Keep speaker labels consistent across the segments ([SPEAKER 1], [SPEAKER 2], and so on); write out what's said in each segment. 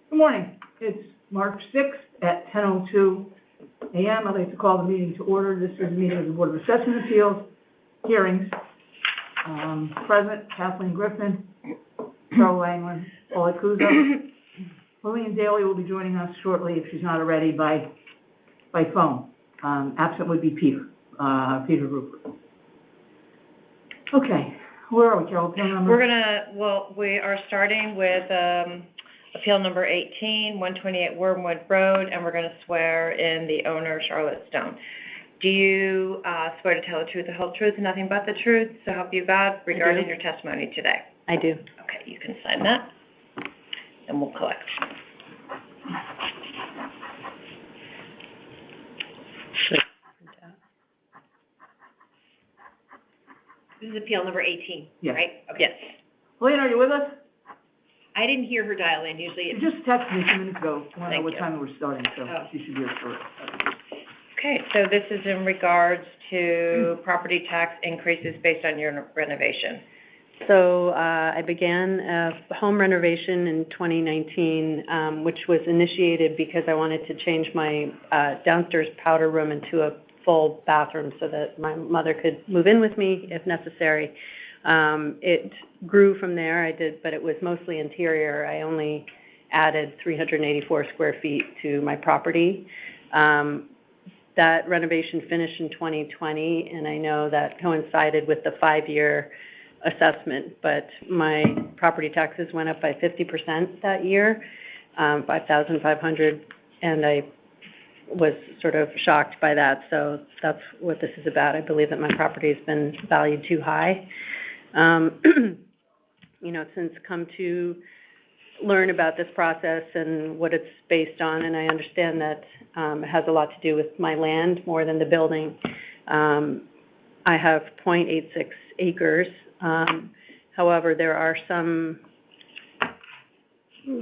[SPEAKER 1] Good morning. It's March 6th at 10:02 a.m. I'd like to call the meeting to order. This is a meeting of the Board of Assessment Appeals hearings. Present, Kathleen Griffin, Carol Langland, Paula Cuso. Lillian Daly will be joining us shortly, if she's not already, by phone. Absent would be Peter Rupert. Okay, where are we, Carol? Appeal number?
[SPEAKER 2] We are starting with appeal number 18, 128 Wormwood Road, and we're going to swear in the owner, Charlotte Stone. Do you swear to tell the truth, the whole truth, and nothing but the truth, so help you God, regarding your testimony today?
[SPEAKER 3] I do.
[SPEAKER 2] Okay, you can sign that, and we'll collect. This is appeal number 18,
[SPEAKER 1] yes.
[SPEAKER 2] Right? Okay. Yes.
[SPEAKER 1] Lillian, are you with us?
[SPEAKER 2] I didn't hear her dial in. Usually
[SPEAKER 1] She just texted me a few minutes ago. I want to know what time we're starting, so she should be here for it.
[SPEAKER 2] Okay, so this is in regards to property tax increases based on your renovation.
[SPEAKER 3] So I began a home renovation in 2019, which was initiated because I wanted to change my downstairs powder room into a full bathroom so that my mother could move in with me if necessary. It grew from there, but it was mostly interior. I only added 384 square feet to my property. That renovation finished in 2020, and I know that coincided with the 5-year assessment, but my property taxes went up by 50% that year, 5,500, and I was sort of shocked by that. So that's what this is about. I believe that my property has been valued too high. Since come to learn about this process and what it's based on, and I understand that it has a lot to do with my land more than the building. I have 0.86 acres. However, there are some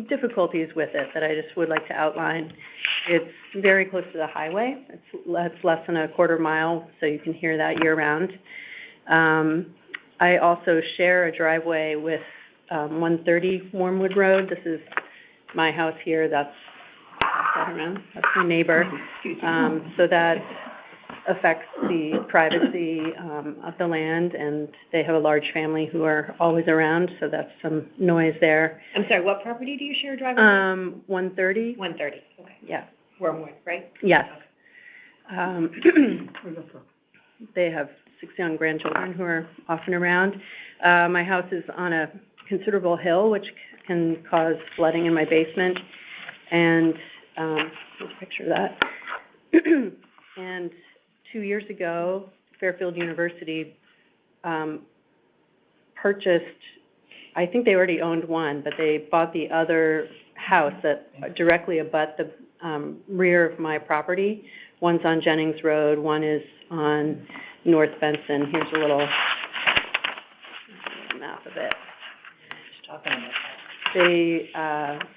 [SPEAKER 3] difficulties with it that I just would like to outline. It's very close to the highway. It's less than a quarter mile, so you can hear that year-round. I also share a driveway with 130 Wormwood Road. This is my house here. That's my neighbor. So that affects the privacy of the land, and they have a large family who are always around, so that's some noise there.
[SPEAKER 2] I'm sorry, what property do you share a driveway with?
[SPEAKER 3] 130.
[SPEAKER 2] 130, okay.
[SPEAKER 3] Yeah.
[SPEAKER 2] Wormwood, right?
[SPEAKER 3] Yes.
[SPEAKER 2] Okay.
[SPEAKER 3] They have 6 young grandchildren who are often around. My house is on a considerable hill, which can cause flooding in my basement. And here's a picture of that. And 2 years ago, Fairfield University purchased, I think they already owned one, but they bought the other house that directly abut the rear of my property. One's on Jennings Road, one is on North Benson. Here's a little map of it.
[SPEAKER 2] Just talking about that.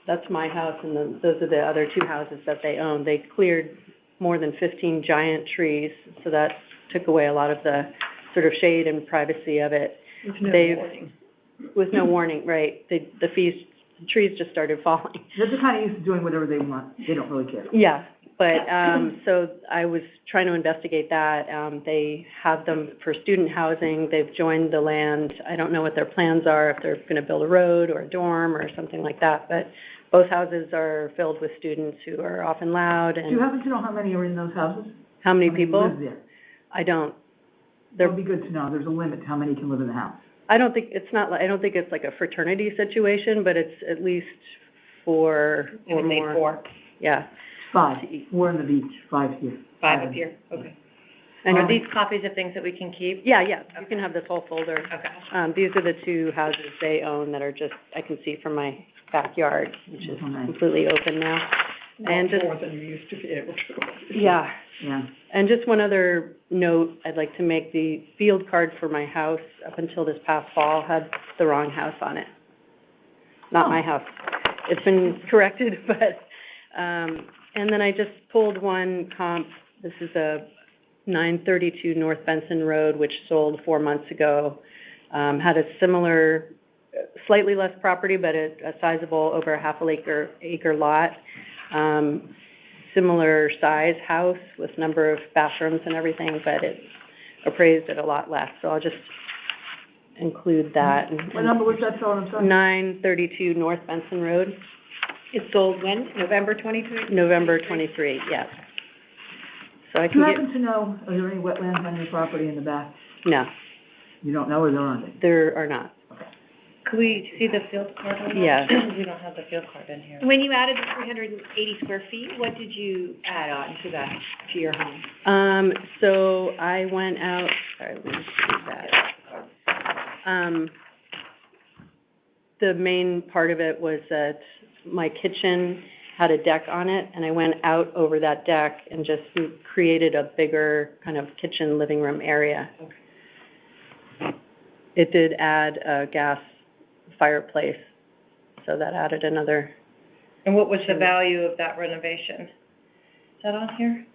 [SPEAKER 3] That's my house, and those are the other 2 houses that they own. They cleared more than 15 giant trees, so that took away a lot of the sort of shade and privacy of it.
[SPEAKER 2] With no warning.
[SPEAKER 3] With no warning, right. The trees just started falling.
[SPEAKER 1] They're kind of used to doing whatever they want. They don't really care.
[SPEAKER 3] Yeah, but so I was trying to investigate that. They have them for student housing. They've joined the land. I don't know what their plans are, if they're going to build a road or a dorm or something like that, but both houses are filled with students who are often loud. And
[SPEAKER 1] do you happen to know how many are in those houses?
[SPEAKER 3] How many people
[SPEAKER 1] live there?
[SPEAKER 3] I don't.
[SPEAKER 1] That would be good to know. There's a limit to how many can live in the house.
[SPEAKER 3] I don't think it's like a fraternity situation, but it's at least 4 or more.
[SPEAKER 2] 4.
[SPEAKER 3] Yeah.
[SPEAKER 1] 5. 4 on the beach, 5 here.
[SPEAKER 2] 5 up here. Okay. And are these copies of things that we can keep?
[SPEAKER 3] Yeah. Okay. You can have this whole folder.
[SPEAKER 2] Okay.
[SPEAKER 3] These are the 2 houses they own that are just, I can see from my backyard, which is completely open now. And just
[SPEAKER 2] more than you used to be able to.
[SPEAKER 3] Yeah.
[SPEAKER 1] Yeah.
[SPEAKER 3] And just one other note I'd like to make. The field card for my house up until this past fall had the wrong house on it. Not my house. It's been corrected, but, and then I just pulled one comp. This is a 932 North Benson Road, which sold 4 months ago. Had a similar slightly less property, but a sizable, over a half acre lot. Similar size house with number of bathrooms and everything, but it's appraised at a lot less, so I'll just include that.
[SPEAKER 1] What number was that, Phil? I'm sorry.
[SPEAKER 3] 932 North Benson Road,
[SPEAKER 4] It sold when? November 23?
[SPEAKER 3] November 23, yes. So I
[SPEAKER 1] Do you
[SPEAKER 3] can get,
[SPEAKER 1] happen to know, are there any wetlands on your property in the back?
[SPEAKER 3] no,
[SPEAKER 1] You don't know, or there aren't any?
[SPEAKER 3] there are not.
[SPEAKER 2] Could we see the field card on that?
[SPEAKER 3] Yeah.
[SPEAKER 2] We don't have the field card in here.
[SPEAKER 4] When you added the 380 square feet, what did you add on to that, to your home?
[SPEAKER 3] So I went out, sorry, let me see that. The main part of it was that my kitchen had a deck on it, and I went out over that deck and just created a bigger kind of kitchen living room area. It did add a gas fireplace, so that added another.
[SPEAKER 2] And what was the value of that renovation? Is that on here?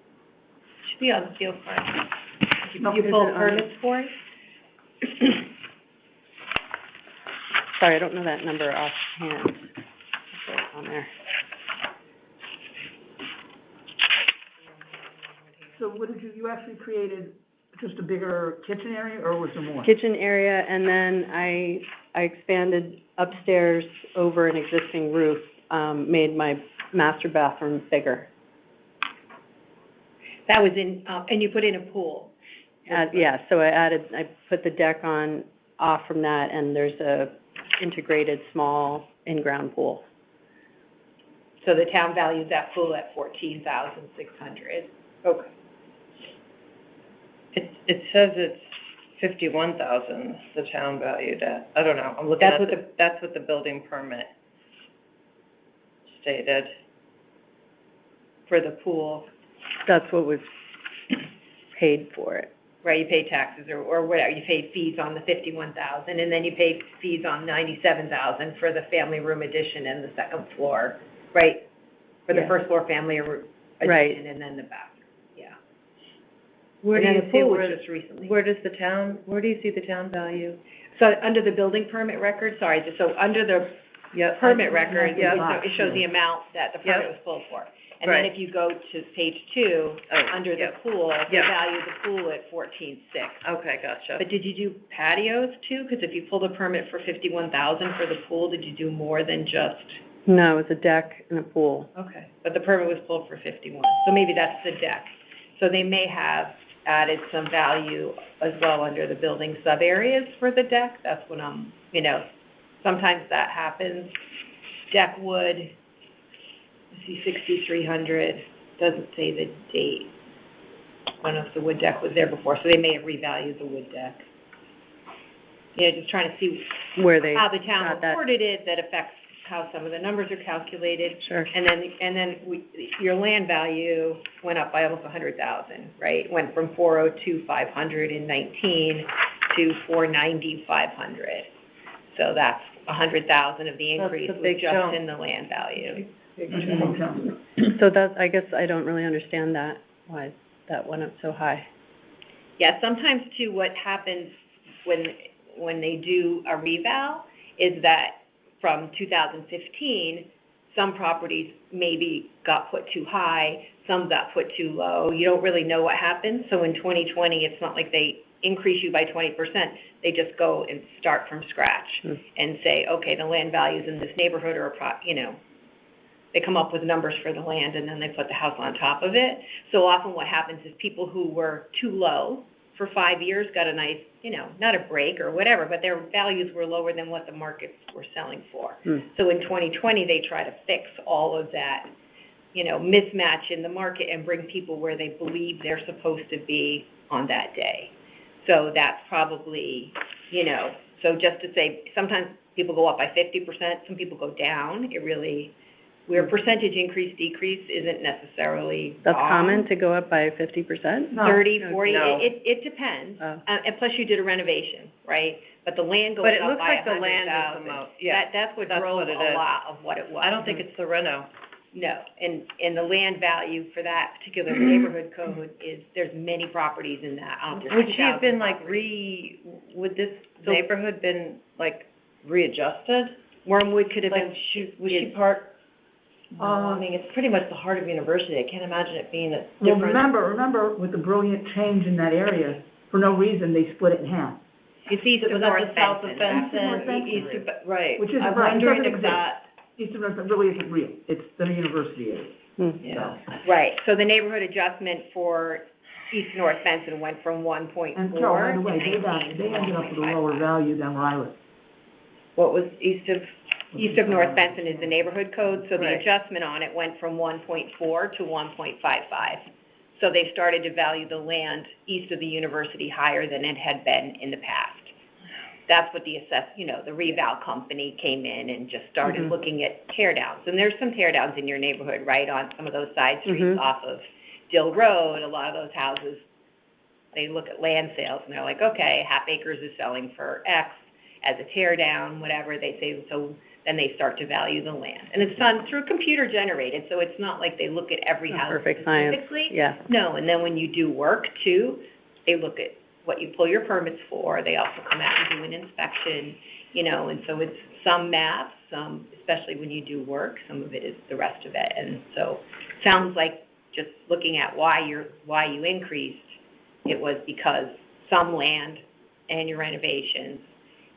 [SPEAKER 4] Should be on the field card.
[SPEAKER 1] No,
[SPEAKER 4] You
[SPEAKER 1] is
[SPEAKER 4] pulled
[SPEAKER 1] it on-
[SPEAKER 4] permits for it?
[SPEAKER 3] Sorry, I don't know that number offhand. It's on there.
[SPEAKER 1] So what did you actually created just a bigger kitchen area, or was there more?
[SPEAKER 3] Kitchen area, and then I expanded upstairs over an existing roof, made my master bathroom bigger.
[SPEAKER 4] That was in, and you put in a pool.
[SPEAKER 3] Yeah, so I put the deck on, off from that, and there's a integrated small in-ground pool.
[SPEAKER 4] So the town valued that pool at $14,600.
[SPEAKER 2] Okay. It says it's 51,000, the town valued at. I don't know, I'm looking at that's what the building permit stated.
[SPEAKER 4] For the pool,
[SPEAKER 3] That's what was paid for it.
[SPEAKER 4] right, you pay taxes or whatever, you pay fees on the 51,000, and then you pay fees on 97,000 for the family room addition and the second floor, right? For the
[SPEAKER 3] Yeah.
[SPEAKER 4] first floor family addition,
[SPEAKER 3] Right.
[SPEAKER 4] and then the bathroom, yeah.
[SPEAKER 2] Where do
[SPEAKER 4] And
[SPEAKER 2] you
[SPEAKER 4] then the
[SPEAKER 2] see,
[SPEAKER 4] pool was
[SPEAKER 2] where
[SPEAKER 4] just recently.
[SPEAKER 2] do you see the town value?
[SPEAKER 4] So under the building permit record, sorry, so under the
[SPEAKER 2] Yep.
[SPEAKER 4] permit record,
[SPEAKER 2] Yeah.
[SPEAKER 4] it shows the amount that the permit
[SPEAKER 2] Yep.
[SPEAKER 4] was pulled for. And then
[SPEAKER 2] Right.
[SPEAKER 4] if you go to page 2,
[SPEAKER 2] Oh,
[SPEAKER 4] under the
[SPEAKER 2] yep.
[SPEAKER 4] pool, they
[SPEAKER 2] Yep.
[SPEAKER 4] value the pool at 14,600.
[SPEAKER 2] Okay, gotcha.
[SPEAKER 4] But did you do patios too? Because if you pulled a permit for 51,000 for the pool, did you do more than just?
[SPEAKER 3] No, it was a deck and a pool.
[SPEAKER 4] Okay. But the permit was pulled for 51, so maybe that's the deck. So they may have added some value as well under the building sub-areas for the deck. That's what I'm, sometimes that happens. Deck wood, let's see, 6,300, doesn't say the date. I don't know if the wood deck was there before, so they may have revalued the wood deck. Yeah, just trying to see
[SPEAKER 3] Where they
[SPEAKER 4] how the town
[SPEAKER 3] got that.
[SPEAKER 4] reported it, that affects how some of the numbers are calculated.
[SPEAKER 3] Sure.
[SPEAKER 4] And then your land value went up by almost 100,000, right? Went from 402,500 in 19 to 490,500. So that's 100,000 of the
[SPEAKER 2] That's
[SPEAKER 4] increase
[SPEAKER 2] a
[SPEAKER 4] was
[SPEAKER 2] big
[SPEAKER 4] just
[SPEAKER 2] jump.
[SPEAKER 4] in the land value.
[SPEAKER 3] So that's, I guess I don't really understand that, why that went up so high.
[SPEAKER 4] Yeah, sometimes too, what happens when they do a reval is that from 2015, some properties maybe got put too high, some got put too low. You don't really know what happened. So in 2020, it's not like they increase you by 20%. They just go and start from scratch and say, okay, the land values in this neighborhood are, they come up with numbers for the land and then they put the house on top of it. So often what happens is people who were too low for 5 years got a nice, not a break or whatever, but their values were lower than what the markets were selling for. So in 2020, they try to fix all of that, mismatch in the market and bring people where they believe they're supposed to be on that day. So that's probably, so just to say, sometimes people go up by 50%, some people go down. It really, where percentage increase, decrease isn't necessarily
[SPEAKER 3] That's
[SPEAKER 4] wrong.
[SPEAKER 3] common to go up by 50%?
[SPEAKER 1] No.
[SPEAKER 4] 30, 40,
[SPEAKER 2] No.
[SPEAKER 4] it depends.
[SPEAKER 3] Oh.
[SPEAKER 4] And plus you did a renovation, right? But the land goes
[SPEAKER 2] But it
[SPEAKER 4] up
[SPEAKER 2] looks
[SPEAKER 4] by
[SPEAKER 2] like the land is the
[SPEAKER 4] 100,000.
[SPEAKER 2] most, yeah.
[SPEAKER 4] That's what
[SPEAKER 2] That's
[SPEAKER 4] drove
[SPEAKER 2] what it
[SPEAKER 4] a
[SPEAKER 2] is.
[SPEAKER 4] lot of what it was.
[SPEAKER 2] I don't think it's the reno.
[SPEAKER 4] No, and the land value for that particular neighborhood code is, there's many properties in that. I don't know if there's
[SPEAKER 2] Would she have
[SPEAKER 4] 2,000
[SPEAKER 2] been
[SPEAKER 4] properties.
[SPEAKER 2] would this neighborhood been readjusted?
[SPEAKER 4] Wormwood could have been,
[SPEAKER 2] Like, was she part? No, I mean, it's pretty much the heart of university. I can't imagine it being a
[SPEAKER 1] Well,
[SPEAKER 2] different.
[SPEAKER 1] remember with the brilliant change in that area, for no reason, they split it in half.
[SPEAKER 4] it's east of
[SPEAKER 2] Was
[SPEAKER 4] North
[SPEAKER 2] that the south of
[SPEAKER 4] Benson.
[SPEAKER 2] Benson,
[SPEAKER 1] Benson.
[SPEAKER 2] east of, right.
[SPEAKER 1] Which isn't
[SPEAKER 2] I'm
[SPEAKER 1] right. It
[SPEAKER 2] wondering
[SPEAKER 1] doesn't
[SPEAKER 2] if
[SPEAKER 1] exist.
[SPEAKER 2] that,
[SPEAKER 1] Eastern North really isn't real. It's the university area.
[SPEAKER 2] yeah.
[SPEAKER 4] Right, so the neighborhood adjustment for east North Benson went from 1.4
[SPEAKER 1] And Carol, by
[SPEAKER 4] to
[SPEAKER 1] the way,
[SPEAKER 4] 19
[SPEAKER 1] they
[SPEAKER 4] to
[SPEAKER 1] ended up with a lower
[SPEAKER 4] 1.55.
[SPEAKER 1] value than where I was.
[SPEAKER 2] What was east of,
[SPEAKER 4] East of North Benson is the neighborhood code, so the
[SPEAKER 2] Right.
[SPEAKER 4] adjustment on it went from 1.4 to 1.55. So they started to value the land east of the university higher than it had been in the past. That's what the the reval company came in and just started looking at tear downs. And there's some tear downs in your neighborhood, right, on some of those side streets off of Dill Road. A lot of those houses, they look at land sales and they're like, okay, half acres is selling for X as a tear down, whatever they say, so then they start to value the land. And it's done through computer generated, so it's not like they look at every house
[SPEAKER 3] Perfect science,
[SPEAKER 4] specifically.
[SPEAKER 3] yeah.
[SPEAKER 4] No, and then when you do work too, they look at what you pull your permits for, they also come out and do an inspection, and so it's some math, some, especially when you do work, some of it is the rest of it. And so, sounds like just looking at why you increased, it was because some land and your renovations,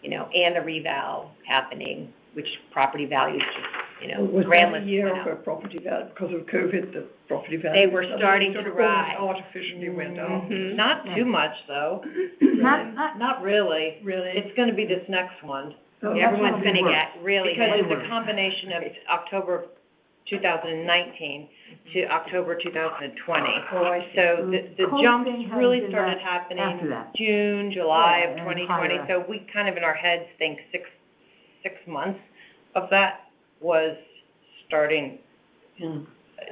[SPEAKER 4] and the reval happening, which property values just,
[SPEAKER 5] Was
[SPEAKER 4] grand
[SPEAKER 5] that a
[SPEAKER 4] lists
[SPEAKER 5] year
[SPEAKER 4] went
[SPEAKER 5] of
[SPEAKER 4] up.
[SPEAKER 5] a property value, because of COVID, the property value?
[SPEAKER 4] They were starting to
[SPEAKER 5] sort of
[SPEAKER 4] rise.
[SPEAKER 5] almost artificially went up.
[SPEAKER 4] Mhm.
[SPEAKER 2] not too much though, not really.
[SPEAKER 5] Really?
[SPEAKER 2] It's gonna be this next one.
[SPEAKER 1] So that's
[SPEAKER 4] Everyone's
[SPEAKER 1] gonna be
[SPEAKER 4] gonna
[SPEAKER 1] worse.
[SPEAKER 4] get really
[SPEAKER 2] Because
[SPEAKER 4] good.
[SPEAKER 2] it's a combination of October 2019 to October 2020.
[SPEAKER 5] Oh, I see.
[SPEAKER 2] So the
[SPEAKER 1] Cold
[SPEAKER 2] jumps
[SPEAKER 1] thing has
[SPEAKER 2] really
[SPEAKER 1] been
[SPEAKER 2] started
[SPEAKER 1] after
[SPEAKER 2] happening
[SPEAKER 1] that.
[SPEAKER 2] June, July
[SPEAKER 1] Yeah,
[SPEAKER 2] of
[SPEAKER 1] and
[SPEAKER 2] 2020.
[SPEAKER 1] higher.
[SPEAKER 2] So we kind of in our heads think six months of that was starting
[SPEAKER 5] And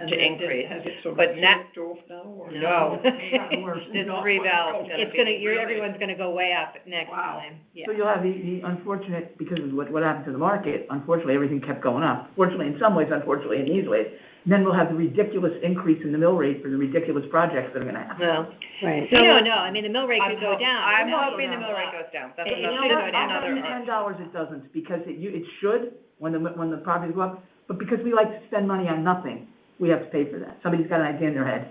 [SPEAKER 2] to
[SPEAKER 5] then
[SPEAKER 2] increase.
[SPEAKER 5] has it sort of
[SPEAKER 2] But now-
[SPEAKER 5] dropped off now, or?
[SPEAKER 2] No.
[SPEAKER 1] Gotten worse.
[SPEAKER 2] This
[SPEAKER 5] Not
[SPEAKER 2] reval
[SPEAKER 5] much.
[SPEAKER 2] is gonna
[SPEAKER 4] It's
[SPEAKER 2] be.
[SPEAKER 4] gonna, everyone's gonna go way up next
[SPEAKER 5] Wow.
[SPEAKER 4] time, yeah.
[SPEAKER 1] So you'll have the unfortunate, because of what happened to the market, unfortunately, everything kept going up. Fortunately, in some ways, unfortunately, in these ways. Then we'll have the ridiculous increase in the mill rate for the ridiculous projects that are gonna happen.
[SPEAKER 2] No.
[SPEAKER 3] Right.
[SPEAKER 4] No, I mean, the mill rate could go down.
[SPEAKER 2] I'm
[SPEAKER 4] No,
[SPEAKER 2] hoping the
[SPEAKER 4] no.
[SPEAKER 2] mill rate goes down. That's
[SPEAKER 4] It
[SPEAKER 1] You know
[SPEAKER 4] should
[SPEAKER 1] what?
[SPEAKER 4] go down.
[SPEAKER 1] I'll bet you $10 it doesn't, because it should, when the properties go up, but because we like to spend money on nothing, we have to pay for that. Somebody's got an idea in their head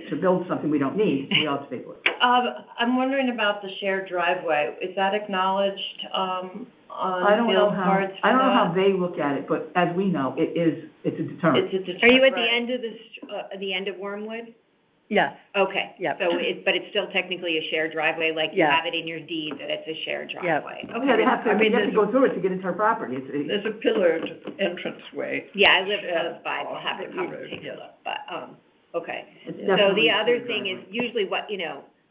[SPEAKER 1] to build something we don't need, we all have to pay for it.
[SPEAKER 2] I'm wondering about the shared driveway. Is that acknowledged, on
[SPEAKER 1] I don't know
[SPEAKER 2] field
[SPEAKER 1] how,
[SPEAKER 2] cards for
[SPEAKER 1] I don't know how
[SPEAKER 2] that?
[SPEAKER 1] they look at it, but as we know, it's a deterrent.
[SPEAKER 2] It's
[SPEAKER 4] Are you at the
[SPEAKER 2] right.
[SPEAKER 4] end of the end of Wormwood?
[SPEAKER 3] Yes,
[SPEAKER 4] Okay.
[SPEAKER 3] Yep.
[SPEAKER 4] So but it's still technically a shared driveway, like you
[SPEAKER 3] Yeah.
[SPEAKER 4] have it in your deed that it's a shared
[SPEAKER 3] Yep.
[SPEAKER 4] driveway?
[SPEAKER 1] Yeah, they have to,
[SPEAKER 5] I mean,
[SPEAKER 1] you have to
[SPEAKER 5] there's
[SPEAKER 1] go through it to get into our property.
[SPEAKER 5] There's a pillared entranceway.
[SPEAKER 4] Yeah, I live
[SPEAKER 5] Yeah.
[SPEAKER 4] close by, we'll have to come and take a look, but, okay. So
[SPEAKER 1] definitely
[SPEAKER 4] the
[SPEAKER 1] a
[SPEAKER 4] other
[SPEAKER 1] shared
[SPEAKER 4] thing is
[SPEAKER 1] driveway.
[SPEAKER 4] usually what,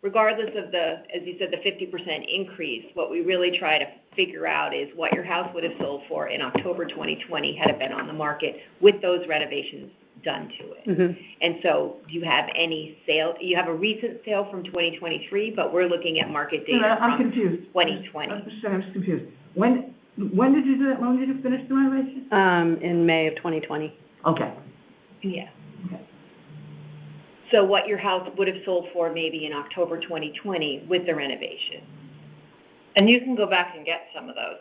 [SPEAKER 4] regardless of as you said, the 50% increase, what we really try to figure out is what your house would have sold for in October 2020 had it been on the market with those renovations done to it.
[SPEAKER 3] mhm.
[SPEAKER 4] And so do you have any sale, you have a recent sale from 2023, but we're looking at market
[SPEAKER 1] Wait a minute,
[SPEAKER 4] data
[SPEAKER 1] I'm
[SPEAKER 4] from
[SPEAKER 1] confused.
[SPEAKER 4] 2020.
[SPEAKER 1] I'm just confused. When did you do that? When did you finish the renovation?
[SPEAKER 3] In May of 2020.
[SPEAKER 1] Okay.
[SPEAKER 4] Yeah.
[SPEAKER 1] Okay.
[SPEAKER 4] So what your house would have sold for maybe in October 2020 with the renovation.
[SPEAKER 2] And you can go back and get some of those.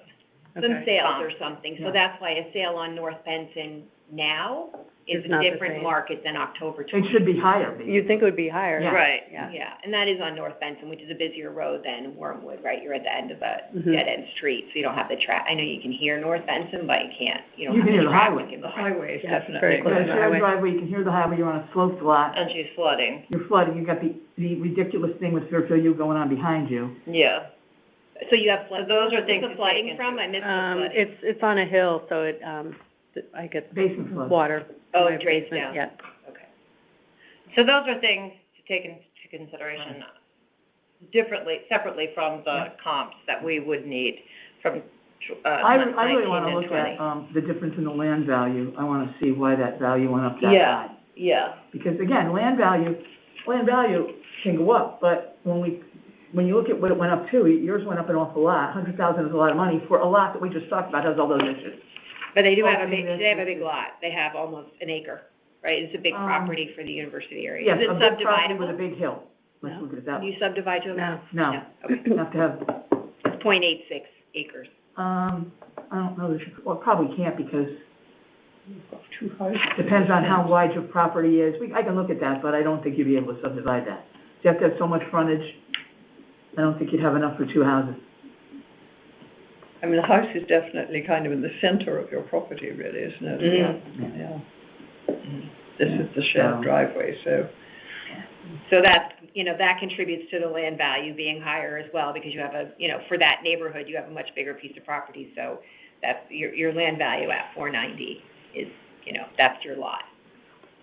[SPEAKER 4] Some
[SPEAKER 3] Okay.
[SPEAKER 4] sales or something, so
[SPEAKER 1] Yeah.
[SPEAKER 4] that's why a sale on North Benson now is
[SPEAKER 3] It's
[SPEAKER 4] a
[SPEAKER 3] not the
[SPEAKER 4] different
[SPEAKER 3] same.
[SPEAKER 4] market than October
[SPEAKER 1] It
[SPEAKER 4] 2020.
[SPEAKER 1] should be higher, maybe.
[SPEAKER 3] You'd think it would be higher.
[SPEAKER 1] Yeah.
[SPEAKER 2] Right.
[SPEAKER 3] Yeah.
[SPEAKER 4] Yeah, and that is on North Benson, which is a busier road than Wormwood, right? You're at the end of a
[SPEAKER 3] Mhm.
[SPEAKER 4] dead-end street, so you don't have the I know you can hear North Benson, but you can't, you don't
[SPEAKER 1] You
[SPEAKER 4] have
[SPEAKER 1] can hear
[SPEAKER 4] the
[SPEAKER 1] the
[SPEAKER 4] traffic
[SPEAKER 1] highway.
[SPEAKER 4] in
[SPEAKER 5] The
[SPEAKER 4] the
[SPEAKER 5] highway is
[SPEAKER 3] Yeah,
[SPEAKER 5] definitely.
[SPEAKER 3] very
[SPEAKER 1] You
[SPEAKER 3] close
[SPEAKER 1] got
[SPEAKER 3] to
[SPEAKER 1] a
[SPEAKER 3] the
[SPEAKER 1] shared
[SPEAKER 3] highway.
[SPEAKER 1] driveway, you can hear the highway, you're on a sloped lot,
[SPEAKER 2] And she's flooding.
[SPEAKER 1] you're flooding, you've got the ridiculous thing with Fairfield U going on behind you.
[SPEAKER 2] Yeah.
[SPEAKER 4] So you have
[SPEAKER 2] So those are things
[SPEAKER 4] the
[SPEAKER 2] to
[SPEAKER 4] flooding
[SPEAKER 2] take
[SPEAKER 4] from?
[SPEAKER 2] into-
[SPEAKER 4] I missed the flooding.
[SPEAKER 3] It's on a hill, so I get
[SPEAKER 1] Basement flood.
[SPEAKER 3] water.
[SPEAKER 4] Oh,
[SPEAKER 3] in
[SPEAKER 4] it
[SPEAKER 3] my
[SPEAKER 4] drains
[SPEAKER 3] basement,
[SPEAKER 4] down.
[SPEAKER 3] Yeah.
[SPEAKER 4] Okay.
[SPEAKER 2] So those are things to take into consideration separately from the comps that we would need from,
[SPEAKER 1] I really
[SPEAKER 2] 19
[SPEAKER 1] wanna
[SPEAKER 2] and
[SPEAKER 1] look
[SPEAKER 2] 20.
[SPEAKER 1] at, the difference in the land value. I wanna see why that value went up that
[SPEAKER 2] Yeah.
[SPEAKER 1] high.
[SPEAKER 2] Yeah.
[SPEAKER 1] Because again, land value can go up, but when you look at what it went up to, yours went up an awful lot. 100,000 is a lot of money for a lot that we just talked about, has all those issues.
[SPEAKER 4] But they do have a
[SPEAKER 1] Okay,
[SPEAKER 4] big,
[SPEAKER 1] that's
[SPEAKER 4] they have a
[SPEAKER 1] what
[SPEAKER 4] big
[SPEAKER 1] it is.
[SPEAKER 4] lot. They have almost an acre, right? It's a big property for the university area.
[SPEAKER 1] Yes,
[SPEAKER 4] Is
[SPEAKER 1] a
[SPEAKER 4] it
[SPEAKER 1] big property with a
[SPEAKER 4] subdividable?
[SPEAKER 1] big hill. Let's
[SPEAKER 3] No.
[SPEAKER 1] look at it that
[SPEAKER 4] Do
[SPEAKER 1] way.
[SPEAKER 4] you subdivide to a
[SPEAKER 3] No.
[SPEAKER 1] No,
[SPEAKER 4] Okay.
[SPEAKER 1] you have to have,
[SPEAKER 4] It's 0.86 acres.
[SPEAKER 1] I don't know, well, probably can't because
[SPEAKER 5] Two houses.
[SPEAKER 1] depends on how wide your property is. I can look at that, but I don't think you'd be able to subdivide that. You have to have so much frontage, I don't think you'd have enough for two houses.
[SPEAKER 5] I mean, the house is definitely kind of in the center of your property, really, isn't it?
[SPEAKER 4] Mhm.
[SPEAKER 5] Yeah. This is the shared driveway, so.
[SPEAKER 4] So that, that contributes to the land value being higher as well, because you have for that neighborhood, you have a much bigger piece of property, so that's, your land value at 490 is, that's your lot.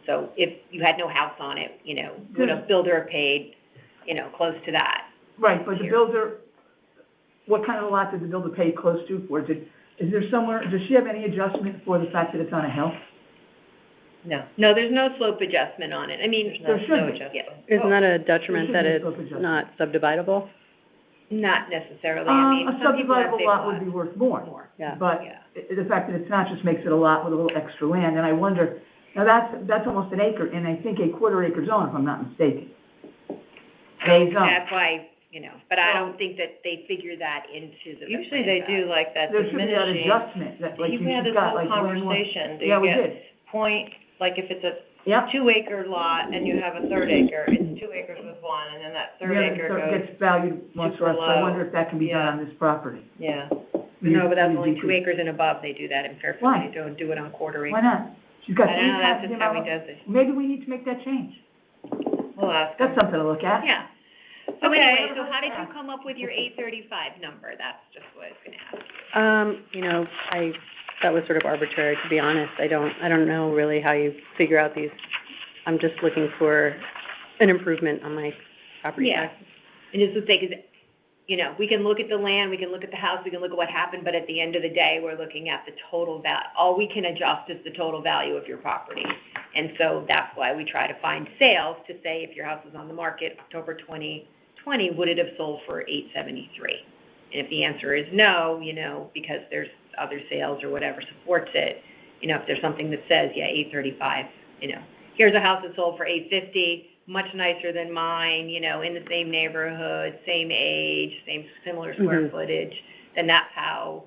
[SPEAKER 4] So if you had no house on it, would a builder have paid, close to that?
[SPEAKER 1] Right, but the builder, what kind of lot did the builder pay close to for? Is there somewhere, does she have any adjustment for the fact that it's on a hill?
[SPEAKER 4] No, there's no slope adjustment on it. I mean,
[SPEAKER 1] There should be.
[SPEAKER 2] adjustment.
[SPEAKER 3] Isn't that a detriment that
[SPEAKER 1] There
[SPEAKER 3] it's
[SPEAKER 1] should be a slope
[SPEAKER 3] not subdividable?
[SPEAKER 4] not necessarily. I mean,
[SPEAKER 1] A
[SPEAKER 4] some people have
[SPEAKER 1] subdividable
[SPEAKER 4] big
[SPEAKER 1] lot
[SPEAKER 4] lots.
[SPEAKER 1] would be worth more.
[SPEAKER 4] More.
[SPEAKER 3] Yeah.
[SPEAKER 1] But
[SPEAKER 4] Yeah.
[SPEAKER 1] the fact that it's not just makes it a lot with a little extra land, and I wonder, now that's almost an acre, and I think a quarter acre zone, if I'm not mistaken. A zone.
[SPEAKER 4] That's why, but I don't think that they figure that into the.
[SPEAKER 2] Usually they do like that
[SPEAKER 1] There should be that
[SPEAKER 2] diminishing.
[SPEAKER 1] adjustment, that like
[SPEAKER 2] You've
[SPEAKER 1] you've
[SPEAKER 2] had this
[SPEAKER 1] got,
[SPEAKER 2] whole
[SPEAKER 1] like when one.
[SPEAKER 2] conversation. Do
[SPEAKER 1] Yeah,
[SPEAKER 2] you
[SPEAKER 1] we
[SPEAKER 2] get
[SPEAKER 1] did.
[SPEAKER 2] point, like if it's a
[SPEAKER 1] Yep.
[SPEAKER 2] 2-acre lot and you have a third acre, it's 2 acres with one, and then that third
[SPEAKER 1] The other
[SPEAKER 2] acre
[SPEAKER 1] third
[SPEAKER 2] goes,
[SPEAKER 1] gets valued much
[SPEAKER 2] super
[SPEAKER 1] less, so I
[SPEAKER 2] low.
[SPEAKER 1] wonder if that can be done
[SPEAKER 2] Yeah.
[SPEAKER 1] on this property.
[SPEAKER 2] yeah.
[SPEAKER 4] No, but that's
[SPEAKER 1] You
[SPEAKER 4] only 2
[SPEAKER 1] decrease.
[SPEAKER 4] acres and above, they do that in Fairfield.
[SPEAKER 1] Why?
[SPEAKER 4] They don't do it on quarter acre.
[SPEAKER 1] Why not? She's got
[SPEAKER 4] I
[SPEAKER 1] three
[SPEAKER 4] don't know, that's
[SPEAKER 1] times the
[SPEAKER 4] just how he
[SPEAKER 1] amount of,
[SPEAKER 4] does it.
[SPEAKER 1] maybe we need to make that change.
[SPEAKER 2] We'll ask
[SPEAKER 1] That's
[SPEAKER 2] them.
[SPEAKER 1] something to look at.
[SPEAKER 4] Yeah. So
[SPEAKER 1] Okay,
[SPEAKER 4] anyway,
[SPEAKER 1] whatever
[SPEAKER 4] so how did
[SPEAKER 1] comes
[SPEAKER 4] you
[SPEAKER 1] back.
[SPEAKER 4] come up with your 835 number? That's just what I was gonna ask.
[SPEAKER 3] That was sort of arbitrary, to be honest. I don't know really how you figure out these. I'm just looking for an improvement on my property
[SPEAKER 4] Yeah.
[SPEAKER 3] taxes.
[SPEAKER 4] And just to say, 'cause, we can look at the land, we can look at the house, we can look at what happened, but at the end of the day, we're looking at the total value. All we can adjust is the total value of your property. And so that's why we try to find sales to say if your house was on the market October 2020, would it have sold for 873? And if the answer is no, because there's other sales or whatever supports it, if there's something that says, 835, here's a house that sold for 850, much nicer than mine, in the same neighborhood, same age, similar square footage, then that's how,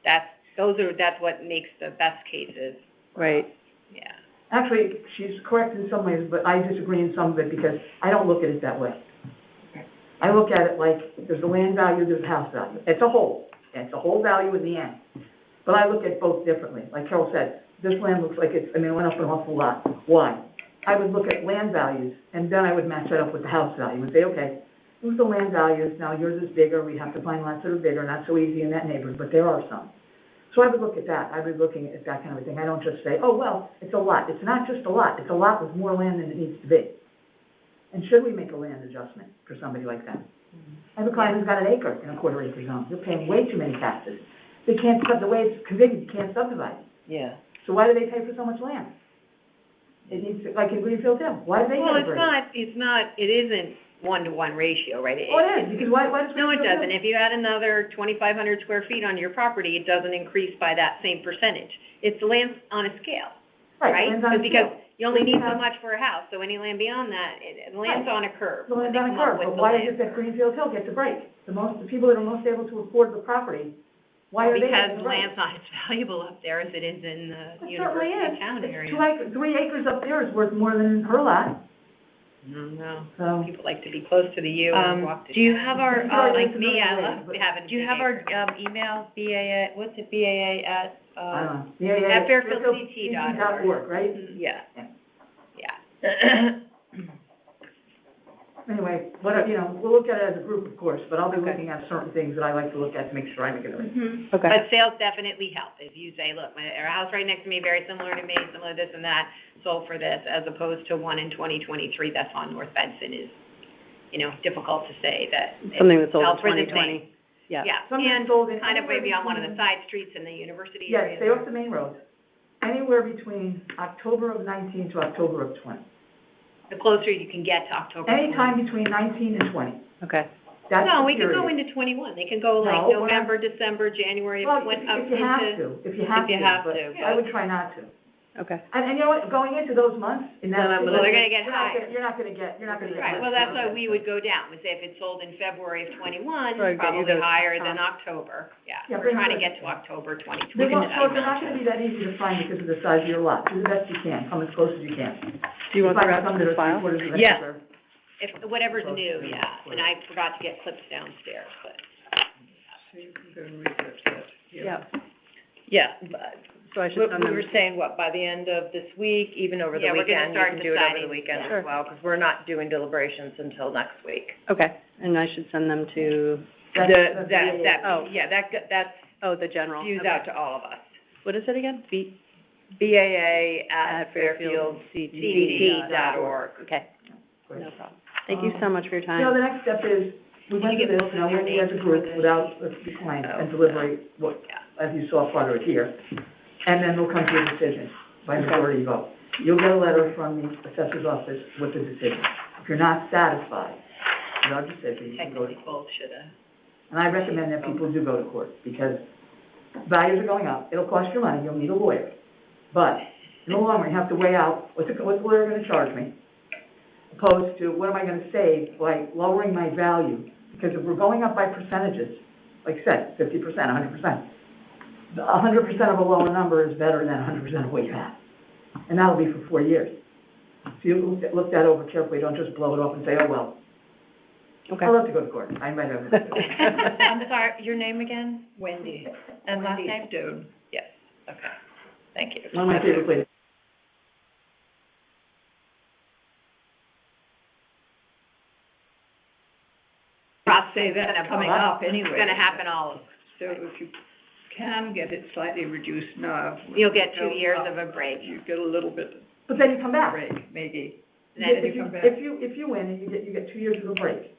[SPEAKER 4] that's what makes the best cases.
[SPEAKER 3] Right.
[SPEAKER 4] Yeah.
[SPEAKER 1] Actually, she's correct in some ways, but I disagree in some of it because I don't look at it that way. I look at it like there's a land value, there's a house value. It's a whole. It's a whole value in the end. But I look at both differently. Like Carol said, this land looks like it went up an awful lot. Why? I would look at land values, and then I would match that up with the house value and say, okay, who's the land values? Now, yours is bigger. We have to find lots that are bigger. Not so easy in that neighborhood, but there are some. So I would look at that. I would be looking at that kind of a thing. I don't just say, oh, well, it's a lot. It's not just a lot. It's a lot with more land than it needs to be. And should we make a land adjustment for somebody like that? I have a client who's got an acre in a quarter acre zone. They're paying way too many taxes. They can't, the way it's configured, you can't subdivide.
[SPEAKER 2] Yeah.
[SPEAKER 1] So why do they pay for so much land? It needs to, like in Greenfield Hill, why do they
[SPEAKER 4] Well,
[SPEAKER 1] get a break?
[SPEAKER 4] it isn't 1-to-1 ratio, right?
[SPEAKER 1] Oh, it is, because why does
[SPEAKER 4] No, it
[SPEAKER 1] Greenfield Hill-
[SPEAKER 4] doesn't. If you add another 2,500 square feet on your property, it doesn't increase by that same percentage. It's land on a scale, right?
[SPEAKER 1] land's on a
[SPEAKER 4] Because
[SPEAKER 1] scale.
[SPEAKER 4] you only
[SPEAKER 1] So you
[SPEAKER 4] need so
[SPEAKER 1] have-
[SPEAKER 4] much for a house, so any land beyond that, land's on a curve.
[SPEAKER 1] The land's
[SPEAKER 4] when
[SPEAKER 1] on
[SPEAKER 4] they
[SPEAKER 1] a
[SPEAKER 4] come up
[SPEAKER 1] curve,
[SPEAKER 4] with
[SPEAKER 1] but
[SPEAKER 4] the
[SPEAKER 1] why
[SPEAKER 4] land.
[SPEAKER 1] is it that Greenfield Hill gets a break? The people that are most able to afford the property, why are they getting
[SPEAKER 4] Because
[SPEAKER 1] a
[SPEAKER 4] the
[SPEAKER 1] break?
[SPEAKER 4] land's not as valuable up there as it is in the
[SPEAKER 1] It certainly
[SPEAKER 4] university
[SPEAKER 1] is.
[SPEAKER 4] town
[SPEAKER 1] It's
[SPEAKER 4] area.
[SPEAKER 1] 2 acres, 3 acres up there is worth more than her lot,
[SPEAKER 4] No,
[SPEAKER 1] so.
[SPEAKER 4] people like to be close to the U and walk to.
[SPEAKER 2] Do you have our,
[SPEAKER 1] Sorry,
[SPEAKER 4] Like
[SPEAKER 1] it's
[SPEAKER 4] me, I
[SPEAKER 1] another
[SPEAKER 4] love
[SPEAKER 1] way,
[SPEAKER 4] having.
[SPEAKER 2] do you
[SPEAKER 4] big
[SPEAKER 2] have our,
[SPEAKER 4] acres.
[SPEAKER 2] email, BAA, what's it, BAA at,
[SPEAKER 1] I don't know. Yeah,
[SPEAKER 4] At fairfieldct.org.
[SPEAKER 1] Right?
[SPEAKER 2] yeah.
[SPEAKER 4] Yeah.
[SPEAKER 1] Anyway, we'll look at it as a group, of course, but I'll be
[SPEAKER 2] Okay.
[SPEAKER 1] looking at certain things that I like to look at to make sure I make it right.
[SPEAKER 3] Okay.
[SPEAKER 4] But sales definitely help. If you say, look, our house right next to me, very similar to me, similar to this and that, sold for this, as opposed to one in 2023 that's on North Benson is, difficult to say that.
[SPEAKER 3] Something that's sold in
[SPEAKER 4] sells for the same.
[SPEAKER 3] 2020. Yeah.
[SPEAKER 4] Yeah,
[SPEAKER 1] Something
[SPEAKER 4] and
[SPEAKER 1] sold in
[SPEAKER 4] kind of
[SPEAKER 1] anywhere
[SPEAKER 4] maybe on one of the
[SPEAKER 1] between-
[SPEAKER 4] side streets in the university
[SPEAKER 1] Yes,
[SPEAKER 4] area.
[SPEAKER 1] stay off the main roads. Anywhere between October of 19 to October of 20.
[SPEAKER 4] The closer you can get to October.
[SPEAKER 1] Anytime between 19 and 20.
[SPEAKER 3] Okay.
[SPEAKER 1] That's
[SPEAKER 4] No,
[SPEAKER 1] the
[SPEAKER 4] we can go
[SPEAKER 1] period.
[SPEAKER 4] into 21. They can go like
[SPEAKER 1] No, we're not-
[SPEAKER 4] November, December, January,
[SPEAKER 1] Well,
[SPEAKER 4] went
[SPEAKER 1] if
[SPEAKER 4] up
[SPEAKER 1] you have
[SPEAKER 4] into.
[SPEAKER 1] to, if you have
[SPEAKER 2] If you
[SPEAKER 1] to,
[SPEAKER 2] have
[SPEAKER 1] but
[SPEAKER 2] to,
[SPEAKER 1] I
[SPEAKER 2] but-
[SPEAKER 1] would try not to.
[SPEAKER 3] Okay.
[SPEAKER 1] And you know what, going into those months, in that.
[SPEAKER 4] Well, they're gonna get higher.
[SPEAKER 1] You're not gonna get.
[SPEAKER 4] Right, well, that's why we would go down, would say if it's sold in February of '21,
[SPEAKER 3] So I get you
[SPEAKER 4] probably
[SPEAKER 3] those
[SPEAKER 4] higher than
[SPEAKER 3] comps.
[SPEAKER 4] October, yeah.
[SPEAKER 1] Yeah,
[SPEAKER 4] We're
[SPEAKER 1] pretty
[SPEAKER 4] trying to
[SPEAKER 1] much.
[SPEAKER 4] get to October 2020.
[SPEAKER 1] They're not gonna be that easy to find because of the size of your lot. Do the best you can, come as close as you can.
[SPEAKER 3] Do you want the rest of the file?
[SPEAKER 4] Yeah. If, whatever's new, yeah, and I forgot to get clips downstairs, but.
[SPEAKER 5] So you can go and research that.
[SPEAKER 3] Yeah,
[SPEAKER 2] Yeah, but
[SPEAKER 3] so I should
[SPEAKER 2] we
[SPEAKER 3] send them.
[SPEAKER 2] were saying, what, by the end of this week, even over the
[SPEAKER 4] Yeah, we're gonna
[SPEAKER 2] weekend? You
[SPEAKER 4] start
[SPEAKER 2] can do it over the
[SPEAKER 4] deciding.
[SPEAKER 2] weekend
[SPEAKER 3] Sure.
[SPEAKER 2] as well, because we're not doing deliberations until next week.
[SPEAKER 3] Okay, and I should send them to,
[SPEAKER 2] That's
[SPEAKER 3] oh, the general.
[SPEAKER 2] fused
[SPEAKER 3] Okay.
[SPEAKER 2] out to all of us.
[SPEAKER 3] What is it again?
[SPEAKER 2] BAA@fairfieldcdt.org.
[SPEAKER 3] Okay,
[SPEAKER 1] Great.
[SPEAKER 3] no problem. Thank you so much for your
[SPEAKER 1] You know,
[SPEAKER 3] time.
[SPEAKER 1] the next step is, we went
[SPEAKER 4] you
[SPEAKER 1] through
[SPEAKER 4] get
[SPEAKER 1] this,
[SPEAKER 4] both
[SPEAKER 1] now
[SPEAKER 4] of your
[SPEAKER 1] we'll as a
[SPEAKER 4] names
[SPEAKER 1] group,
[SPEAKER 4] for this?
[SPEAKER 1] without, let's be quiet and deliberate what, as you saw part of it here. And then we'll come to a decision by majority vote. You'll get a letter from the assessor's office with the decision. If you're not satisfied with our decision, you can go to
[SPEAKER 4] Technically, both should have.
[SPEAKER 1] And I recommend that people do go to court, because values are going up, it'll cost you money, you'll need a lawyer. But in the long run, you have to weigh out, what's the lawyer gonna charge me, opposed to what am I gonna save by lowering my value? Because if we're going up by percentages, like I said, 50%, 100%, 100% of a lower number is better than 100% of what you have. And that'll be for 4 years. So you look that over carefully, don't just blow it off and say, oh, well.
[SPEAKER 3] Okay.
[SPEAKER 1] I'll have to go to court, I might have.
[SPEAKER 2] I'm sorry, your name again?
[SPEAKER 5] Wendy.
[SPEAKER 2] And last name?
[SPEAKER 5] Stone.
[SPEAKER 2] Yes, okay, thank you.
[SPEAKER 1] One of my favorite places.
[SPEAKER 5] Say that's coming up anyway.
[SPEAKER 4] It's gonna happen all,
[SPEAKER 5] So if you can get it slightly reduced now.
[SPEAKER 4] you'll get 2 years of a break.
[SPEAKER 5] You get a little bit
[SPEAKER 1] But then you come back.
[SPEAKER 5] break, maybe.
[SPEAKER 4] Then
[SPEAKER 1] If you, if you win, you get 2 years of a break.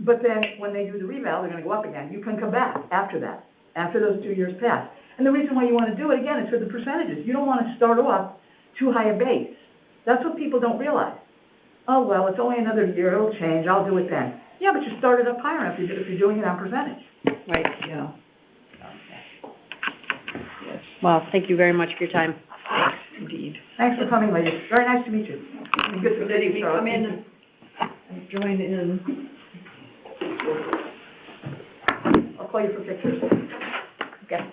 [SPEAKER 1] But then, when they do the reval, they're gonna go up again, you can come back after that, after those 2 years pass. And the reason why you wanna do it, again, is for the percentages, you don't wanna start off too high a base. That's what people don't realize. Oh, well, it's only another year, it'll change, I'll do it then. Yeah, but you started up higher if you're doing it on percentage.
[SPEAKER 3] Right.
[SPEAKER 5] Yeah. Yes,
[SPEAKER 3] Well, thank you very much for your time.
[SPEAKER 5] thanks, indeed.
[SPEAKER 1] Thanks for coming, ladies, very nice to meet you. And good to see
[SPEAKER 5] Letting
[SPEAKER 1] you,
[SPEAKER 5] me
[SPEAKER 1] Charlotte.
[SPEAKER 5] come in and join in.
[SPEAKER 1] I'll call you for pictures. Okay.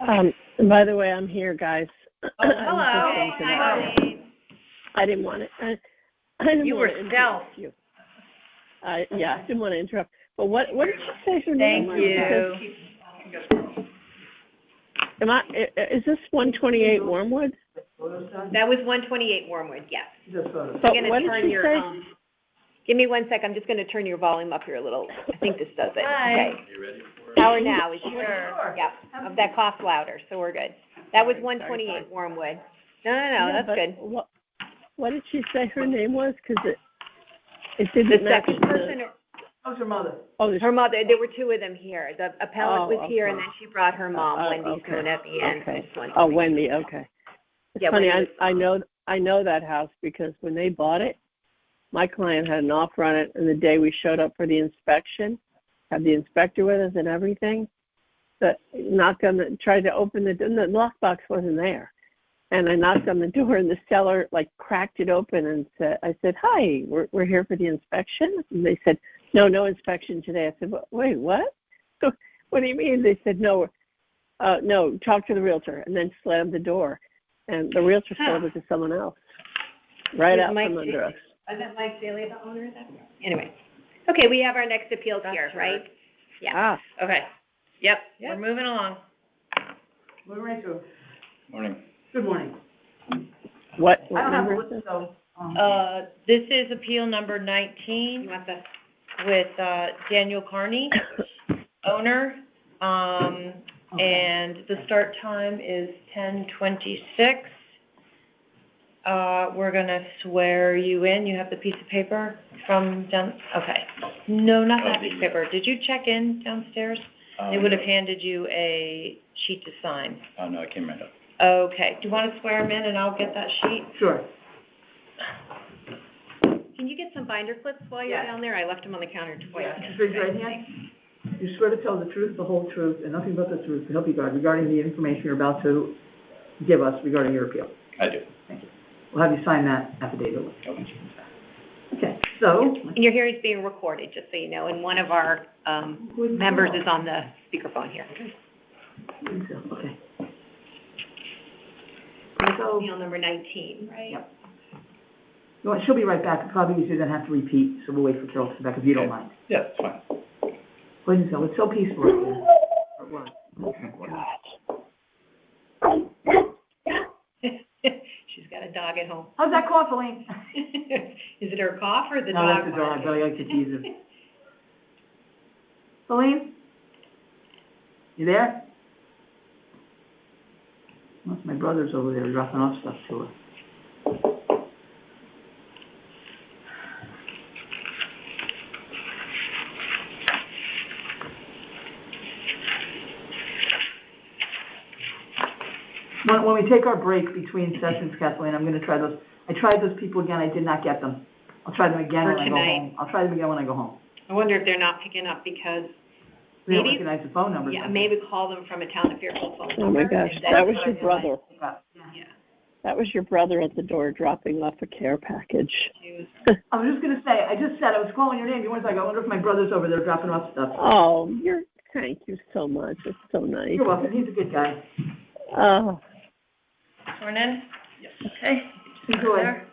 [SPEAKER 6] And by the way, I'm here, guys.
[SPEAKER 2] Hello.
[SPEAKER 4] Hi,
[SPEAKER 6] I didn't want to. I didn't
[SPEAKER 2] You
[SPEAKER 6] want
[SPEAKER 2] were
[SPEAKER 6] to
[SPEAKER 2] stealth.
[SPEAKER 6] interrupt you. I didn't want to interrupt. But what did she say her name
[SPEAKER 2] Thank
[SPEAKER 6] was?
[SPEAKER 2] you.
[SPEAKER 6] Because is this 128 Wormwood?
[SPEAKER 1] Photos done?
[SPEAKER 4] that was 128 Wormwood, yes.
[SPEAKER 1] Just photos.
[SPEAKER 6] But
[SPEAKER 4] I'm gonna
[SPEAKER 6] what did
[SPEAKER 4] turn
[SPEAKER 6] she
[SPEAKER 4] your,
[SPEAKER 6] say?
[SPEAKER 4] give me 1 sec, I'm just gonna turn your volume up here a little. I think this does it.
[SPEAKER 2] Hi.
[SPEAKER 4] Okay. Power now is yours.
[SPEAKER 1] Sure.
[SPEAKER 4] Yep, that coughs louder, so we're good. That was 128 Wormwood. No,
[SPEAKER 6] Yeah,
[SPEAKER 4] that's
[SPEAKER 6] but
[SPEAKER 4] good.
[SPEAKER 6] What did she say her name was? Because it
[SPEAKER 4] The
[SPEAKER 6] didn't match.
[SPEAKER 4] second person,
[SPEAKER 1] How's your mother?
[SPEAKER 6] Oh,
[SPEAKER 4] her mother, there were 2 of them here. The appellant was here, and
[SPEAKER 6] okay.
[SPEAKER 4] then she brought her mom, Wendy's
[SPEAKER 6] okay.
[SPEAKER 4] known at the end.
[SPEAKER 6] Okay.
[SPEAKER 4] This one.
[SPEAKER 6] Oh, Wendy. Okay. It's
[SPEAKER 4] Yeah,
[SPEAKER 6] funny.
[SPEAKER 4] Wendy was
[SPEAKER 6] I know that house because when they bought it, my client had an offer on it, and the day we showed up for the inspection, had the inspector with us and everything, tried to open the lockbox wasn't there. And I knocked on the door, and the seller cracked it open and I said, "Hi, we're here for the inspection." And they said, "No inspection today." I said, "Wait, what?" So, what do you mean? They said, "No, talk to the realtor," and then slammed the door. And the realtor sold it to someone else, right out from under us.
[SPEAKER 4] Wasn't Mike Daly the owner of that? Anyway. Okay, we have our next appeals here, right? Yeah.
[SPEAKER 2] Okay, yep, we're moving along.
[SPEAKER 1] Moving right through.
[SPEAKER 7] Morning.
[SPEAKER 1] Good morning.
[SPEAKER 6] What
[SPEAKER 1] I don't have a
[SPEAKER 6] number is
[SPEAKER 1] list,
[SPEAKER 6] this?
[SPEAKER 1] so,
[SPEAKER 2] This is appeal number
[SPEAKER 4] You
[SPEAKER 2] 19
[SPEAKER 4] want the,
[SPEAKER 2] with, Daniel Carney, owner. And the start time is 10:26. We're gonna swear you in. You have the piece of paper from okay. No, not that piece of paper. Did you check in downstairs? They would have handed you a sheet to sign.
[SPEAKER 7] Oh, no, I came right up.
[SPEAKER 2] Okay, do you wanna swear him in and I'll get that sheet?
[SPEAKER 1] sure.
[SPEAKER 4] can you get some binder clips while you're
[SPEAKER 1] Yeah.
[SPEAKER 4] down there? I left them on the counter twice.
[SPEAKER 1] Just raise your right hand. You swear to tell the truth, the whole truth, and nothing but the truth, to help you God regarding the information you're about to give us regarding your appeal.
[SPEAKER 7] I do.
[SPEAKER 1] Thank you. We'll have you sign that affidavit.
[SPEAKER 7] Okay.
[SPEAKER 1] Okay, so,
[SPEAKER 4] And your hearing's being recorded, just so you know, and one of our, members is on the speakerphone here.
[SPEAKER 1] okay. So,
[SPEAKER 4] Appeal number 19, right?
[SPEAKER 1] Yep. You know what, she'll be right back. It's probably easier than have to repeat, so we'll wait for Carol to come back if you don't
[SPEAKER 7] Okay.
[SPEAKER 1] mind.
[SPEAKER 7] Yeah, it's fine.
[SPEAKER 1] Ladies and gentlemen, it's so peaceful up here. It was.
[SPEAKER 4] She's got a dog at home.
[SPEAKER 1] How's that cough, Elaine?
[SPEAKER 4] Is it her cough or the
[SPEAKER 1] No,
[SPEAKER 4] dog?
[SPEAKER 1] that's the dog, but I like to tease him. Elaine? You there? Well, my brother's over there dropping off stuff to her. When we take our break between sessions, Kathleen, I'm gonna try those. I tried those people again, I did not get them. I'll try them again
[SPEAKER 4] For
[SPEAKER 1] when I go
[SPEAKER 4] tonight.
[SPEAKER 1] home. I'll try them again when I go home.
[SPEAKER 4] I wonder if they're not picking up because,
[SPEAKER 1] They don't
[SPEAKER 4] Maybe-
[SPEAKER 1] recognize the phone number.
[SPEAKER 4] yeah, maybe call them from a town of Fairfield phone number.
[SPEAKER 6] Oh my gosh,
[SPEAKER 4] and
[SPEAKER 6] that
[SPEAKER 4] then-
[SPEAKER 6] was your brother.
[SPEAKER 4] Yeah.
[SPEAKER 6] That was your brother at the door dropping off a care package.
[SPEAKER 4] She was-
[SPEAKER 1] I was just gonna say, I just said, I was calling your name, you weren't like, I wonder if my brother's over there dropping off stuff.
[SPEAKER 6] Oh, thank you so much. It's so nice.
[SPEAKER 1] You're welcome, he's a good guy.
[SPEAKER 6] Oh,
[SPEAKER 2] Sworn in? Yes. Okay.
[SPEAKER 1] Enjoy.
[SPEAKER 2] There.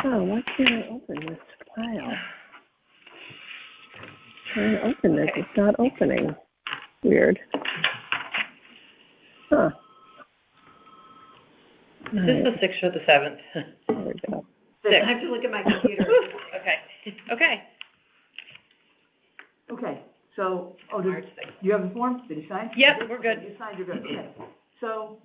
[SPEAKER 6] oh, why can't I open this file? Trying to open this, it's not opening. Weird. Huh.
[SPEAKER 2] Is this the 6th or the 7th?
[SPEAKER 6] There we go.
[SPEAKER 4] I have to look at my computer.
[SPEAKER 2] Okay, okay.
[SPEAKER 1] Okay, so,
[SPEAKER 4] March 6th.
[SPEAKER 1] you have the form? Did you sign?
[SPEAKER 2] Yep, we're good.
[SPEAKER 1] You signed, you're good, okay. So,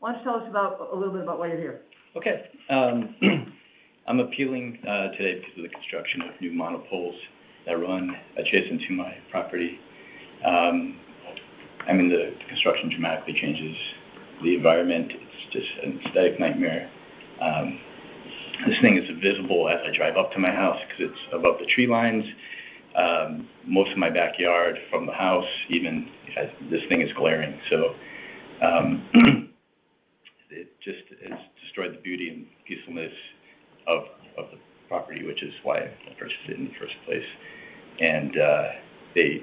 [SPEAKER 1] why don't you tell us a little bit about why you're here?
[SPEAKER 7] Okay. I'm appealing today because of the construction of new monopoles that run adjacent to my property. I mean, the construction dramatically changes the environment. It's just an aesthetic nightmare. This thing is visible as I drive up to my house because it's above the tree lines. Most of my backyard from the house, even this thing is glaring. So it just has destroyed the beauty and peacefulness of the property, which is why I purchased it in the first place. And they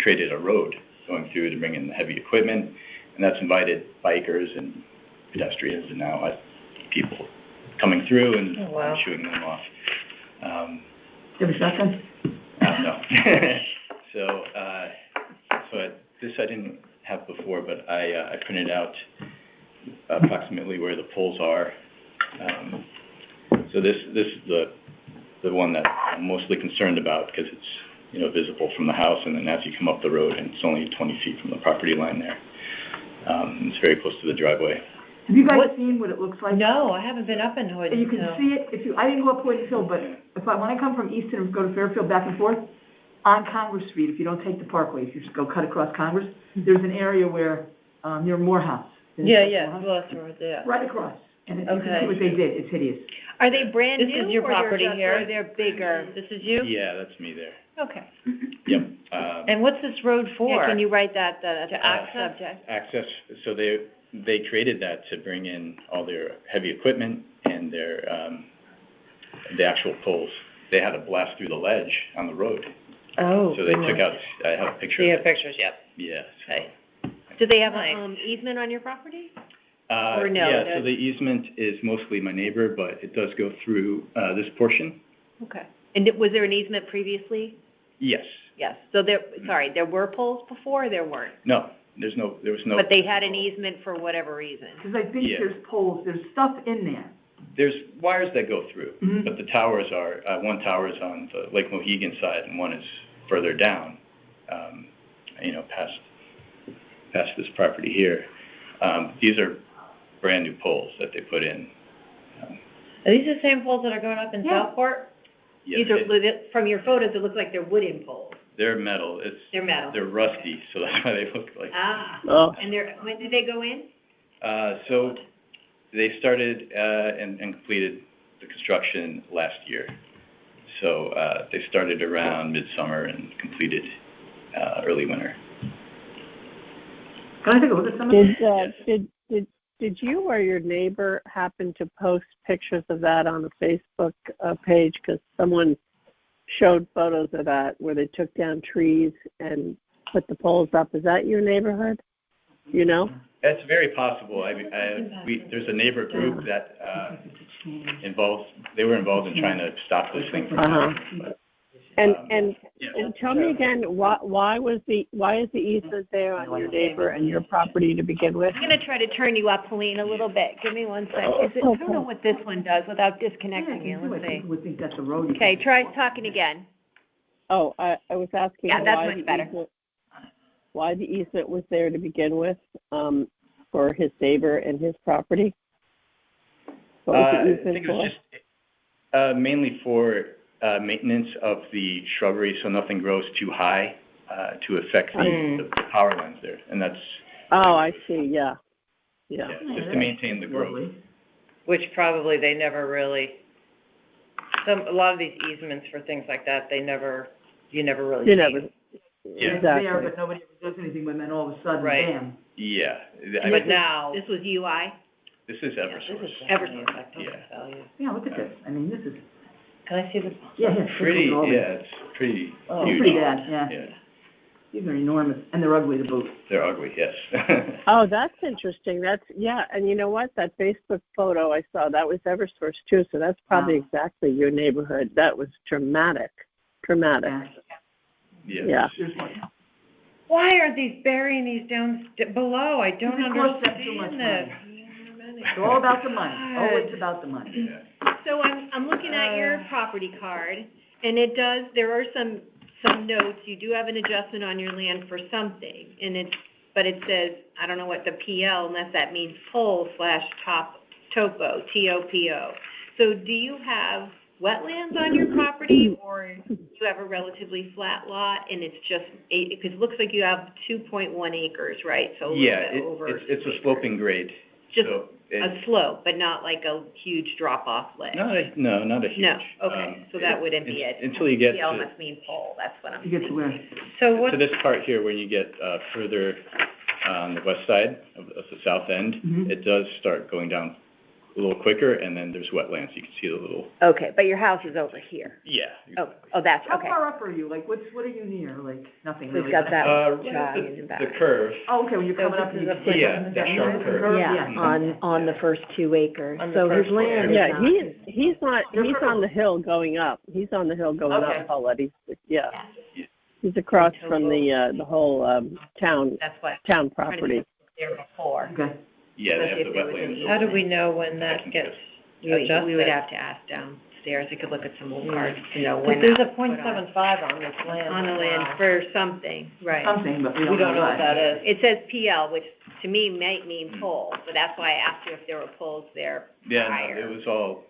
[SPEAKER 7] created a road going through to bring in the heavy equipment, and that's invited bikers and pedestrians, and now I have people coming through and
[SPEAKER 2] Oh, wow.
[SPEAKER 7] shooing them off.
[SPEAKER 1] You have a shotgun?
[SPEAKER 7] No. So this I didn't have before, but I printed out approximately where the poles are. So this is the one that I'm mostly concerned about because it's visible from the house, and then as you come up the road, and it's only 20 feet from the property line there. It's very close to the driveway.
[SPEAKER 1] Have you guys seen what it looks like?
[SPEAKER 2] No, I haven't been up in Hoyden
[SPEAKER 1] You can
[SPEAKER 2] Hill.
[SPEAKER 1] see it, I didn't go up Hoyden Hill, but when I come from Easton and go to Fairfield back and forth, on Congress Street, if you don't take the parkway, if you just go cut across Congress, there's an area where, near Morehouse.
[SPEAKER 2] Yeah, Willis Road, yeah.
[SPEAKER 1] Right across, and you can
[SPEAKER 2] Okay.
[SPEAKER 1] see what they did, it's hideous.
[SPEAKER 4] Are they brand
[SPEAKER 2] This
[SPEAKER 4] new?
[SPEAKER 2] is your
[SPEAKER 4] or they're
[SPEAKER 2] property
[SPEAKER 4] just-
[SPEAKER 2] here?
[SPEAKER 4] Or they're bigger?
[SPEAKER 2] This is you?
[SPEAKER 7] Yeah, that's me there.
[SPEAKER 2] Okay.
[SPEAKER 7] Yep.
[SPEAKER 2] And what's this road for?
[SPEAKER 4] Yeah, can you write that,
[SPEAKER 2] To access?
[SPEAKER 4] subject?
[SPEAKER 7] Access, so they created that to bring in all their heavy equipment and their the actual poles. They had to blast through the ledge on the road.
[SPEAKER 2] Oh,
[SPEAKER 7] So they took out, I have a picture
[SPEAKER 2] You
[SPEAKER 7] of
[SPEAKER 2] have
[SPEAKER 7] it.
[SPEAKER 2] pictures, yep.
[SPEAKER 7] Yeah.
[SPEAKER 2] Okay.
[SPEAKER 4] Do they have
[SPEAKER 2] Nice.
[SPEAKER 4] a, easement on your property?
[SPEAKER 2] Or no,
[SPEAKER 7] Yeah,
[SPEAKER 2] that-
[SPEAKER 7] so the easement is mostly my neighbor, but it does go through this portion.
[SPEAKER 4] Okay. And was there an easement previously?
[SPEAKER 7] Yes.
[SPEAKER 4] Yes. So there were poles before, or there weren't?
[SPEAKER 7] No, there was no.
[SPEAKER 4] But they had an easement for whatever reason?
[SPEAKER 1] Because I think
[SPEAKER 7] Yeah.
[SPEAKER 1] there's poles, there's stuff in there.
[SPEAKER 7] There's wires that go through,
[SPEAKER 1] Mhm.
[SPEAKER 7] but the towers are, one tower is on the Lake Mohegan side and one is further down, past this property here. These are brand new poles that they put in.
[SPEAKER 2] Are these the same poles that are going up in
[SPEAKER 1] Yeah.
[SPEAKER 2] Southport?
[SPEAKER 7] Yes,
[SPEAKER 4] These are, from your photos, it looks like they're wooden poles.
[SPEAKER 7] they're metal.
[SPEAKER 4] They're metal.
[SPEAKER 7] They're rusty, so that's why they look like.
[SPEAKER 4] Ah,
[SPEAKER 6] Oh,
[SPEAKER 4] and when did they go in?
[SPEAKER 7] So they started and completed the construction last year. So they started around midsummer and completed early winter.
[SPEAKER 1] Can I take a look at some of them?
[SPEAKER 6] did did you or your neighbor happen to post pictures of that on the Facebook page? Because someone showed photos of that where they took down trees and put the poles up. Is that your neighborhood? You know?
[SPEAKER 7] It's very possible. There's a neighbor group that they were involved in trying to stop this thing from happening. But,
[SPEAKER 6] And
[SPEAKER 7] yeah.
[SPEAKER 6] tell me again, why is the easement there on your neighbor and your property to begin with?
[SPEAKER 4] I'm gonna try to turn you up, Helene, a little bit. Give me one sec. I don't know what this one does without disconnecting you. Let's see.
[SPEAKER 1] People would think that's a road.
[SPEAKER 4] Okay, try talking again.
[SPEAKER 6] Oh, I was asking
[SPEAKER 4] Yeah, that's much better.
[SPEAKER 6] Why the easement was there to begin with, for his neighbor and his property? What was the
[SPEAKER 7] I
[SPEAKER 6] easement
[SPEAKER 7] think it
[SPEAKER 6] for?
[SPEAKER 7] was just mainly for maintenance of the shrubbery, so nothing grows too high to affect the power lines there, and that's.
[SPEAKER 6] Oh, I see. Yeah.
[SPEAKER 7] Yeah, just to maintain the growth.
[SPEAKER 2] Which probably they never really, a lot of these easements for things like that, you never really see.
[SPEAKER 6] You never.
[SPEAKER 7] Yeah.
[SPEAKER 1] It's there,
[SPEAKER 6] Exactly.
[SPEAKER 1] but nobody ever does anything with it, and all of a sudden,
[SPEAKER 2] Right.
[SPEAKER 1] bam.
[SPEAKER 7] Yeah.
[SPEAKER 2] But now,
[SPEAKER 4] This was UI?
[SPEAKER 7] This is Eversource.
[SPEAKER 4] Eversource.
[SPEAKER 7] Yeah.
[SPEAKER 1] Yeah, look at this. I mean, this is,
[SPEAKER 2] can I see the?
[SPEAKER 1] yeah.
[SPEAKER 7] Pretty,
[SPEAKER 1] all these.
[SPEAKER 7] yeah, it's pretty
[SPEAKER 1] Oh,
[SPEAKER 7] huge.
[SPEAKER 1] pretty bad, yeah.
[SPEAKER 7] Yeah,
[SPEAKER 1] These are enormous, and they're ugly to boot.
[SPEAKER 7] they're ugly, yes.
[SPEAKER 6] Oh, that's interesting. And you know what? That Facebook photo I saw, that was Eversource too, so that's probably
[SPEAKER 1] Wow.
[SPEAKER 6] exactly your neighborhood. That was dramatic.
[SPEAKER 1] Yeah.
[SPEAKER 6] Yeah.
[SPEAKER 1] There's one.
[SPEAKER 2] Why are these burying these down below? I don't
[SPEAKER 1] It costs them too much
[SPEAKER 2] understand this.
[SPEAKER 1] It's all about the money, always about the money.
[SPEAKER 4] So I'm looking at your property card, and there are some notes. You do have an adjustment on your land for something, but it says, I don't know what the PL, unless that means pole/topo, TOPO. So do you have wetlands on your property, or do you have a relatively flat lot, and it's just, because it looks like you have 2.1 acres, right? So a little
[SPEAKER 7] Yeah,
[SPEAKER 4] bit over
[SPEAKER 7] it's
[SPEAKER 4] 2
[SPEAKER 7] a sloping grade.
[SPEAKER 4] Just
[SPEAKER 7] So
[SPEAKER 4] a slope, but not like a huge drop-off ledge?
[SPEAKER 7] No, not a huge.
[SPEAKER 4] No, okay, so that wouldn't be it.
[SPEAKER 7] Until you get
[SPEAKER 4] PL
[SPEAKER 7] to,
[SPEAKER 4] must mean pole, that's what I'm
[SPEAKER 1] You get to
[SPEAKER 4] thinking.
[SPEAKER 1] where?
[SPEAKER 2] So what,
[SPEAKER 7] to this part here, when you get further on the west side of the south end,
[SPEAKER 1] Mhm.
[SPEAKER 7] it does start going down a little quicker, and then there's wetlands. You can see the little,
[SPEAKER 4] Okay, but your house is over here.
[SPEAKER 7] yeah.
[SPEAKER 4] Oh, that's,
[SPEAKER 1] How
[SPEAKER 4] okay.
[SPEAKER 1] far up are you? Like, what are you near? Like, nothing
[SPEAKER 4] We've
[SPEAKER 1] really.
[SPEAKER 4] got
[SPEAKER 1] but-
[SPEAKER 4] that
[SPEAKER 7] Right
[SPEAKER 4] jog
[SPEAKER 7] at
[SPEAKER 4] in the back.
[SPEAKER 7] the curve,
[SPEAKER 1] Oh, okay, when you're
[SPEAKER 4] So
[SPEAKER 1] coming up.
[SPEAKER 4] this
[SPEAKER 1] and
[SPEAKER 4] is
[SPEAKER 1] you
[SPEAKER 4] a
[SPEAKER 1] can see
[SPEAKER 7] Yeah,
[SPEAKER 1] the
[SPEAKER 7] that
[SPEAKER 1] curve,
[SPEAKER 7] sharp
[SPEAKER 1] the
[SPEAKER 7] curve.
[SPEAKER 4] Yeah,
[SPEAKER 7] Mhm.
[SPEAKER 4] on the first 2 acres.
[SPEAKER 2] On the
[SPEAKER 4] So his
[SPEAKER 2] first floor.
[SPEAKER 4] land is
[SPEAKER 6] Yeah,
[SPEAKER 4] not.
[SPEAKER 6] he's on the hill going up. He's on the hill going
[SPEAKER 1] Okay.
[SPEAKER 6] up, Paulette.
[SPEAKER 4] Yeah.
[SPEAKER 6] He's across from the whole, town
[SPEAKER 4] That's what,
[SPEAKER 6] town
[SPEAKER 4] trying to
[SPEAKER 6] property.
[SPEAKER 4] get there before.
[SPEAKER 1] Okay.
[SPEAKER 7] yeah, they
[SPEAKER 4] Let's see
[SPEAKER 7] have
[SPEAKER 4] if
[SPEAKER 7] the
[SPEAKER 4] there was an
[SPEAKER 7] wetlands.
[SPEAKER 2] how do we know when that gets
[SPEAKER 4] We would
[SPEAKER 2] adjusted?
[SPEAKER 4] have to ask downstairs, I could look at some old cards to know
[SPEAKER 2] Because
[SPEAKER 4] when
[SPEAKER 2] there's
[SPEAKER 4] that
[SPEAKER 2] a
[SPEAKER 4] was put on.
[SPEAKER 2] .75 on this land.
[SPEAKER 4] On the land
[SPEAKER 2] Wow.
[SPEAKER 4] for something, right.
[SPEAKER 1] Something, but
[SPEAKER 2] We don't know what that is.
[SPEAKER 4] It says PL, which to me might mean pole, so that's why I asked you if there were poles there
[SPEAKER 7] Yeah,
[SPEAKER 4] prior.
[SPEAKER 7] no, it was all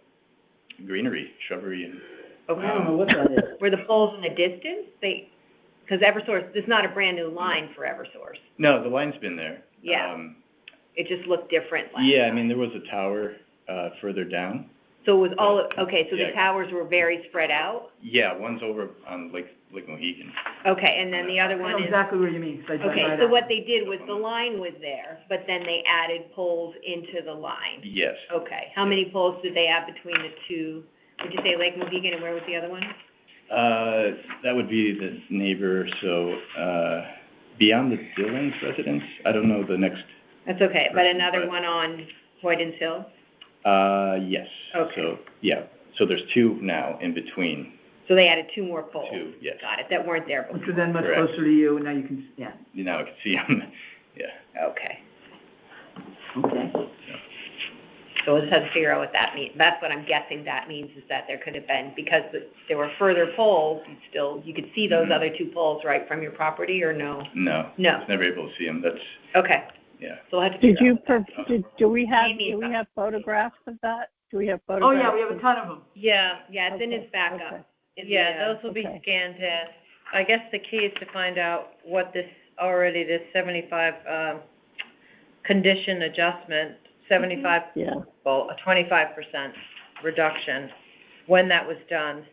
[SPEAKER 7] greenery, shrubbery, and,
[SPEAKER 1] I don't know what that is.
[SPEAKER 4] Were the poles in the distance? Because Eversource, this is not a brand-new line for Eversource.
[SPEAKER 7] no, the line's been there.
[SPEAKER 4] Yeah. It just looked different last
[SPEAKER 7] Yeah, I
[SPEAKER 4] time.
[SPEAKER 7] mean, there was a tower, further down.
[SPEAKER 4] So it was all, okay, so the
[SPEAKER 7] Yeah.
[SPEAKER 4] towers were very spread out?
[SPEAKER 7] Yeah, one's over on Lake Mohegan.
[SPEAKER 4] Okay, and then the other
[SPEAKER 1] I know
[SPEAKER 4] one is,
[SPEAKER 1] exactly what you mean, 'cause I drive
[SPEAKER 4] okay,
[SPEAKER 1] right
[SPEAKER 4] so
[SPEAKER 1] up.
[SPEAKER 4] what they did was the line was there, but then they added poles into the line.
[SPEAKER 7] Yes.
[SPEAKER 4] Okay, how many poles did they have between the two? Did you say Lake Mohegan, and where was the other one?
[SPEAKER 7] That would be the neighbor, so, beyond the Dillon's residence, I don't know the next,
[SPEAKER 4] That's okay, but another
[SPEAKER 7] But-
[SPEAKER 4] one on Hoyden's Hill?
[SPEAKER 7] yes.
[SPEAKER 4] Okay.
[SPEAKER 7] So, yeah, so there's two now in between,
[SPEAKER 4] So they added 2 more poles?
[SPEAKER 7] two, yes.
[SPEAKER 4] Got it, that weren't there
[SPEAKER 1] Which
[SPEAKER 4] before.
[SPEAKER 1] are then much
[SPEAKER 7] Correct.
[SPEAKER 1] closer to you, and now you can, yeah,
[SPEAKER 7] Now I can see them, yeah.
[SPEAKER 4] Okay,
[SPEAKER 1] okay.
[SPEAKER 4] so we'll just have to figure out what that means. That's what I'm guessing that means, is that there could have been, because there were further poles, you could see those other 2 poles right from your property, or no?
[SPEAKER 7] No.
[SPEAKER 4] No.
[SPEAKER 7] I was never able to see them, that's,
[SPEAKER 4] Okay,
[SPEAKER 7] yeah.
[SPEAKER 4] so we'll have to
[SPEAKER 6] Did
[SPEAKER 4] figure
[SPEAKER 6] you,
[SPEAKER 4] out.
[SPEAKER 6] do we have
[SPEAKER 4] Maybe.
[SPEAKER 6] photographs of that? Do we have
[SPEAKER 1] Oh,
[SPEAKER 6] photographs?
[SPEAKER 1] yeah, we have a ton of them.
[SPEAKER 2] Yeah,
[SPEAKER 4] Yeah, it's in his
[SPEAKER 6] Okay,
[SPEAKER 4] backup.
[SPEAKER 6] okay.
[SPEAKER 4] In
[SPEAKER 2] yeah,
[SPEAKER 4] the,
[SPEAKER 2] those will be
[SPEAKER 6] okay.
[SPEAKER 2] scanned in. I guess the key is to find out what this 75, condition adjustment, 75,
[SPEAKER 6] Yeah,
[SPEAKER 2] well, a 25% reduction, when that was done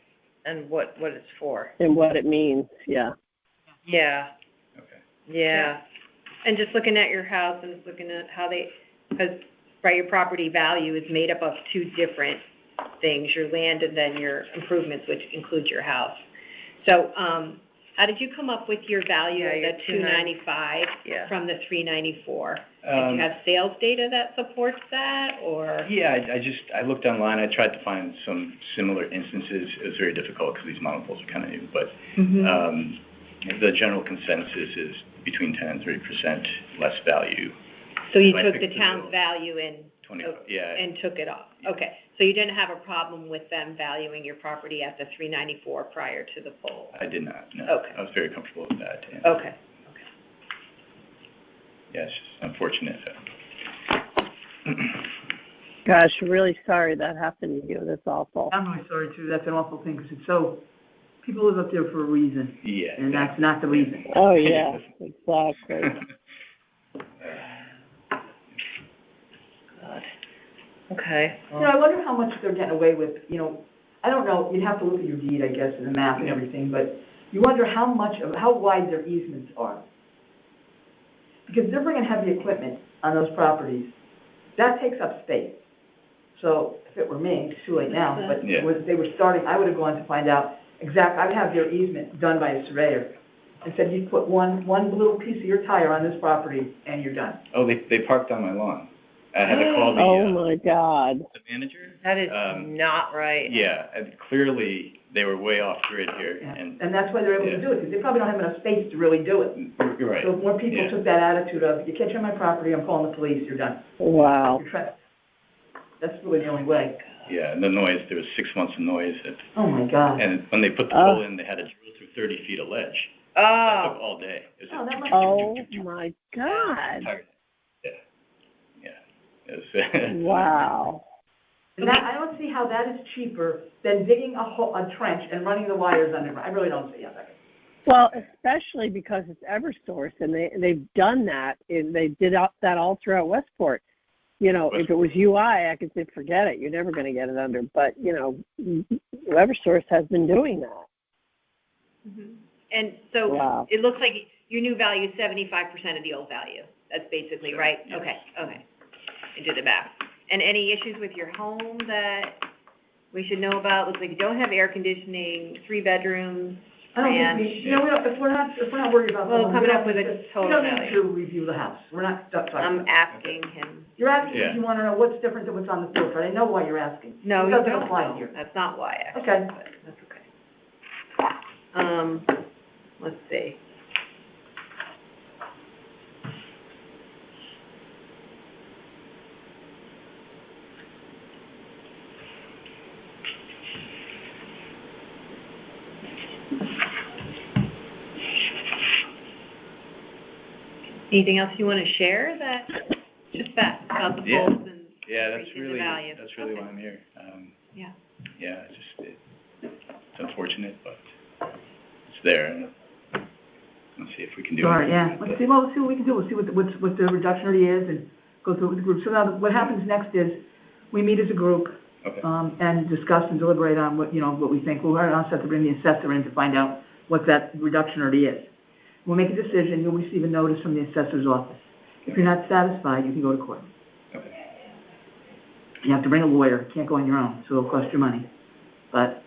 [SPEAKER 2] and what it's for.
[SPEAKER 6] and what it means, yeah.
[SPEAKER 2] Yeah,
[SPEAKER 7] Okay.
[SPEAKER 2] yeah.
[SPEAKER 4] And just looking at your house and just looking at how because, right, your property value is made up of two different things, your land and then your improvements, which includes your house. So, how did you come up with your value of
[SPEAKER 2] Yeah,
[SPEAKER 4] the
[SPEAKER 2] your
[SPEAKER 4] 295
[SPEAKER 2] Yeah.
[SPEAKER 4] from the 394? Did you have sales data that supports that, or?
[SPEAKER 7] Yeah, I looked online. I tried to find some similar instances. It was very difficult because these model pools are kind of new, but the general consensus is between 10 and 30% less value.
[SPEAKER 4] So you
[SPEAKER 7] So I
[SPEAKER 4] took the
[SPEAKER 7] picked the
[SPEAKER 4] town's
[SPEAKER 7] middle.
[SPEAKER 4] value and
[SPEAKER 7] 25, yeah.
[SPEAKER 4] and took it off? Okay, so you didn't have a problem with them valuing your property at the 394 prior to the poll?
[SPEAKER 7] I did not, no.
[SPEAKER 4] Okay.
[SPEAKER 7] I was very comfortable with that. Yeah,
[SPEAKER 4] Okay.
[SPEAKER 7] yeah, it's just unfortunate.
[SPEAKER 6] Gosh, really sorry that happened to you. That's awful.
[SPEAKER 1] I'm really sorry too, that's an awful thing, because it's so, people live up there for a reason,
[SPEAKER 7] Yeah.
[SPEAKER 1] and that's not the reason.
[SPEAKER 6] Oh, yeah, exactly.
[SPEAKER 2] God. Okay.
[SPEAKER 1] You know, I wonder how much they're getting away with, you know, I don't know, you'd have to look at your deed, I guess, and the map and everything, but you wonder how wide their easements are. Because they're bringing heavy equipment on those properties, that takes up space. So if it were me, it's too late now, but
[SPEAKER 7] Yeah.
[SPEAKER 1] they were starting, I would have gone to find out I would have their easement done by a surveyor, and said, you put one little piece of your tire on this property, and you're done.
[SPEAKER 7] Oh, they parked on my lawn. I had to call
[SPEAKER 6] Oh, my God.
[SPEAKER 7] the manager.
[SPEAKER 2] That is
[SPEAKER 7] Um,
[SPEAKER 2] not right.
[SPEAKER 7] Yeah, and clearly they were way off grid here,
[SPEAKER 1] Yeah.
[SPEAKER 7] and
[SPEAKER 1] And that's why they're able to do it, because they probably don't have enough space to really do it.
[SPEAKER 7] you're right.
[SPEAKER 1] So if more people
[SPEAKER 7] Yeah.
[SPEAKER 1] took that attitude of, you catch on my property, I'm calling the police, you're done.
[SPEAKER 6] Wow.
[SPEAKER 1] You're trapped. That's really the only way.
[SPEAKER 7] Yeah, and the noise, there was 6 months of noise,
[SPEAKER 1] Oh, my God.
[SPEAKER 7] and when they put the pole in, they had to drill through 30 feet of ledge. That took
[SPEAKER 2] Oh,
[SPEAKER 7] all day. It was
[SPEAKER 1] Oh, that must-
[SPEAKER 6] Oh, my God.
[SPEAKER 7] Yeah. It was,
[SPEAKER 6] Wow.
[SPEAKER 1] And that, I don't see how that is cheaper than digging a trench and running the wires under. I really don't see how that is.
[SPEAKER 6] Well, especially because it's Eversource, and they've done that, and they did that all throughout Westport. You know, if it was UI, I could say, forget it, you're never going to get it under. But, you know, Eversource has been doing that.
[SPEAKER 4] Mm-hmm. And so
[SPEAKER 6] Wow.
[SPEAKER 4] it looks like your new value is 75% of the old value. That's basically right?
[SPEAKER 7] Yes.
[SPEAKER 4] Okay. I did the math. And any issues with your home that we should know about? Looks like you don't have air conditioning, 3 bedrooms.
[SPEAKER 1] I don't think
[SPEAKER 4] And-
[SPEAKER 1] we, you know, if we're not worried about.
[SPEAKER 4] Well,
[SPEAKER 1] the home,
[SPEAKER 4] coming
[SPEAKER 1] we
[SPEAKER 4] up
[SPEAKER 1] don't
[SPEAKER 4] with
[SPEAKER 1] need
[SPEAKER 4] a
[SPEAKER 1] to-
[SPEAKER 4] total
[SPEAKER 1] We don't need
[SPEAKER 4] value.
[SPEAKER 1] to review the house. We're not talking.
[SPEAKER 4] I'm asking him.
[SPEAKER 1] You're asking
[SPEAKER 7] Yeah.
[SPEAKER 1] if you want to know what's different than what's on the field, right? I know why you're asking.
[SPEAKER 4] No,
[SPEAKER 1] It
[SPEAKER 4] you
[SPEAKER 1] doesn't
[SPEAKER 4] don't
[SPEAKER 1] apply
[SPEAKER 4] know.
[SPEAKER 1] here.
[SPEAKER 4] That's not why, actually.
[SPEAKER 1] Okay.
[SPEAKER 4] But that's okay. Let's see. Anything else you want to share that, just that, about the
[SPEAKER 7] Yeah.
[SPEAKER 4] polls and
[SPEAKER 7] yeah, that's
[SPEAKER 4] increasing the
[SPEAKER 7] really,
[SPEAKER 4] value?
[SPEAKER 7] that's really
[SPEAKER 4] Okay.
[SPEAKER 7] why I'm here.
[SPEAKER 4] Yeah.
[SPEAKER 7] Yeah, it's unfortunate, but it's there, and let's see if we can do
[SPEAKER 1] All right,
[SPEAKER 7] anything
[SPEAKER 1] yeah,
[SPEAKER 7] about
[SPEAKER 1] let's
[SPEAKER 7] that.
[SPEAKER 1] see, let's see what we can do, we'll see what the reduction already is, and go through it with the group. So now, what happens next is, we meet as a group,
[SPEAKER 7] Okay.
[SPEAKER 1] and discuss and deliberate on what, you know, what we think. We'll also have to bring the assessor in to find out what that reduction already is. We'll make a decision, you'll receive a notice from the assessor's office. If you're not satisfied, you can go to court.
[SPEAKER 7] Okay.
[SPEAKER 1] You have to bring a lawyer, you can't go on your own, so it'll cost you money. But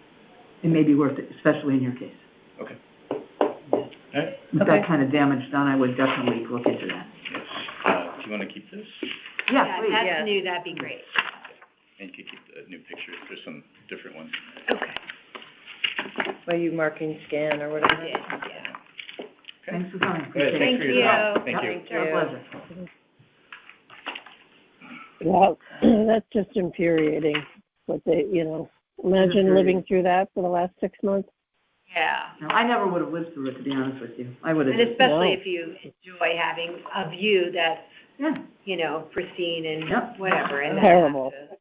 [SPEAKER 1] it may be worth it, especially in your case.
[SPEAKER 7] Okay. All right.
[SPEAKER 1] With
[SPEAKER 2] Okay.
[SPEAKER 1] that kind of damage done, I would definitely look into that.
[SPEAKER 7] Yes. Do you want to keep this?
[SPEAKER 1] Yeah,
[SPEAKER 4] If
[SPEAKER 1] please.
[SPEAKER 4] that's
[SPEAKER 2] Yeah.
[SPEAKER 4] new, that'd be great.
[SPEAKER 7] And you can keep the new pictures. There's some different ones.
[SPEAKER 4] Okay.
[SPEAKER 2] are you marking scan or whatever?
[SPEAKER 4] I did, yeah.
[SPEAKER 1] Thanks for coming.
[SPEAKER 7] Good,
[SPEAKER 1] Appreciate it.
[SPEAKER 7] thanks for your time. Thank you.
[SPEAKER 1] It's our pleasure.
[SPEAKER 6] Well, that's just infuriating, what they, you know, imagine living through that for the last 6 months.
[SPEAKER 4] Yeah.
[SPEAKER 1] No, I never would have lived through it, to be honest with you. I would have
[SPEAKER 4] And
[SPEAKER 1] just,
[SPEAKER 4] especially
[SPEAKER 6] No.
[SPEAKER 4] if you enjoy having a view that's,
[SPEAKER 1] yeah.
[SPEAKER 4] you know, pristine and
[SPEAKER 1] Yep.
[SPEAKER 4] whatever, and
[SPEAKER 6] Terrible.
[SPEAKER 4] that's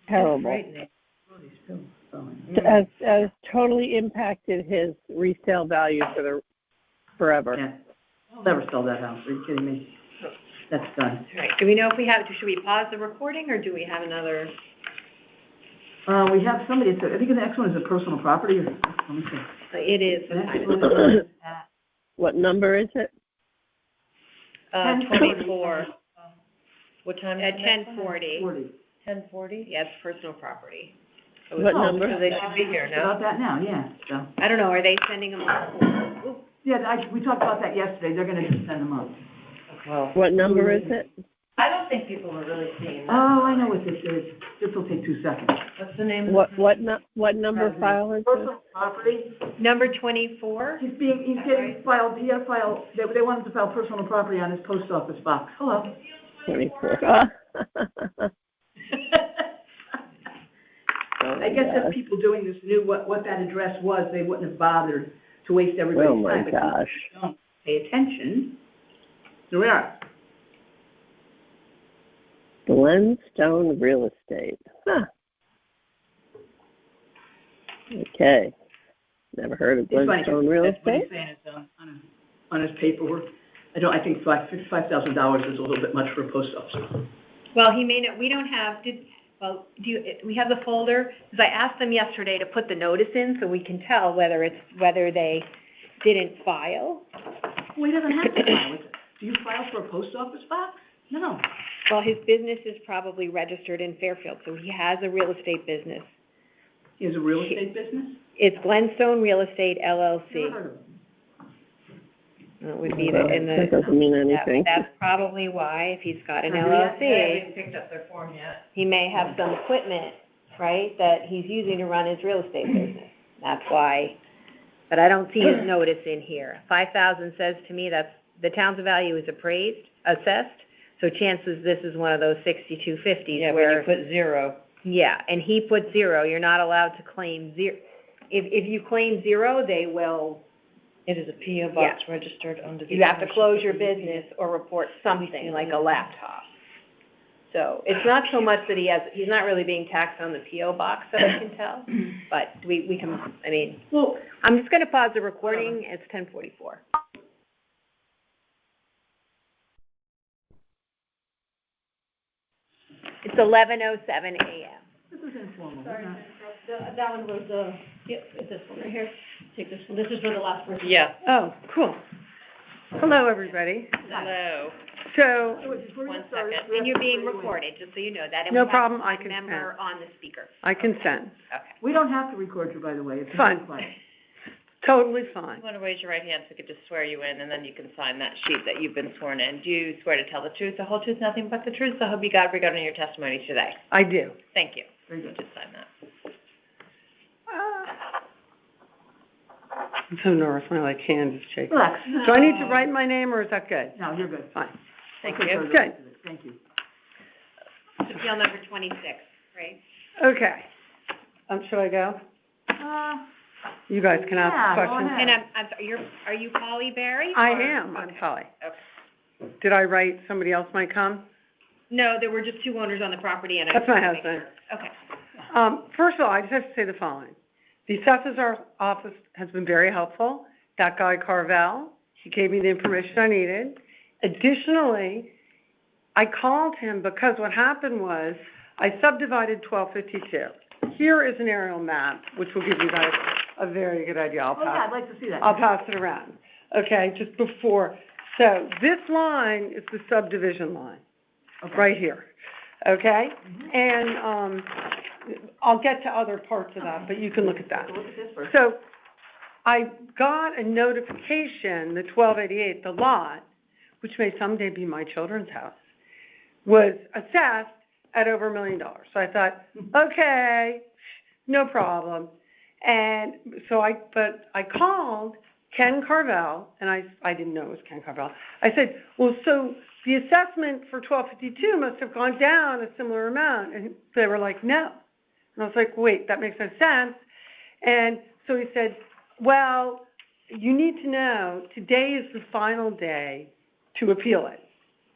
[SPEAKER 6] Terrible.
[SPEAKER 2] Frightening.
[SPEAKER 6] Has totally impacted his resale value forever.
[SPEAKER 1] Yeah. I'll never sell that house, are you kidding me? That's done.
[SPEAKER 4] all right. Do we know if we have, should we pause the recording, or do we have another?
[SPEAKER 1] We have somebody, I think the next one is a personal property, or, let me see.
[SPEAKER 4] It is.
[SPEAKER 1] The next one is at
[SPEAKER 6] What number is it?
[SPEAKER 2] 24. What time is
[SPEAKER 4] At
[SPEAKER 2] the next one?
[SPEAKER 4] 10:40.
[SPEAKER 1] 40.
[SPEAKER 2] 10:40?
[SPEAKER 4] Yeah, it's personal property.
[SPEAKER 6] What number?
[SPEAKER 2] So they should be here now.
[SPEAKER 1] About that now, yeah, so.
[SPEAKER 4] I don't know, are they sending them all?
[SPEAKER 1] Yeah, we talked about that yesterday, they're gonna just send them up.
[SPEAKER 2] Well,
[SPEAKER 6] What number is it?
[SPEAKER 2] I don't think people are really seeing that.
[SPEAKER 1] Oh, I know what this is. This will take 2 seconds.
[SPEAKER 2] What's the name of
[SPEAKER 6] What number file is this?
[SPEAKER 1] Personal property,
[SPEAKER 4] Number 24?
[SPEAKER 1] he's getting filed, he had to file, they want him to file personal property on his post office box. Hello.
[SPEAKER 6] 24.
[SPEAKER 1] I guess if people doing this knew what that address was, they wouldn't have bothered to waste everybody's
[SPEAKER 6] Oh,
[SPEAKER 1] time.
[SPEAKER 6] my
[SPEAKER 1] But
[SPEAKER 6] gosh.
[SPEAKER 1] if you don't pay attention. Here we are.
[SPEAKER 6] Glenstone Real Estate. Huh. Okay. Never heard of
[SPEAKER 1] It's funny,
[SPEAKER 6] Glenstone Real
[SPEAKER 1] that's what he's
[SPEAKER 6] Estate?
[SPEAKER 1] saying is, on his paperwork. I think $5,000 is a little bit much for a post office.
[SPEAKER 4] Well, he may not, we don't have, we have the folder? Because I asked them yesterday to put the notice in so we can tell whether they didn't file.
[SPEAKER 1] Well, he doesn't have to file it. Do you file for a post office box? No.
[SPEAKER 4] Well, his business is probably registered in Fairfield, so he has a real estate business.
[SPEAKER 1] He has a real estate business?
[SPEAKER 4] It's Glenstone Real Estate
[SPEAKER 1] Never
[SPEAKER 4] LLC.
[SPEAKER 1] heard of it.
[SPEAKER 4] It would be in
[SPEAKER 6] That doesn't mean anything.
[SPEAKER 4] That's probably why, if he's got an
[SPEAKER 1] Yeah,
[SPEAKER 2] They
[SPEAKER 4] LLC,
[SPEAKER 2] haven't picked up their form yet.
[SPEAKER 4] he may have some equipment, right, that he's using to run his real estate business. That's why, but I don't see his notice in here. 5,000 says to me that's, the town's value is assessed, so chances this is one of those 6250s
[SPEAKER 2] Yeah,
[SPEAKER 4] where.
[SPEAKER 2] when you put 0.
[SPEAKER 4] Yeah, and he put 0, you're not allowed to claim 0. If you claim 0, they will,
[SPEAKER 2] It is a P.O. box registered under the.
[SPEAKER 4] you have to
[SPEAKER 2] ownership
[SPEAKER 4] close
[SPEAKER 2] of
[SPEAKER 4] your
[SPEAKER 2] the
[SPEAKER 4] business or report something, like a laptop. So, it's not so much that he's not really being taxed on the P.O. box that I can tell, but we can, I mean,
[SPEAKER 1] Well,
[SPEAKER 4] I'm just gonna pause the recording, it's 10:44. It's 11:07 a.m.
[SPEAKER 1] this is informal. We're not-
[SPEAKER 8] That one was, this one right here. Take this one. This is for the last person.
[SPEAKER 2] Yeah.
[SPEAKER 3] Oh, cool. Hello, everybody.
[SPEAKER 2] Hello.
[SPEAKER 3] So,
[SPEAKER 1] Before you
[SPEAKER 2] One
[SPEAKER 1] start,
[SPEAKER 2] second.
[SPEAKER 1] we have
[SPEAKER 4] And you're
[SPEAKER 1] to
[SPEAKER 4] being
[SPEAKER 1] swear you in.
[SPEAKER 4] recorded, just so you know that. And
[SPEAKER 3] No
[SPEAKER 4] we have
[SPEAKER 3] problem, I
[SPEAKER 4] one
[SPEAKER 3] can
[SPEAKER 4] member on the speaker.
[SPEAKER 3] I consent.
[SPEAKER 4] Okay.
[SPEAKER 1] We don't have to record you, by the way. It's
[SPEAKER 3] Fine.
[SPEAKER 1] quiet.
[SPEAKER 3] Totally
[SPEAKER 2] You
[SPEAKER 3] fine.
[SPEAKER 2] want to raise your right hand so we could just swear you in, and then you can sign that sheet that you've been sworn in. Do you swear to tell the truth, the whole truth, nothing but the truth, so help you God regarding your testimony today?
[SPEAKER 3] I do.
[SPEAKER 2] Thank you.
[SPEAKER 1] Very good.
[SPEAKER 2] Just sign that.
[SPEAKER 3] I'm so nervous, my like hand is shaking.
[SPEAKER 1] Relax.
[SPEAKER 3] Do I need to write my name, or is that good?
[SPEAKER 1] No, you're good.
[SPEAKER 3] Fine.
[SPEAKER 2] Thank
[SPEAKER 1] Okay,
[SPEAKER 2] you.
[SPEAKER 1] so
[SPEAKER 3] Good.
[SPEAKER 1] Thank you.
[SPEAKER 4] Appeal number 26, right?
[SPEAKER 3] Okay. Should I go? You guys can
[SPEAKER 1] Yeah,
[SPEAKER 3] ask
[SPEAKER 1] go
[SPEAKER 3] questions.
[SPEAKER 1] ahead.
[SPEAKER 4] And I'm sorry, are you Polly Berry?
[SPEAKER 3] I
[SPEAKER 4] or-
[SPEAKER 3] am, I'm
[SPEAKER 4] okay.
[SPEAKER 3] Polly.
[SPEAKER 4] Okay.
[SPEAKER 3] Did I write somebody else might come?
[SPEAKER 4] No, there were just two owners on the property and I.
[SPEAKER 3] That's my
[SPEAKER 4] just wanted to
[SPEAKER 3] husband.
[SPEAKER 4] make sure. Okay.
[SPEAKER 3] First of all, I just have to say the following. The assessor's office has been very helpful. That guy Carvel, he gave me the information I needed. Additionally, I called him because what happened was I subdivided 1252. Here is an aerial map, which will give you guys a very good idea.
[SPEAKER 1] Oh, yeah, I'd like to see that.
[SPEAKER 3] I'll pass it around. Okay, just before. So this line is the subdivision line,
[SPEAKER 1] Okay.
[SPEAKER 3] right here. Okay? And, I'll get to other parts of that, but you can look at that.
[SPEAKER 1] So look at this first.
[SPEAKER 3] So I got a notification, the 1288, the lot, which may someday be my children's house, was assessed at over $1 million. So I thought, okay, no problem. And so I called Ken Carvel, and I didn't know it was Ken Carvel. I said, well, so the assessment for 1252 must have gone down a similar amount. And they were like, no. And I was like, wait, that makes no sense. And so he said, well, you need to know today is the final day to appeal it.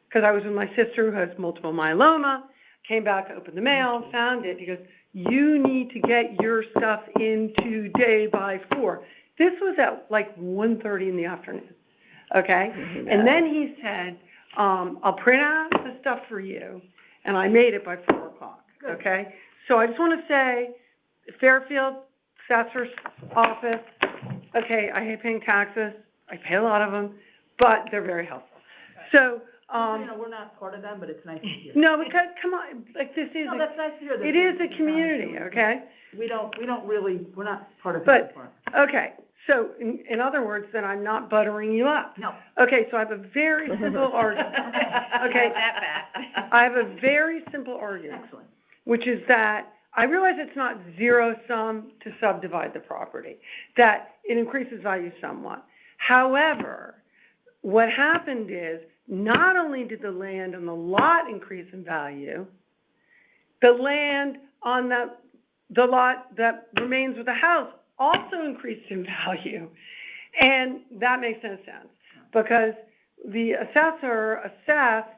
[SPEAKER 3] Because I was with my sister who has multiple myeloma, came back, opened the mail, found it. He goes, you need to get your stuff in today by 4. This was at like 1:30 in the afternoon, okay? And then he said, I'll print out the stuff for you, and I made it by 4 o'clock, okay? So I just want to say, Fairfield Assessor's Office, okay, I hate paying taxes. I pay a lot of them, but they're very helpful. So
[SPEAKER 1] we're not part of them, but it's nice to hear.
[SPEAKER 9] No, because, come on, like, this is,
[SPEAKER 1] No, that's nice to hear. that
[SPEAKER 9] it is
[SPEAKER 1] there's
[SPEAKER 9] a community,
[SPEAKER 1] town,
[SPEAKER 9] okay?
[SPEAKER 1] We don't really, we're not part of
[SPEAKER 9] But-
[SPEAKER 1] the park.
[SPEAKER 9] Okay, so in other words, then I'm not buttering you up.
[SPEAKER 1] No.
[SPEAKER 9] Okay, so I have a very simple argument. Okay,
[SPEAKER 4] That fast.
[SPEAKER 9] I have a very simple argument,
[SPEAKER 1] Excellent.
[SPEAKER 9] which is that I realize it's not zero sum to subdivide the property, that it increases value somewhat. However, what happened is, not only did the land on the lot increase in value, the land on the lot that remains with the house also increased in value. And that makes no sense, because the assessor assessed,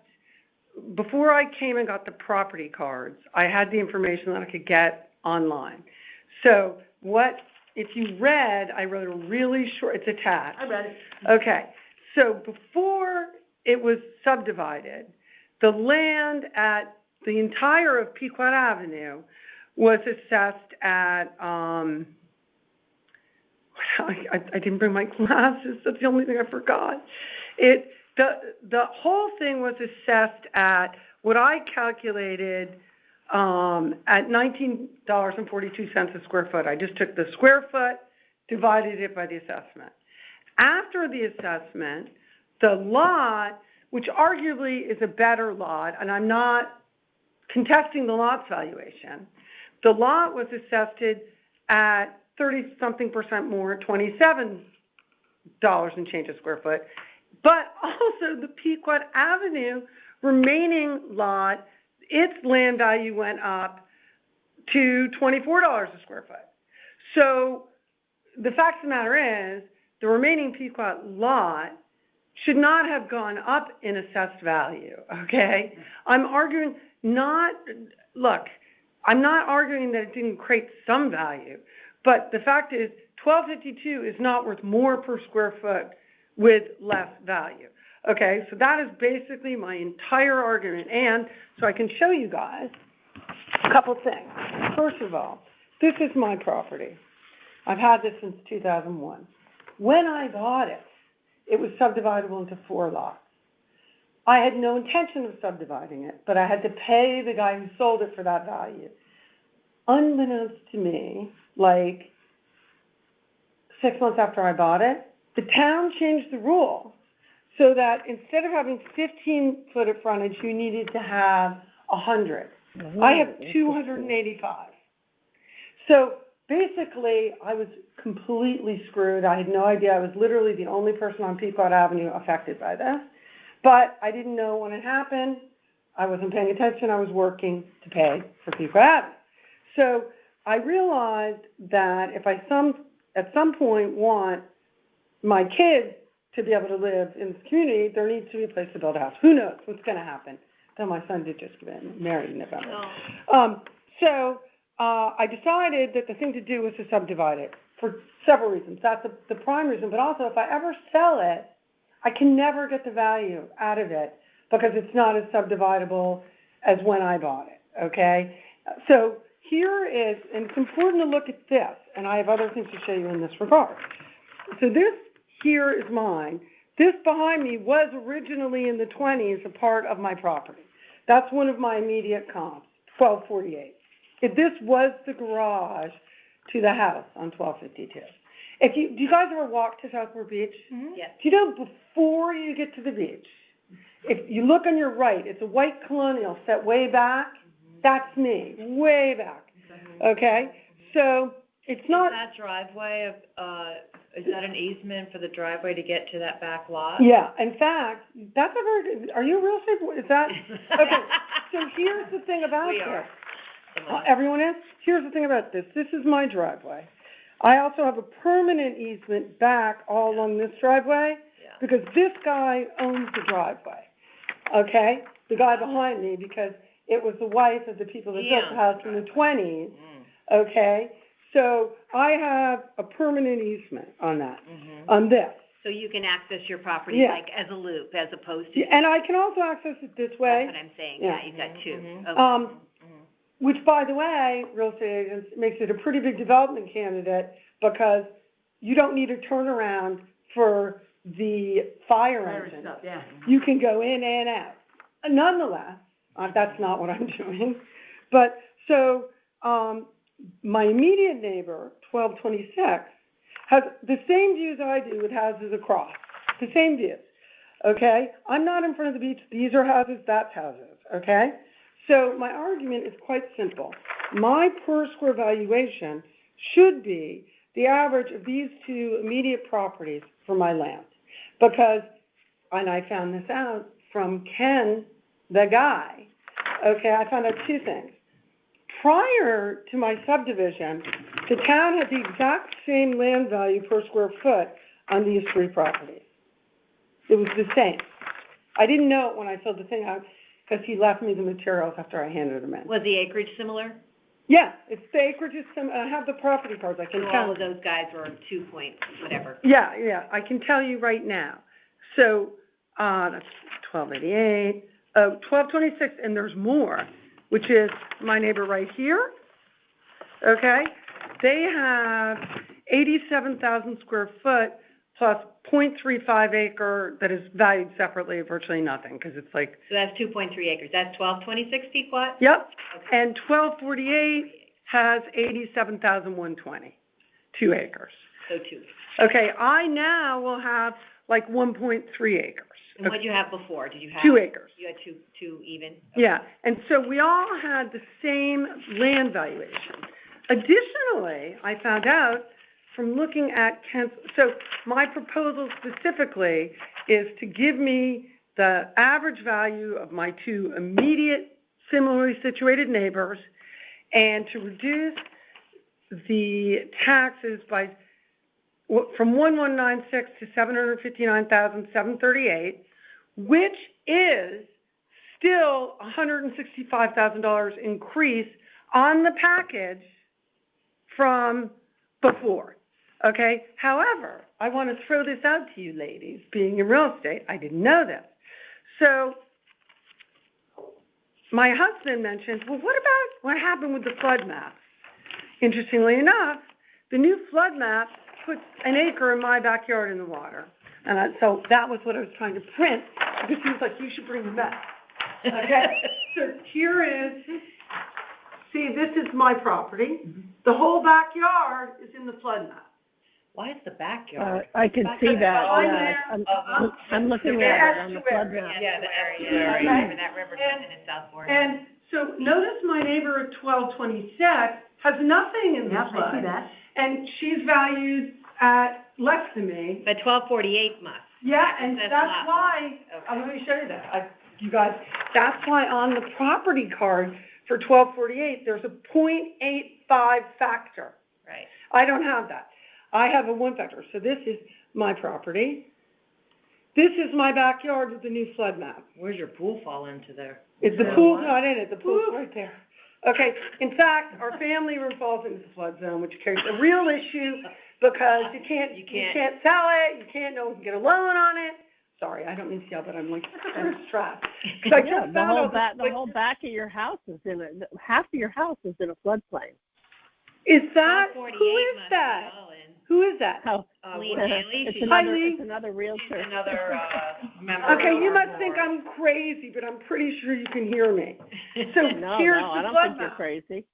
[SPEAKER 9] before I came and got the property cards, I had the information that I could get online. So if you read, I wrote a really short, it's attached.
[SPEAKER 1] I read it.
[SPEAKER 9] Okay, so before it was subdivided, the land at the entire of Pequot Avenue was assessed at, I didn't bring my glasses, that's the only thing I forgot. The whole thing was assessed at what I calculated at $19.42 a square foot. I just took the square foot, divided it by the assessment. After the assessment, the lot, which arguably is a better lot, and I'm not contesting the lot's valuation, the lot was assessed at 30-something% more, $27 and change a square foot. But also the Pequot Avenue remaining lot, its land value went up to $24 a square foot. So the fact of the matter is, the remaining Pequot lot should not have gone up in assessed value, okay? I'm arguing I'm not arguing that it didn't create some value, but the fact is, 1252 is not worth more per square foot with less value. Okay, so that is basically my entire argument, and so I can show you guys a couple things. First of all, this is my property. I've had this since 2001. When I bought it, it was subdividable into 4 lots. I had no intention of subdividing it, but I had to pay the guy who sold it for that value. Unbeknownst to me, like 6 months after I bought it, the town changed the rule so that instead of having 15 foot of frontage, you needed to have 100. I have 285. So basically, I was completely screwed. I had no idea. I was literally the only person on Pequot Avenue affected by this. But I didn't know when it happened. I wasn't paying attention. I was working to pay for Pequot Avenue. So I realized that if I at some point want my kids to be able to live in this community, there needs to be a place to build a house. Who knows what's going to happen? Though my son did just get married in November. So I decided that the thing to do was to subdivide it for several reasons. That's the prime reason. But also, if I ever sell it, I can never get the value out of it because it's not as subdividable as when I bought it, okay? So here is, and it's important to look at this, and I have other things to show you in this regard. So this here is mine. This behind me was originally in the 20s a part of my property. That's one of my immediate comps, 1248. This was the garage to the house on 1252. Do you guys ever walk to Southport Beach?
[SPEAKER 4] Mm-hmm. Yes.
[SPEAKER 9] Do you know before you get to the beach, if you look on your right, it's a white colonial set way back. Mm-hmm. That's me, way back. Okay? So it's not...
[SPEAKER 2] Is that driveway is that an easement for the driveway to get to that back lot?
[SPEAKER 9] Yeah. In fact, that's a very good... Are you a real estate... Is that... Okay. So here's the thing about this. Everyone is? Here's the thing about this. This is my driveway. I also have a permanent easement back all along this driveway because this guy owns the driveway, okay? The guy behind me, because it was the wife of the people that built the house in the 20s, okay? So I have a permanent easement on that, on this.
[SPEAKER 4] So you can access your property like as a loop as opposed to...
[SPEAKER 9] And I can also access it this way.
[SPEAKER 4] That's what I'm saying. Yeah, you've got two.
[SPEAKER 9] Which, by the way, real estate agents, makes it a pretty big development candidate because you don't need a turnaround for the fire
[SPEAKER 1] Fire
[SPEAKER 9] engine.
[SPEAKER 1] stuff, yeah.
[SPEAKER 9] You can go in and out. Nonetheless, that's not what I'm doing. But, so, my immediate neighbor, 1226, has the same views I do with houses across, the same views, okay? I'm not in front of the beach, these are houses, that's houses, okay? So my argument is quite simple. My per square valuation should be the average of these two immediate properties for my land. Because, and I found this out from Ken, the guy, okay, I found out two things. Prior to my subdivision, the town had the exact same land value per square foot on these three properties. It was the same. I didn't know it when I filled the thing out, because he left me the materials after I handed them in.
[SPEAKER 4] Was the acreage similar?
[SPEAKER 9] Yeah, it's the acreage is I have the property cards, I can
[SPEAKER 4] So
[SPEAKER 9] tell.
[SPEAKER 4] all of those guys were 2 point whatever.
[SPEAKER 9] Yeah, I can tell you right now. So, that's 1288, 1226, and there's more, which is my neighbor right here, okay? They have 87,000 square foot plus 0.35 acre that is valued separately at virtually nothing, because it's like,
[SPEAKER 4] So that's 2.3 acres. That's 1226 feet what?
[SPEAKER 9] yep,
[SPEAKER 4] Okay.
[SPEAKER 9] and 1248 has 87,120, 2 acres.
[SPEAKER 4] So 2.
[SPEAKER 9] Okay, I now will have like 1.3 acres.
[SPEAKER 4] And what did you have before? Did you have?
[SPEAKER 9] 2 acres.
[SPEAKER 4] You had two even? Okay.
[SPEAKER 9] Yeah, and so we all had the same land valuation. Additionally, I found out from looking at Kent's, so my proposal specifically is to give me the average value of my two immediate similarly situated neighbors and to reduce the taxes by from 1196 to 759,738, which is still $165,000 increase on the package from before. Okay? However, I want to throw this out to you ladies, being in real estate, I didn't know this. So my husband mentioned, well, what about what happened with the flood maps? Interestingly enough, the new flood map puts an acre in my backyard in the water. And so that was what I was trying to print, because he was like, you should bring the map. Okay? So here is, see, this is my property. The whole backyard is in the flood map.
[SPEAKER 4] Why is the backyard?
[SPEAKER 6] I can see that,
[SPEAKER 9] I'm
[SPEAKER 6] yeah.
[SPEAKER 9] there.
[SPEAKER 6] I'm looking
[SPEAKER 9] It
[SPEAKER 6] at
[SPEAKER 9] has
[SPEAKER 6] it on the
[SPEAKER 9] two
[SPEAKER 6] flood
[SPEAKER 9] areas.
[SPEAKER 6] map.
[SPEAKER 4] Yeah, the
[SPEAKER 9] Okay.
[SPEAKER 4] area, that river comes in South Florida.
[SPEAKER 9] And so notice my neighbor at 1226 has nothing in the
[SPEAKER 1] Yep, I
[SPEAKER 9] flood.
[SPEAKER 1] see that.
[SPEAKER 9] And she's valued at less than me.
[SPEAKER 4] But 1248 must.
[SPEAKER 9] Yeah, and
[SPEAKER 4] That's
[SPEAKER 9] that's
[SPEAKER 4] not-
[SPEAKER 9] why,
[SPEAKER 4] Okay.
[SPEAKER 9] let me show you that. You guys, that's why on the property card for 1248, there's a 0.85 factor.
[SPEAKER 4] Right.
[SPEAKER 9] I don't have that. I have a 1 factor. So this is my property. This is my backyard with the new flood map.
[SPEAKER 2] Where's your pool fall into there?
[SPEAKER 9] Is the pool's not in it, the pool's right there. Okay, in fact, our family room falls into the flood zone, which carries a real issue, because you can't sell it, you can't, no one can get a loan on it. Sorry, I don't mean to yell, but I'm like, stressed. 'Cause I
[SPEAKER 6] Yeah,
[SPEAKER 9] just found out that,
[SPEAKER 6] the whole back of your house is half of your house is in a floodplain.
[SPEAKER 9] Is that,
[SPEAKER 4] 1248
[SPEAKER 9] who is
[SPEAKER 4] must be
[SPEAKER 9] that?
[SPEAKER 4] all in.
[SPEAKER 9] Who is that?
[SPEAKER 6] Oh,
[SPEAKER 4] Lee Haley,
[SPEAKER 6] it's
[SPEAKER 4] she's
[SPEAKER 6] another realtor.
[SPEAKER 2] Another, member.
[SPEAKER 9] Okay, you
[SPEAKER 2] of our
[SPEAKER 9] must think
[SPEAKER 2] board.
[SPEAKER 9] I'm crazy, but I'm pretty sure you can hear me. So
[SPEAKER 6] No,
[SPEAKER 9] here's
[SPEAKER 6] I
[SPEAKER 9] the
[SPEAKER 6] don't
[SPEAKER 9] flood
[SPEAKER 6] think you're
[SPEAKER 9] map.
[SPEAKER 6] crazy.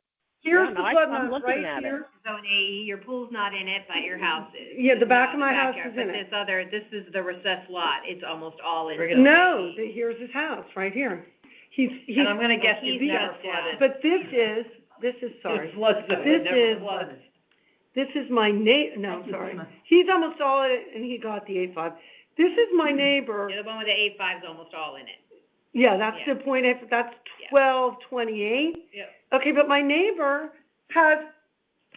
[SPEAKER 9] Here's
[SPEAKER 6] Yeah,
[SPEAKER 9] the
[SPEAKER 6] no,
[SPEAKER 9] flood
[SPEAKER 6] I'm
[SPEAKER 9] map
[SPEAKER 6] looking
[SPEAKER 9] right
[SPEAKER 6] at it.
[SPEAKER 9] here.
[SPEAKER 4] Zone AE, your pool's not in it, but your house is.
[SPEAKER 9] Yeah, the back
[SPEAKER 4] No,
[SPEAKER 9] of my house
[SPEAKER 4] backyard.
[SPEAKER 9] is in
[SPEAKER 4] But
[SPEAKER 9] it.
[SPEAKER 4] this is the recessed lot, it's almost all in.
[SPEAKER 2] We're
[SPEAKER 4] Zone
[SPEAKER 9] No,
[SPEAKER 4] AE.
[SPEAKER 9] here's his house, right here. He's,
[SPEAKER 2] And I'm gonna guess
[SPEAKER 4] he's
[SPEAKER 2] he's
[SPEAKER 4] never
[SPEAKER 2] never
[SPEAKER 4] flooded.
[SPEAKER 2] flooded.
[SPEAKER 9] but this is, sorry.
[SPEAKER 2] It floods, though. It
[SPEAKER 9] This
[SPEAKER 2] never
[SPEAKER 9] is-
[SPEAKER 2] flooded.
[SPEAKER 9] This is my no, sorry. He's almost all in it, and he got the 8.5. This is my neighbor.
[SPEAKER 4] Yeah, the one with the 8.5 is almost all in it.
[SPEAKER 9] Yeah, that's
[SPEAKER 4] Yeah.
[SPEAKER 9] the point, that's
[SPEAKER 4] Yeah.
[SPEAKER 9] 1228.
[SPEAKER 4] Yep.
[SPEAKER 9] Okay, but my neighbor has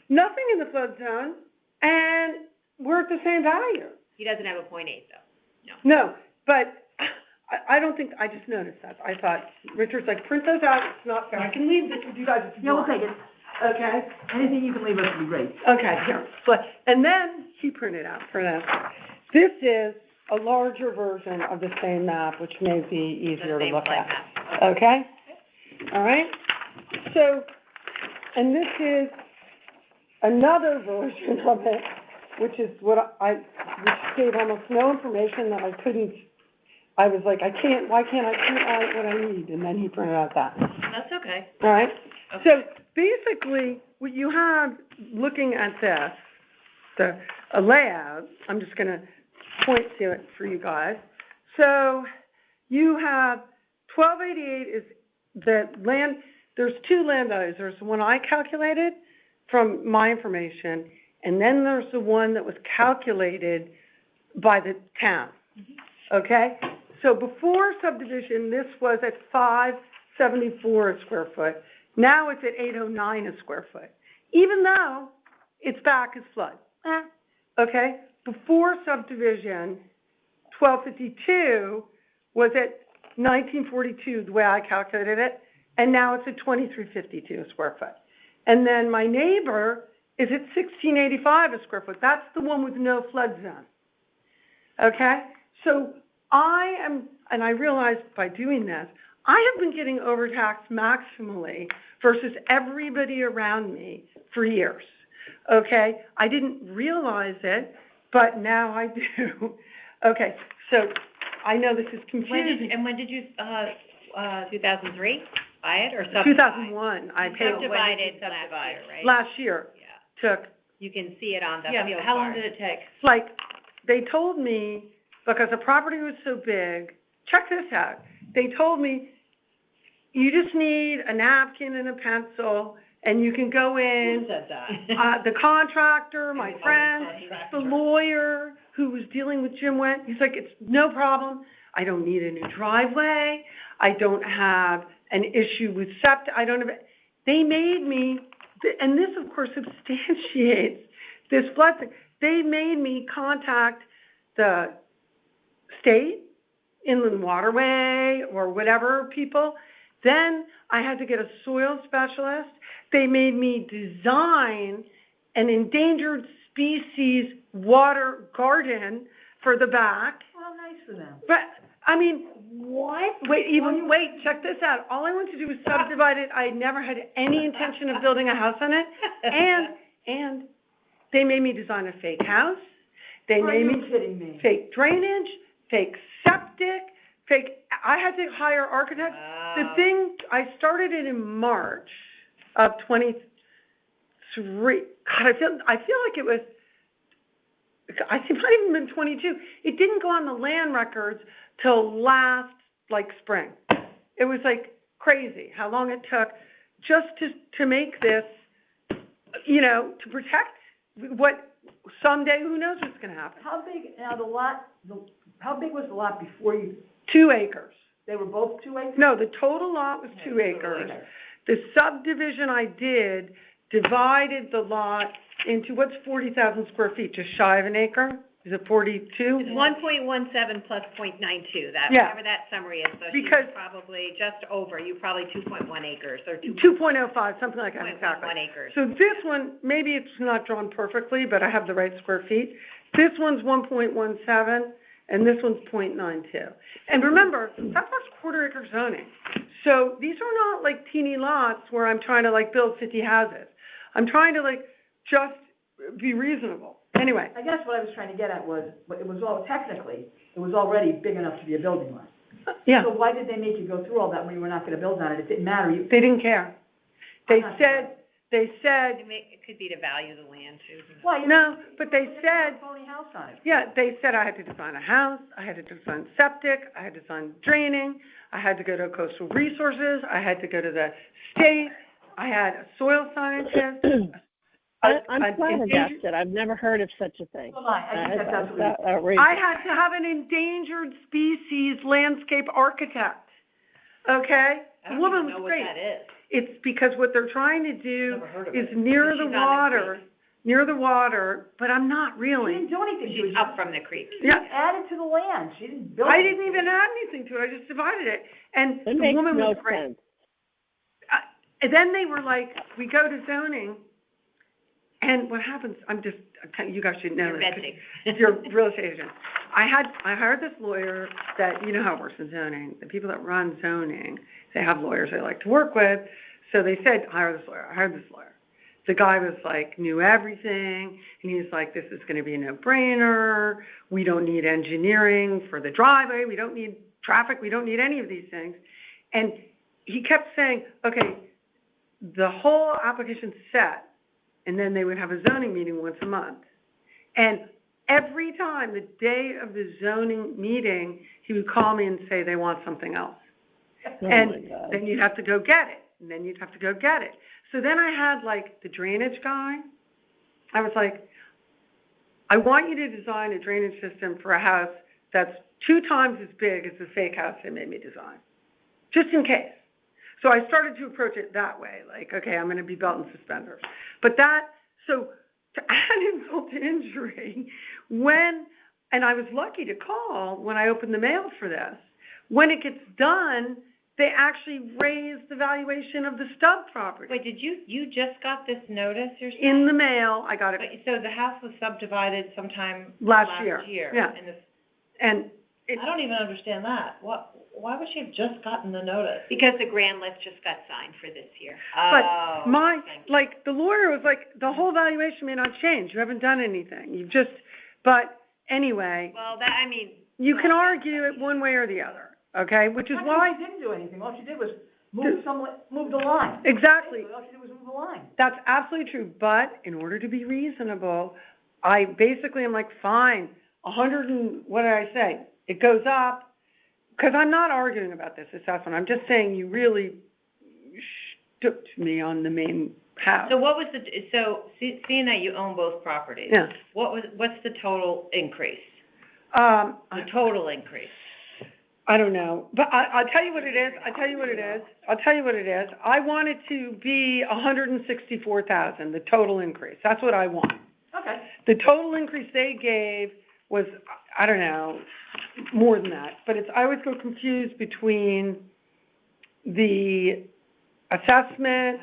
[SPEAKER 9] nothing in the flood zone, and we're at the same value.
[SPEAKER 4] He doesn't have a 0.8 though.
[SPEAKER 9] No, but I don't think, I just noticed that. I thought, Richard's like, print those out, it's not fair. I can leave this with you guys if you
[SPEAKER 1] Yeah, we'll
[SPEAKER 9] want.
[SPEAKER 1] take it.
[SPEAKER 9] Okay?
[SPEAKER 1] Anything you can leave us would be great.
[SPEAKER 9] Okay, here, and then he printed out for them. This is a larger version of the same map, which may be easier to
[SPEAKER 4] same
[SPEAKER 9] look
[SPEAKER 4] flood
[SPEAKER 9] at.
[SPEAKER 4] map.
[SPEAKER 9] Okay? All right? So, and this is another version of it, which is what which gave almost no information that I was like, why can't I print out what I need? And then he printed out that.
[SPEAKER 2] That's okay.
[SPEAKER 9] All right?
[SPEAKER 2] Okay.
[SPEAKER 9] So basically, what you have, looking at this, a layout, I'm just going to point to it for you guys. So you have 1288 is the land, there's two land values. There's the one I calculated from my information, and then there's the one that was calculated by the town. Okay? So before subdivision, this was at 574 a square foot. Now it's at 809 a square foot, even though it's back as flood. Okay? Before subdivision, 1252 was at 1942, the way I calculated it, and now it's at 2352 a square foot. And then my neighbor is at 1685 a square foot. That's the one with no flood zone. Okay? So I am, and I realized by doing this, I have been getting overtaxed maximally versus everybody around me for years. Okay? I didn't realize it, but now I do. Okay, so I know this is confusing.
[SPEAKER 2] When did you,
[SPEAKER 4] 2003, buy it or subdivide?
[SPEAKER 9] 2001, I paid
[SPEAKER 4] Subdivided last year, right?
[SPEAKER 9] last year.
[SPEAKER 4] Yeah.
[SPEAKER 9] Took,
[SPEAKER 4] You can see it on the
[SPEAKER 2] yeah,
[SPEAKER 4] field
[SPEAKER 2] how long
[SPEAKER 4] card.
[SPEAKER 2] did it take?
[SPEAKER 9] like, they told me, because the property was so big, check this out. They told me, you just need a napkin and a pencil, and you can go in.
[SPEAKER 4] Who said that?
[SPEAKER 9] The contractor, my friend, the lawyer who was dealing with Jim Went, he's like, it's no problem. I don't need a new driveway. I don't have an issue with septic. I don't have, they made me, and this of course substantiates this flood thing. They made me contact the state, inland waterway or whatever people. Then I had to get a soil specialist. They made me design an endangered species water garden for the back.
[SPEAKER 1] Well, nice for them.
[SPEAKER 9] But, I mean, what? Wait, check this out. All I wanted to do was subdivide it. I never had any intention of building a house on it. And they made me design a fake house. They
[SPEAKER 1] Are
[SPEAKER 9] made
[SPEAKER 1] you
[SPEAKER 9] me
[SPEAKER 1] kidding me?
[SPEAKER 9] fake drainage, fake septic, I had to hire architects. The thing, I started it in March of 23. God, I feel like it was, I think it might have even been 22. It didn't go on the land records till last, spring. It was, crazy how long it took just to make this, to protect what someday, who knows what's going to happen.
[SPEAKER 1] How big, now how big was the lot before you,
[SPEAKER 9] 2 acres.
[SPEAKER 1] they were both 2 acres?
[SPEAKER 9] No, the total lot was 2 acres. The subdivision I did divided the lot into, what's 40,000 square feet, just shy of an acre? Is it 42?
[SPEAKER 4] It's 1.17 plus 0.92,
[SPEAKER 9] Yeah.
[SPEAKER 4] whatever that summary is. So she
[SPEAKER 9] Because-
[SPEAKER 4] was probably just over, you probably 2.1 acres or
[SPEAKER 9] 2.05, something like that, exactly.
[SPEAKER 4] 2.1 acres.
[SPEAKER 9] So this one, maybe it's not drawn perfectly, but I have the right square feet. This one's 1.17, and this one's 0.92. And remember, that's first quarter acre zoning. So these are not teeny lots where I'm trying to build 50 houses. I'm trying to just be reasonable. Anyway.
[SPEAKER 1] I guess what I was trying to get at was, it was all technically, it was already big enough to be a building lot.
[SPEAKER 9] Yeah.
[SPEAKER 1] So why did they make you go through all that when you were not gonna build on it? It didn't matter,
[SPEAKER 9] They didn't care. They
[SPEAKER 1] I'm not
[SPEAKER 9] said,
[SPEAKER 4] It could be to value the land too.
[SPEAKER 1] Why, you
[SPEAKER 9] no, but they said,
[SPEAKER 1] a phony house on it.
[SPEAKER 9] yeah, they said I had to design a house, I had to design septic, I had to design draining, I had to go to coastal resources, I had to go to the state, I had a soil scientist.
[SPEAKER 6] I'm flabbergasted. I've never heard of such a thing.
[SPEAKER 1] Well, I think that's absolutely.
[SPEAKER 6] outrageous.
[SPEAKER 9] I had to have an endangered species landscape architect, okay?
[SPEAKER 4] I
[SPEAKER 9] The
[SPEAKER 4] don't
[SPEAKER 9] woman
[SPEAKER 4] even
[SPEAKER 9] was
[SPEAKER 4] know what
[SPEAKER 9] great.
[SPEAKER 4] that is.
[SPEAKER 9] It's because what they're trying to do
[SPEAKER 5] Never heard of
[SPEAKER 9] is
[SPEAKER 5] it.
[SPEAKER 9] near
[SPEAKER 4] She's
[SPEAKER 9] the
[SPEAKER 4] on the
[SPEAKER 9] water, but I'm not
[SPEAKER 1] She
[SPEAKER 9] really.
[SPEAKER 1] didn't do anything to
[SPEAKER 4] She's
[SPEAKER 1] it.
[SPEAKER 4] up from the creek.
[SPEAKER 1] She
[SPEAKER 9] Yeah.
[SPEAKER 1] added to the land. She didn't build it.
[SPEAKER 9] I didn't even add anything to it, I just divided it. And
[SPEAKER 6] It
[SPEAKER 9] the
[SPEAKER 6] makes
[SPEAKER 9] woman
[SPEAKER 6] no
[SPEAKER 9] was great.
[SPEAKER 6] sense.
[SPEAKER 9] And then they were like, we go to zoning, and what happens, I'm telling you guys should know
[SPEAKER 4] You're
[SPEAKER 9] this.
[SPEAKER 4] Betsy.
[SPEAKER 9] 'Cause you're a real estate agent. I hired this lawyer that, you know how it works in zoning. The people that run zoning, they have lawyers they like to work with. So they said, hire this lawyer. I hired this lawyer. the guy was like, knew everything, and he was like, this is gonna be a no-brainer, we don't need engineering for the driveway, we don't need traffic, we don't need any of these things. And he kept saying, okay, the whole application's set, and then they would have a zoning meeting once a month. And every time, the day of the zoning meeting, he would call me and say they want something else.
[SPEAKER 6] Oh
[SPEAKER 9] And
[SPEAKER 6] my God.
[SPEAKER 9] then you'd have to go get it, and then you'd have to go get it. So then I had like the drainage guy. I was like, I want you to design a drainage system for a house that's 2 times as big as the fake house they made me design, just in case. So I started to approach it that way, like, okay, I'm going to be belt and suspenders. But so to add insult to injury, and I was lucky to call when I opened the mail for this, when it gets done, they actually raise the valuation of the stub property.
[SPEAKER 2] Wait, did you just got this notice or something?
[SPEAKER 9] In the mail, I got it
[SPEAKER 2] So the house was subdivided sometime
[SPEAKER 9] last year. Yeah.
[SPEAKER 2] And this,
[SPEAKER 9] And
[SPEAKER 2] I don't even understand that. Why would she have just gotten the notice?
[SPEAKER 4] Because the grand list just got signed for this year.
[SPEAKER 9] But the lawyer was like, the whole valuation may not change. You haven't done anything. But anyway,
[SPEAKER 4] Well,
[SPEAKER 9] you can argue it one way or the other, okay? Which is why.
[SPEAKER 1] She didn't do anything. All she did was move the line.
[SPEAKER 9] Exactly.
[SPEAKER 1] All she did was move the line.
[SPEAKER 9] That's absolutely true. But in order to be reasonable, I basically am like, fine, 100 and, what did I say? It goes up. Because I'm not arguing about this assessment. I'm just saying you really stood to me on the main house.
[SPEAKER 2] So what was seeing that you own both properties?
[SPEAKER 9] Yeah.
[SPEAKER 2] What's the total increase?
[SPEAKER 9] The
[SPEAKER 2] total increase.
[SPEAKER 9] I don't know, but I'll tell you what it is. I want it to be 164,000, the total increase. That's what I want.
[SPEAKER 1] Okay.
[SPEAKER 9] The total increase they gave was, I don't know, more than that. But I always go confused between the assessment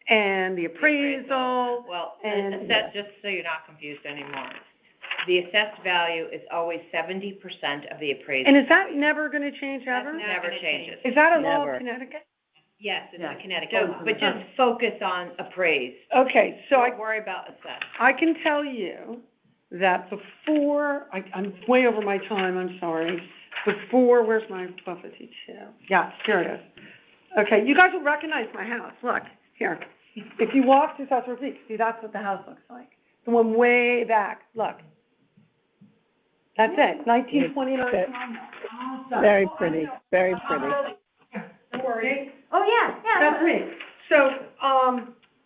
[SPEAKER 9] and the appraisal.
[SPEAKER 2] Well,
[SPEAKER 9] and
[SPEAKER 2] just so you're not confused anymore. The assessed value is always 70% of the appraisal.
[SPEAKER 9] And is that never going to change ever?
[SPEAKER 2] That never changes.
[SPEAKER 9] Is that a law
[SPEAKER 6] Never.
[SPEAKER 9] of Connecticut?
[SPEAKER 4] Yes, it's in Connecticut.
[SPEAKER 2] So, but just focus on appraised.
[SPEAKER 9] Okay, so
[SPEAKER 2] Don't worry about assessed.
[SPEAKER 9] I can tell you that before, I'm way over my time, I'm sorry. Where's my Buffett too? Yeah, here it is. Okay, you guys will recognize my house. Look, here. If you walk through South Feet, see, that's what the house looks like. The one way back, look. That's it, 1929.
[SPEAKER 6] Very pretty, very pretty.
[SPEAKER 9] Don't worry.
[SPEAKER 1] Oh, yeah.
[SPEAKER 9] That's me. So,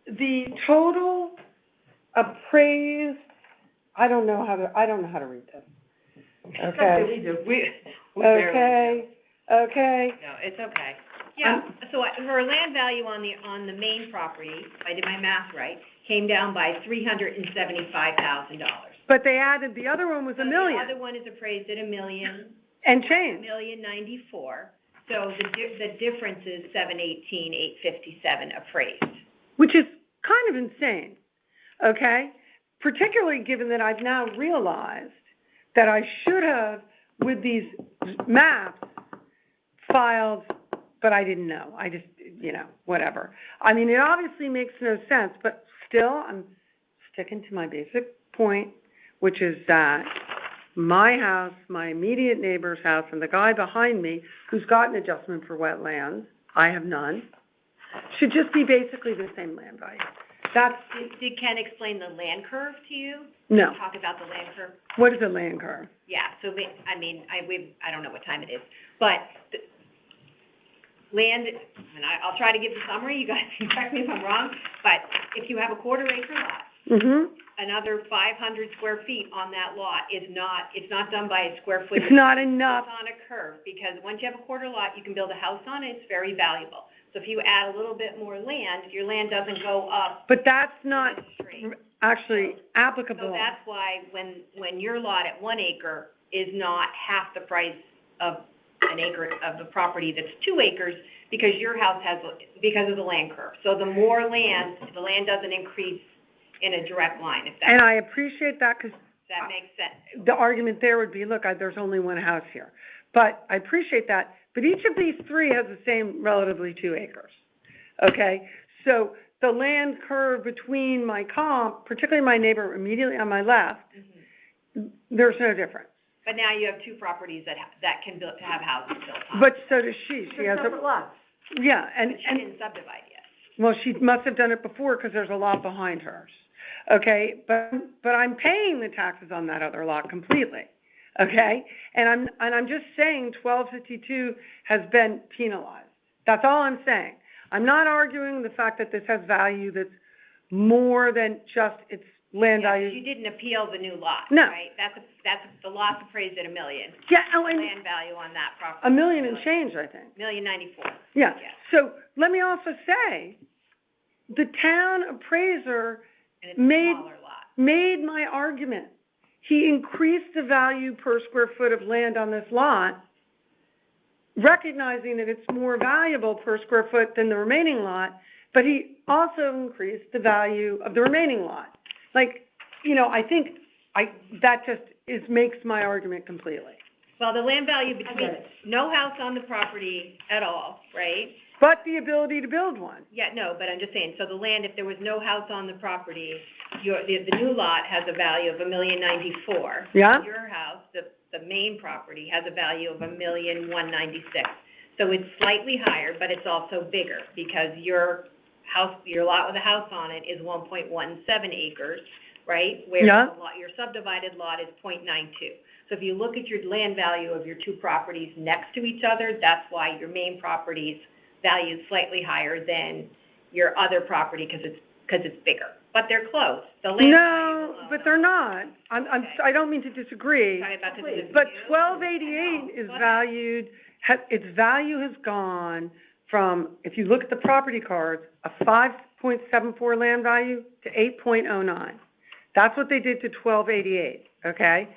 [SPEAKER 9] the total appraised, I don't know how to read this. Okay.
[SPEAKER 1] We do.
[SPEAKER 9] Okay.
[SPEAKER 2] No, it's okay.
[SPEAKER 4] Yeah, so her land value on the main property, if I did my math right, came down by $375,000.
[SPEAKER 9] But they added, the other one was $1 million.
[SPEAKER 4] The other one is appraised at $1 million.
[SPEAKER 9] And change.
[SPEAKER 4] $1,094,000. So the difference is $718,857 appraised.
[SPEAKER 9] Which is kind of insane, okay? Particularly given that I've now realized that I should have, with these maps, filed, but I didn't know. I just, whatever. I mean, it obviously makes no sense, but still, I'm sticking to my basic point, which is that my house, my immediate neighbor's house, and the guy behind me, who's got an adjustment for wetlands, I have none, should just be basically the same land value.
[SPEAKER 4] Did Ken explain the land curve to you?
[SPEAKER 9] No.
[SPEAKER 4] Talk about the land curve?
[SPEAKER 9] What is a land curve?
[SPEAKER 4] Yeah, so I don't know what time it is, but land, and I'll try to give the summary, you guys can correct me if I'm wrong, but if you have a quarter-acre lot,
[SPEAKER 9] Mm-hmm.
[SPEAKER 4] another 500 square feet on that lot it's not done by a square foot.
[SPEAKER 9] It's not enough.
[SPEAKER 4] It's on a curve, because once you have a quarter lot, you can build a house on it, it's very valuable. So if you add a little bit more land, your land doesn't go up.
[SPEAKER 9] But that's not
[SPEAKER 4] straight.
[SPEAKER 9] actually applicable.
[SPEAKER 4] So that's why when your lot at 1 acre is not half the price of an acre of the property that's 2 acres, because your house because of the land curve. So the more land, the land doesn't increase in a direct line, if
[SPEAKER 9] And I appreciate that, because
[SPEAKER 4] that makes sense.
[SPEAKER 9] the argument there would be, look, there's only one house here. But I appreciate that. But each of these 3 has the same relatively 2 acres. Okay? So the land curve between my comp, particularly my neighbor immediately on my left, there's no difference.
[SPEAKER 4] But now you have two properties that can have houses built on.
[SPEAKER 9] But so does she. She
[SPEAKER 1] They're
[SPEAKER 9] has
[SPEAKER 1] separate lots.
[SPEAKER 9] yeah, and,
[SPEAKER 4] But she
[SPEAKER 9] and,
[SPEAKER 4] didn't subdivide yet.
[SPEAKER 9] well, she must have done it before because there's a lot behind hers. Okay, but I'm paying the taxes on that other lot completely. Okay, and I'm just saying 1252 has been penalized. That's all I'm saying. I'm not arguing the fact that this has value that's more than just its land value.
[SPEAKER 4] You didn't appeal the new lot,
[SPEAKER 9] No.
[SPEAKER 4] right? That's the lot's appraised at $1 million.
[SPEAKER 9] Yeah, oh, and
[SPEAKER 4] Land value on that property.
[SPEAKER 9] $1 million and change, I think.
[SPEAKER 4] $1,094,000.
[SPEAKER 9] Yeah.
[SPEAKER 4] Yeah.
[SPEAKER 9] So let me also say, the town appraiser
[SPEAKER 4] And it's a
[SPEAKER 9] made
[SPEAKER 4] smaller lot.
[SPEAKER 9] made my argument. He increased the value per square foot of land on this lot, recognizing that it's more valuable per square foot than the remaining lot, but he also increased the value of the remaining lot. Like, I think that just makes my argument completely.
[SPEAKER 4] Well, the land value between no house on the property at all, right?
[SPEAKER 9] But the ability to build one.
[SPEAKER 4] Yeah, no, but I'm just saying, so the land, if there was no house on the property, the new lot has a value of $1,094,000.
[SPEAKER 9] Yeah.
[SPEAKER 4] Your house, the main property, has a value of $1,196,000. So it's slightly higher, but it's also bigger because your lot with a house on it is 1.17 acres, right? Whereas
[SPEAKER 9] Yeah.
[SPEAKER 4] your subdivided lot is 0.92. So if you look at your land value of your two properties next to each other, that's why your main property's value is slightly higher than your other property because it's bigger. But they're close. The land value
[SPEAKER 9] No,
[SPEAKER 4] alone,
[SPEAKER 9] but they're not.
[SPEAKER 4] Okay.
[SPEAKER 9] I don't mean to disagree.
[SPEAKER 4] Sorry about this.
[SPEAKER 9] But 1288 is valued, its value has gone from, if you look at the property cards, a 5.74 land value to 8.09. That's what they did to 1288, okay?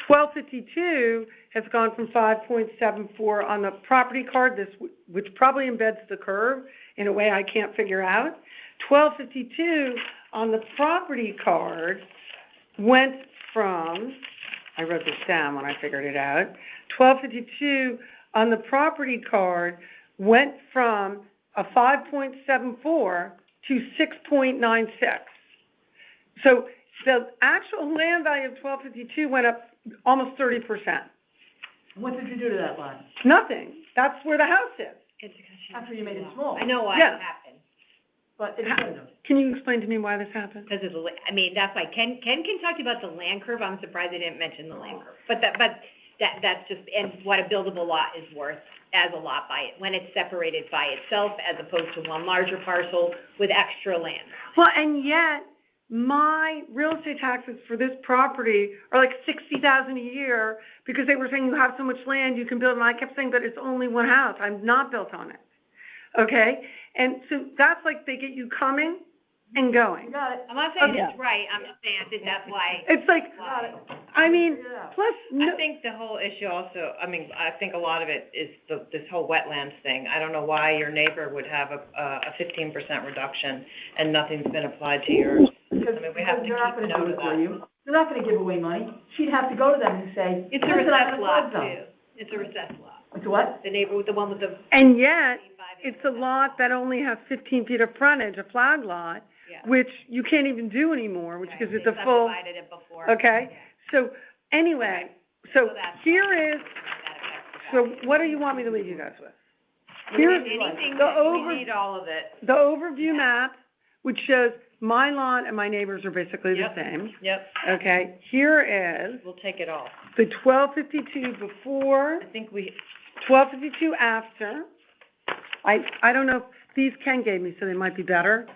[SPEAKER 9] 1252 has gone from 5.74 on the property card, which probably embeds the curve in a way I can't figure out. 1252 on the property card went from, I wrote this down when I figured it out, 1252 on the property card went from a 5.74 to 6.96. So the actual land value of 1252 went up almost 30%.
[SPEAKER 1] What did you do to that lot?
[SPEAKER 9] Nothing. That's where the house is.
[SPEAKER 1] After you made it small.
[SPEAKER 4] I know why
[SPEAKER 9] Yeah.
[SPEAKER 4] it happened.
[SPEAKER 1] But it shouldn't have.
[SPEAKER 9] Can you explain to me why this happened?
[SPEAKER 4] Because that's why Ken can talk to you about the land curve. I'm surprised I didn't mention the land curve. But that's just, and what a buildable lot is worth as a lot when it's separated by itself as opposed to one larger parcel with extra land.
[SPEAKER 9] Well, and yet, my real estate taxes for this property are like $60,000 a year because they were saying you have so much land you can build, and I kept saying, but it's only one house. I'm not built on it. Okay? And so that's like they get you coming and going.
[SPEAKER 1] Got it.
[SPEAKER 4] I'm not saying
[SPEAKER 9] Okay.
[SPEAKER 4] it's right. I'm just saying I think that's why.
[SPEAKER 9] It's like,
[SPEAKER 1] Got it.
[SPEAKER 9] I mean,
[SPEAKER 1] Figure it out.
[SPEAKER 9] plus,
[SPEAKER 2] I think the whole issue also, I think a lot of it is this whole wetlands thing. I don't know why your neighbor would have a 15% reduction and nothing's been applied to yours.
[SPEAKER 1] Because
[SPEAKER 2] I mean, we have to
[SPEAKER 1] they're not
[SPEAKER 2] keep
[SPEAKER 1] gonna
[SPEAKER 2] note
[SPEAKER 1] do
[SPEAKER 2] of
[SPEAKER 1] it for
[SPEAKER 2] that.
[SPEAKER 1] you. They're not gonna give away money. She'd have to go to them and say,
[SPEAKER 4] It's a
[SPEAKER 1] "Listen, I'm in
[SPEAKER 4] recessed
[SPEAKER 1] a
[SPEAKER 4] lot
[SPEAKER 1] flood zone."
[SPEAKER 4] too. It's a recessed lot.
[SPEAKER 1] It's a what?
[SPEAKER 4] The one with the.
[SPEAKER 9] and yet,
[SPEAKER 4] 25
[SPEAKER 9] it's a lot that only has 15 feet of frontage, a flag lot,
[SPEAKER 4] Yeah.
[SPEAKER 9] which you can't even do anymore, which gives it
[SPEAKER 4] They
[SPEAKER 9] the full,
[SPEAKER 4] subdivided it before.
[SPEAKER 9] okay? So, anyway, so
[SPEAKER 4] that's
[SPEAKER 9] here
[SPEAKER 4] why
[SPEAKER 9] is,
[SPEAKER 4] that affects the
[SPEAKER 9] so
[SPEAKER 4] value.
[SPEAKER 9] what do you want me to leave you guys with? Here's
[SPEAKER 4] Anything
[SPEAKER 9] the
[SPEAKER 4] that we
[SPEAKER 2] We need all of it.
[SPEAKER 9] the overview map, which shows my lot and my neighbors are basically the
[SPEAKER 2] Yep.
[SPEAKER 9] same.
[SPEAKER 2] Yep,
[SPEAKER 9] Okay, here is
[SPEAKER 2] we'll take it all.
[SPEAKER 9] the 1252 before,
[SPEAKER 2] I think
[SPEAKER 9] 1252 after. I don't know if these Ken gave me, so they might be better.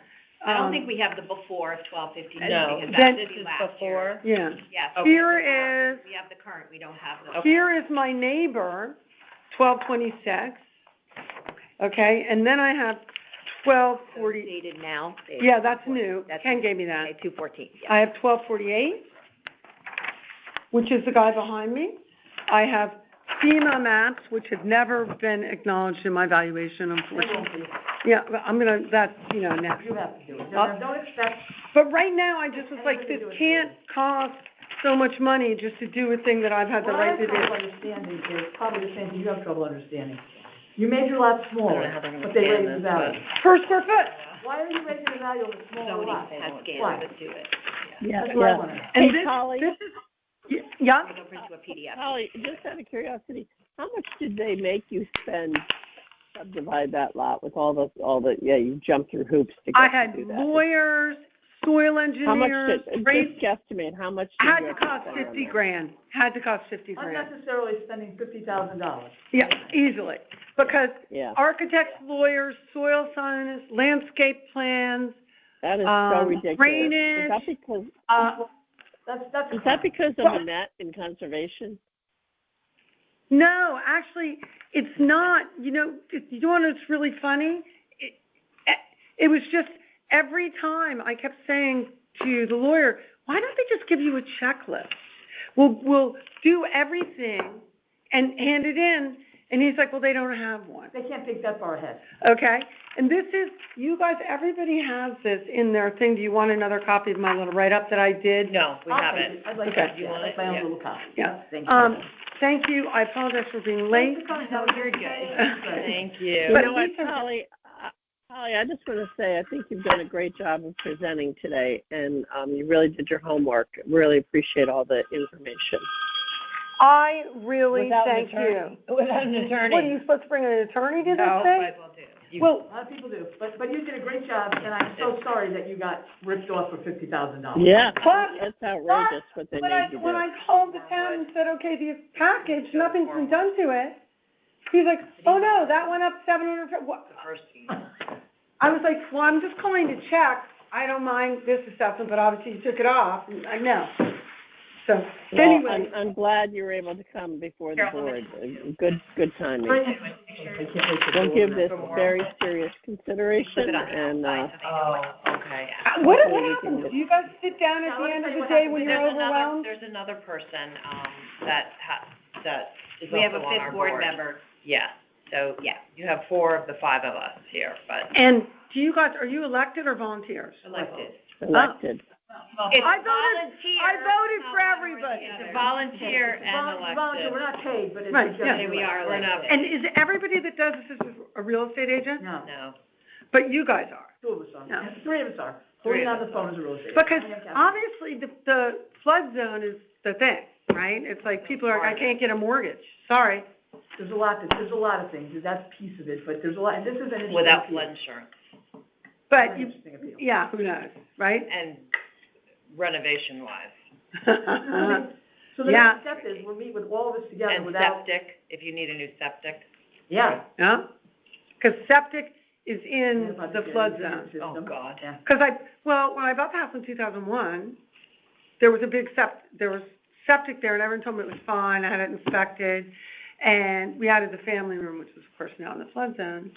[SPEAKER 4] I don't think we have the before of 1252
[SPEAKER 2] No.
[SPEAKER 4] because
[SPEAKER 9] Then-
[SPEAKER 4] that's
[SPEAKER 2] This is
[SPEAKER 4] last year.
[SPEAKER 2] before.
[SPEAKER 9] Yeah.
[SPEAKER 4] Yes.
[SPEAKER 2] Okay.
[SPEAKER 9] Here is,
[SPEAKER 4] We have the current, we don't have the.
[SPEAKER 2] Okay.
[SPEAKER 9] here is my neighbor, 1226. Okay, and then I have 1240,
[SPEAKER 4] Dated now.
[SPEAKER 9] yeah, that's new. Ken gave me that.
[SPEAKER 4] Okay, 214, yeah.
[SPEAKER 9] I have 1248, which is the guy behind me. I have FEMA maps, which have never been acknowledged in my valuation,
[SPEAKER 1] They
[SPEAKER 9] unfortunately.
[SPEAKER 1] won't be.
[SPEAKER 9] Yeah, but I'm gonna, that's, next.
[SPEAKER 1] You have to do it.
[SPEAKER 9] I'll-
[SPEAKER 1] Don't expect,
[SPEAKER 9] But right now, I just was like, this can't cost so much money just to do a thing that I've had the
[SPEAKER 1] what I
[SPEAKER 9] right
[SPEAKER 1] have
[SPEAKER 9] to
[SPEAKER 1] trouble
[SPEAKER 9] do.
[SPEAKER 1] understanding is probably the same thing you have trouble understanding. You made your lot
[SPEAKER 2] I don't
[SPEAKER 1] smaller,
[SPEAKER 2] know how they're gonna
[SPEAKER 1] but they
[SPEAKER 2] scan
[SPEAKER 1] raised the
[SPEAKER 2] this,
[SPEAKER 1] value.
[SPEAKER 9] Per square foot.
[SPEAKER 1] Why are you raising the value of a smaller lot?
[SPEAKER 4] Zoning has
[SPEAKER 1] Why?
[SPEAKER 4] scanned, let's do it.
[SPEAKER 6] Yeah,
[SPEAKER 1] That's what I
[SPEAKER 6] yeah.
[SPEAKER 1] wanna know.
[SPEAKER 9] And
[SPEAKER 6] Hey,
[SPEAKER 9] this,
[SPEAKER 6] Polly.
[SPEAKER 9] this is, yeah,
[SPEAKER 4] It'll print to a PDF.
[SPEAKER 6] Holly, just out of curiosity, how much did they make you spend subdivide that lot with all the, yeah, you jumped through hoops to
[SPEAKER 9] I
[SPEAKER 6] get
[SPEAKER 9] had
[SPEAKER 6] to do that?
[SPEAKER 9] lawyers, soil
[SPEAKER 6] How much
[SPEAKER 9] engineers,
[SPEAKER 6] did, just guesstimate, how much did
[SPEAKER 9] had
[SPEAKER 6] you
[SPEAKER 9] to
[SPEAKER 6] have to
[SPEAKER 9] cost
[SPEAKER 6] spend on
[SPEAKER 9] 50
[SPEAKER 6] that?
[SPEAKER 9] grand, had to cost 50 grand.
[SPEAKER 1] Unnecessarily spending $50,000.
[SPEAKER 9] Yeah, easily, because
[SPEAKER 6] Yeah,
[SPEAKER 9] architects, lawyers, soil scientists, landscape plans,
[SPEAKER 6] that is so ridiculous.
[SPEAKER 9] drainage,
[SPEAKER 6] Is that because,
[SPEAKER 1] That's.
[SPEAKER 6] is that because of the net in conservation?
[SPEAKER 9] no, actually, it's not, you know what's really funny? It was just, every time I kept saying to the lawyer, why don't they just give you a checklist? We'll do everything and hand it in, and he's like, well, they don't have one.
[SPEAKER 1] They can't think that far ahead.
[SPEAKER 9] Okay, and this is, you guys, everybody has this in their thing. Do you want another copy of my little write-up that I did?
[SPEAKER 2] No, we
[SPEAKER 1] I'll take
[SPEAKER 2] haven't.
[SPEAKER 1] it. I'd like
[SPEAKER 9] Okay.
[SPEAKER 1] to, yeah, I'd like my own little copy.
[SPEAKER 9] Yeah.
[SPEAKER 1] Thank you.
[SPEAKER 9] Thank you, I apologize for being late.
[SPEAKER 1] No, you're good.
[SPEAKER 2] Thank you.
[SPEAKER 6] You
[SPEAKER 9] But
[SPEAKER 6] know what,
[SPEAKER 9] these are-
[SPEAKER 6] Holly, I just want to say, I think you've done a great job of presenting today, and you really did your homework. Really appreciate all the information.
[SPEAKER 9] I really
[SPEAKER 2] Without an
[SPEAKER 9] thank
[SPEAKER 2] attorney.
[SPEAKER 9] you.
[SPEAKER 2] Without an attorney.
[SPEAKER 9] What, are you supposed to bring an attorney to this
[SPEAKER 2] No,
[SPEAKER 9] thing?
[SPEAKER 2] might as well do. You-
[SPEAKER 9] Well,
[SPEAKER 1] A lot of people do, but you did a great job, and I'm so sorry that you got ripped off for $50,000.
[SPEAKER 6] Yeah,
[SPEAKER 9] But-
[SPEAKER 6] that's outrageous what they
[SPEAKER 9] when
[SPEAKER 6] made you
[SPEAKER 9] when
[SPEAKER 6] do.
[SPEAKER 9] I called the town and said, okay, the package, nothing's been done to it, he's like, oh no, that went up 700, what?
[SPEAKER 2] The first
[SPEAKER 9] I was like, well, I'm just calling to check, I don't mind this assessment, but obviously you took it off, and I know. So,
[SPEAKER 6] Well,
[SPEAKER 9] anyway,
[SPEAKER 6] I'm glad you were able to come before the board. Good timing.
[SPEAKER 1] Great. I can't wait to
[SPEAKER 6] We'll
[SPEAKER 1] go
[SPEAKER 6] give
[SPEAKER 1] over
[SPEAKER 6] this
[SPEAKER 1] that.
[SPEAKER 6] very serious consideration, and,
[SPEAKER 2] Oh, okay.
[SPEAKER 9] what
[SPEAKER 6] hopefully we can
[SPEAKER 9] happens?
[SPEAKER 6] get-
[SPEAKER 9] Do you guys sit down at
[SPEAKER 1] Yeah,
[SPEAKER 9] the
[SPEAKER 1] let me
[SPEAKER 9] end
[SPEAKER 1] tell
[SPEAKER 9] of
[SPEAKER 1] you
[SPEAKER 9] the
[SPEAKER 1] what
[SPEAKER 9] day
[SPEAKER 1] happens.
[SPEAKER 9] when you're overwhelmed?
[SPEAKER 2] There's another person, that is
[SPEAKER 4] We have a
[SPEAKER 2] also on our
[SPEAKER 4] fifth board
[SPEAKER 2] board.
[SPEAKER 4] member.
[SPEAKER 2] Yeah, so,
[SPEAKER 4] Yeah.
[SPEAKER 2] you have 4 of the 5 of us here, but.
[SPEAKER 9] And do you guys, are you elected or volunteers?
[SPEAKER 2] Elected.
[SPEAKER 6] elected.
[SPEAKER 2] It's
[SPEAKER 9] I voted
[SPEAKER 2] volunteer.
[SPEAKER 9] for everybody.
[SPEAKER 2] It's a volunteer and
[SPEAKER 1] Volunteer, we're
[SPEAKER 2] elected.
[SPEAKER 1] not paid, but it's.
[SPEAKER 9] Right,
[SPEAKER 1] just
[SPEAKER 9] yeah.
[SPEAKER 1] elected.
[SPEAKER 4] We are
[SPEAKER 2] We're not,
[SPEAKER 4] elected.
[SPEAKER 9] And is everybody that does this is a real estate agent?
[SPEAKER 1] No,
[SPEAKER 2] no.
[SPEAKER 9] But you guys are.
[SPEAKER 1] 2 of us are,
[SPEAKER 9] No.
[SPEAKER 1] 3 of us are.
[SPEAKER 2] Three
[SPEAKER 1] Holding
[SPEAKER 2] of
[SPEAKER 1] on the
[SPEAKER 2] us
[SPEAKER 1] phone
[SPEAKER 2] are.
[SPEAKER 1] is a real estate.
[SPEAKER 9] Because
[SPEAKER 1] I am Catholic.
[SPEAKER 9] obviously the flood zone is the thing, right? It's like people are, I can't get a mortgage, sorry.
[SPEAKER 1] There's a lot of things, that's a piece of it, but there's a lot, and this is an interesting.
[SPEAKER 2] Without
[SPEAKER 1] appeal.
[SPEAKER 2] flood insurance
[SPEAKER 9] But
[SPEAKER 1] Very
[SPEAKER 9] you,
[SPEAKER 1] interesting appeal.
[SPEAKER 9] yeah, who knows, right?
[SPEAKER 2] and renovation wise.
[SPEAKER 1] So the
[SPEAKER 9] Yeah.
[SPEAKER 1] next step is, we'll meet with all of us together
[SPEAKER 2] And
[SPEAKER 1] without,
[SPEAKER 2] septic, if you need a new septic.
[SPEAKER 1] yeah.
[SPEAKER 9] Yeah, because septic is in
[SPEAKER 1] Yeah, about
[SPEAKER 9] the
[SPEAKER 1] to
[SPEAKER 9] flood
[SPEAKER 1] get into
[SPEAKER 9] zone.
[SPEAKER 1] the system.
[SPEAKER 2] Oh, God.
[SPEAKER 1] Yeah.
[SPEAKER 9] Because when I bought the house in 2001, there was a big there was septic there, and everyone told me it was fine, I had it inspected, and we added the family room, which was of course now in the flood zone,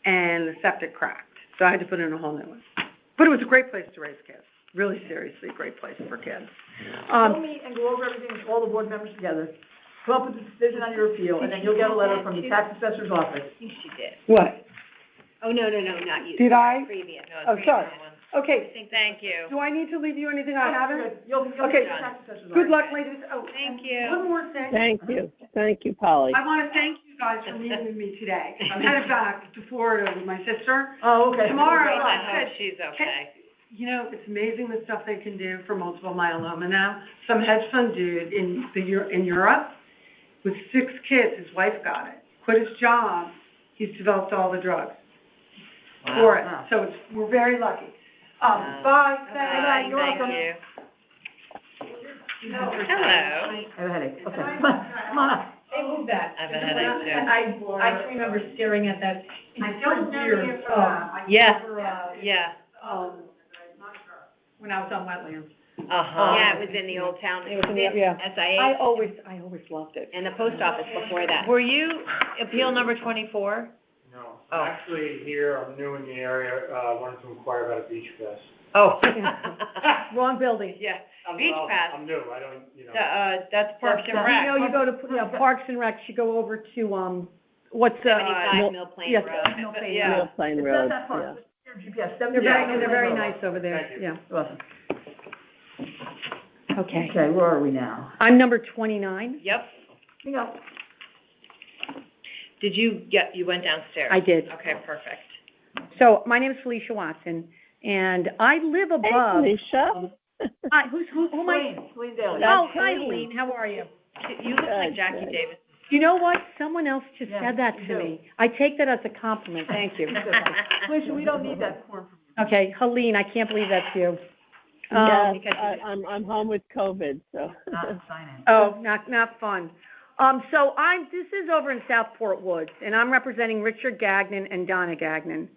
[SPEAKER 9] and the septic cracked, so I had to put in a whole new one. But it was a great place to raise kids, really seriously, great place for kids.
[SPEAKER 1] We'll meet and go over everything with all the board members together, come up with a decision on your appeal, and then you'll get a letter from the tax assessor's office.
[SPEAKER 4] I think she did.
[SPEAKER 9] What?
[SPEAKER 4] Oh, no, not you.
[SPEAKER 9] Did I?
[SPEAKER 4] Previous.
[SPEAKER 2] No,
[SPEAKER 9] Oh,
[SPEAKER 2] it's
[SPEAKER 9] sorry.
[SPEAKER 2] different ones.
[SPEAKER 9] Okay,
[SPEAKER 2] Thank you.
[SPEAKER 9] do I need to leave you anything I haven't?
[SPEAKER 1] Good. You'll
[SPEAKER 9] Okay.
[SPEAKER 1] get the tax assessor's office.
[SPEAKER 9] Good luck, ladies. Oh,
[SPEAKER 2] Thank
[SPEAKER 9] and
[SPEAKER 2] you.
[SPEAKER 9] one more thing.
[SPEAKER 6] Thank you, Polly.
[SPEAKER 9] I want to thank you guys for meeting with me today. I'm headed back to Florida with my sister.
[SPEAKER 1] Oh, okay.
[SPEAKER 9] Tomorrow,
[SPEAKER 2] I
[SPEAKER 9] I
[SPEAKER 2] hope
[SPEAKER 9] said,
[SPEAKER 2] she's okay.
[SPEAKER 9] you know, it's amazing the stuff they can do for multiple myeloma now. Some hedge fund dude in Europe with 6 kids, his wife got it, quit his job, he's developed all the drugs for it.
[SPEAKER 1] Wow.
[SPEAKER 9] So we're very lucky. Bye.
[SPEAKER 2] Bye,
[SPEAKER 9] Thank you.
[SPEAKER 2] thank you. Hello.
[SPEAKER 1] I have a headache, okay. Come on up.
[SPEAKER 8] They moved that.
[SPEAKER 2] I have a headache too.
[SPEAKER 8] I can remember staring at that.
[SPEAKER 9] I don't know
[SPEAKER 8] Years,
[SPEAKER 9] if,
[SPEAKER 2] Yeah,
[SPEAKER 8] for,
[SPEAKER 2] yeah,
[SPEAKER 8] when I was on wetlands.
[SPEAKER 2] uh-huh.
[SPEAKER 4] Yeah, it was in the old town,
[SPEAKER 8] It was in the- yeah.
[SPEAKER 4] SIA.
[SPEAKER 8] I always loved it.
[SPEAKER 4] And the post office before that.
[SPEAKER 2] Were you appeal number 24?
[SPEAKER 10] No,
[SPEAKER 2] Oh.
[SPEAKER 10] I'm actually here, I'm new in the area, wanted to inquire about a beach fest.
[SPEAKER 2] Oh.
[SPEAKER 8] Wrong building.
[SPEAKER 2] Yeah, Beach Pass.
[SPEAKER 10] I'm new, I don't,
[SPEAKER 2] That's Parks and
[SPEAKER 8] You
[SPEAKER 2] Rec.
[SPEAKER 8] know, you go to, Parks and Rec, you go over to, what's,
[SPEAKER 4] 75 Mill Plain
[SPEAKER 8] yes,
[SPEAKER 4] Road.
[SPEAKER 8] Mill Plain
[SPEAKER 2] Yeah.
[SPEAKER 8] Road.
[SPEAKER 6] Mill Plain
[SPEAKER 1] It's
[SPEAKER 6] Road,
[SPEAKER 1] not that far.
[SPEAKER 6] yeah.
[SPEAKER 1] Your GPS,
[SPEAKER 8] They're very,
[SPEAKER 1] Yeah.
[SPEAKER 8] they're very nice over there,
[SPEAKER 10] Thank you.
[SPEAKER 8] yeah.
[SPEAKER 1] You're welcome.
[SPEAKER 8] Okay.
[SPEAKER 1] Okay, where are we now?
[SPEAKER 8] I'm number 29.
[SPEAKER 2] Yep.
[SPEAKER 1] Here you go.
[SPEAKER 2] Did you went downstairs?
[SPEAKER 8] I did.
[SPEAKER 2] Okay, perfect.
[SPEAKER 8] So my name is Felicia Watson, and I live
[SPEAKER 6] Hey,
[SPEAKER 8] above.
[SPEAKER 6] Felicia.
[SPEAKER 8] Hi, who am I?
[SPEAKER 1] Colleen Daly.
[SPEAKER 8] Oh, hi, Helene, how are you?
[SPEAKER 2] You look like
[SPEAKER 6] Good,
[SPEAKER 2] Jackie
[SPEAKER 6] good.
[SPEAKER 2] Davis.
[SPEAKER 8] You know what? Someone else just
[SPEAKER 1] Yeah,
[SPEAKER 8] said that
[SPEAKER 1] you
[SPEAKER 8] to
[SPEAKER 1] do.
[SPEAKER 8] me. I take that as a compliment, thank you.
[SPEAKER 1] Felicia, we don't need that form from you.
[SPEAKER 8] Okay, Helene, I can't believe that's you.
[SPEAKER 6] Yes,
[SPEAKER 2] because
[SPEAKER 6] I'm home with COVID, so.
[SPEAKER 1] Not sign in.
[SPEAKER 8] Oh, not fun. So this is over in Southport Woods, and I'm representing Richard Gagnon and Donna Gagnon.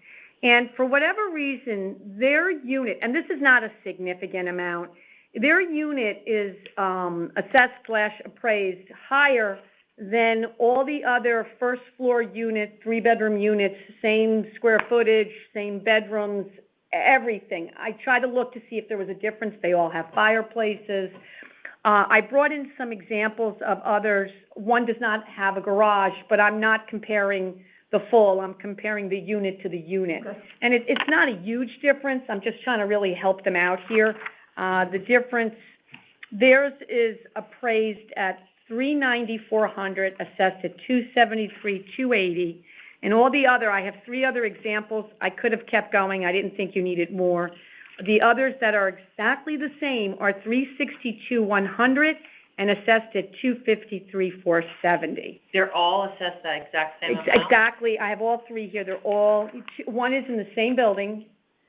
[SPEAKER 8] And for whatever reason, their unit, and this is not a significant amount, their unit is assessed/appraised higher than all the other first floor units, 3-bedroom units, same square footage, same bedrooms, everything. I tried to look to see if there was a difference. They all have fireplaces. I brought in some examples of others. One does not have a garage, but I'm not comparing the full. I'm comparing the unit to the unit.
[SPEAKER 1] Okay.
[SPEAKER 8] And it's not a huge difference. I'm just trying to really help them out here. The difference, theirs is appraised at $390,400, assessed at $273,280. And all the other, I have 3 other examples. I could have kept going. I didn't think you needed more. The others that are exactly the same are $362,100 and assessed at $253,470.
[SPEAKER 2] They're all assessed that exact same amount?
[SPEAKER 8] Exactly. I have all 3 here. They're all, one is in the same building,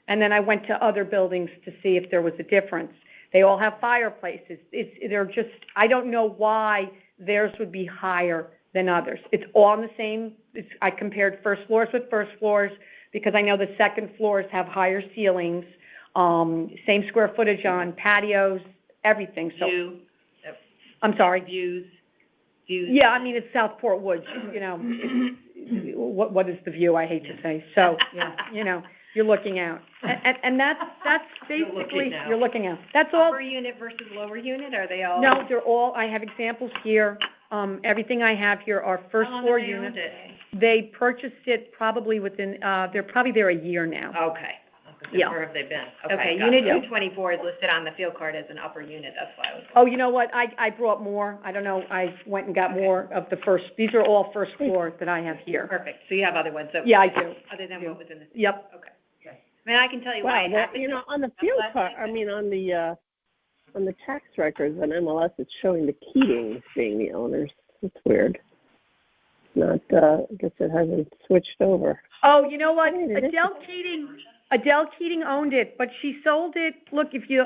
[SPEAKER 8] and then I went to other buildings to see if there was a difference. They all have fireplaces. They're just, I don't know why theirs would be higher than others. It's all in the same, I compared first floors with first floors because I know the second floors have higher ceilings, same square footage on patios, everything. So, I'm sorry.
[SPEAKER 2] Views.
[SPEAKER 8] Yeah, I mean, it's Southport Woods, you know. What is the view, I hate to say. So,
[SPEAKER 1] Yeah.
[SPEAKER 8] you know, you're looking out. And that's basically, you're looking out. That's all.
[SPEAKER 4] Upper unit versus lower unit, are they all?
[SPEAKER 8] No, they're all, I have examples here. Everything I have here are first floor
[SPEAKER 2] How long have they
[SPEAKER 8] units.
[SPEAKER 2] owned it?
[SPEAKER 8] They purchased it probably within, they're probably there a year now.
[SPEAKER 2] Okay.
[SPEAKER 8] Yeah.
[SPEAKER 2] Where have they been?
[SPEAKER 4] Okay,
[SPEAKER 2] got
[SPEAKER 4] unit
[SPEAKER 2] it.
[SPEAKER 4] 224 is listed on the field card as an upper unit, that's why I was.
[SPEAKER 8] Oh, you know what? I brought more. I don't know, I went and got more of the first, these are all first floor that I have here.
[SPEAKER 4] Perfect, so you have other ones that.
[SPEAKER 8] Yeah, I do.
[SPEAKER 4] Other than what was in the.
[SPEAKER 8] Yep.
[SPEAKER 4] Okay. I mean, I can tell you why
[SPEAKER 6] Wow,
[SPEAKER 4] it
[SPEAKER 6] that,
[SPEAKER 4] happened.
[SPEAKER 6] you know, on the field card, I mean, on the tax records on MLS, it's showing the Keatings being the owners. It's weird. Not, I guess it hasn't switched over.
[SPEAKER 8] Oh, you know what?
[SPEAKER 6] Wait, it is-
[SPEAKER 8] Adele Keating owned it, but she sold it. Look, if you,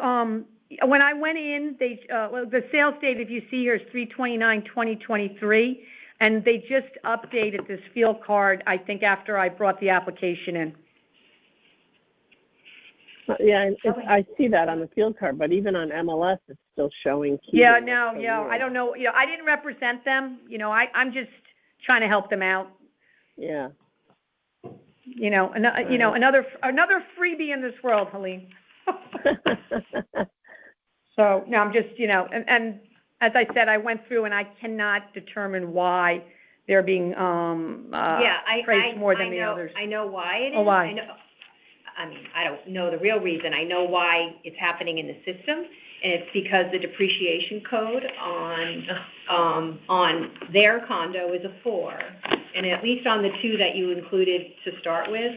[SPEAKER 8] when I went in, the sales date, if you see here, is 3/29/2023, and they just updated this field card, I think, after I brought the application in.
[SPEAKER 6] Yeah, I see that on the field card, but even on MLS, it's still showing Keating.
[SPEAKER 8] Yeah, no,
[SPEAKER 6] So
[SPEAKER 8] yeah,
[SPEAKER 6] weird.
[SPEAKER 8] I don't know, you know, I didn't represent them, you know, I'm just trying to help them out.
[SPEAKER 6] Yeah.
[SPEAKER 8] You know, another freebie in this world, Helene. So, no, I'm just, you know, and as I said, I went through and I cannot determine why they're being, praised more than the others.
[SPEAKER 4] I know why it is.
[SPEAKER 8] Oh, why?
[SPEAKER 4] I mean, I don't know the real reason. I know why it's happening in the system, and it's because the depreciation code on their condo is a 4, and at least on the 2 that you included to start with,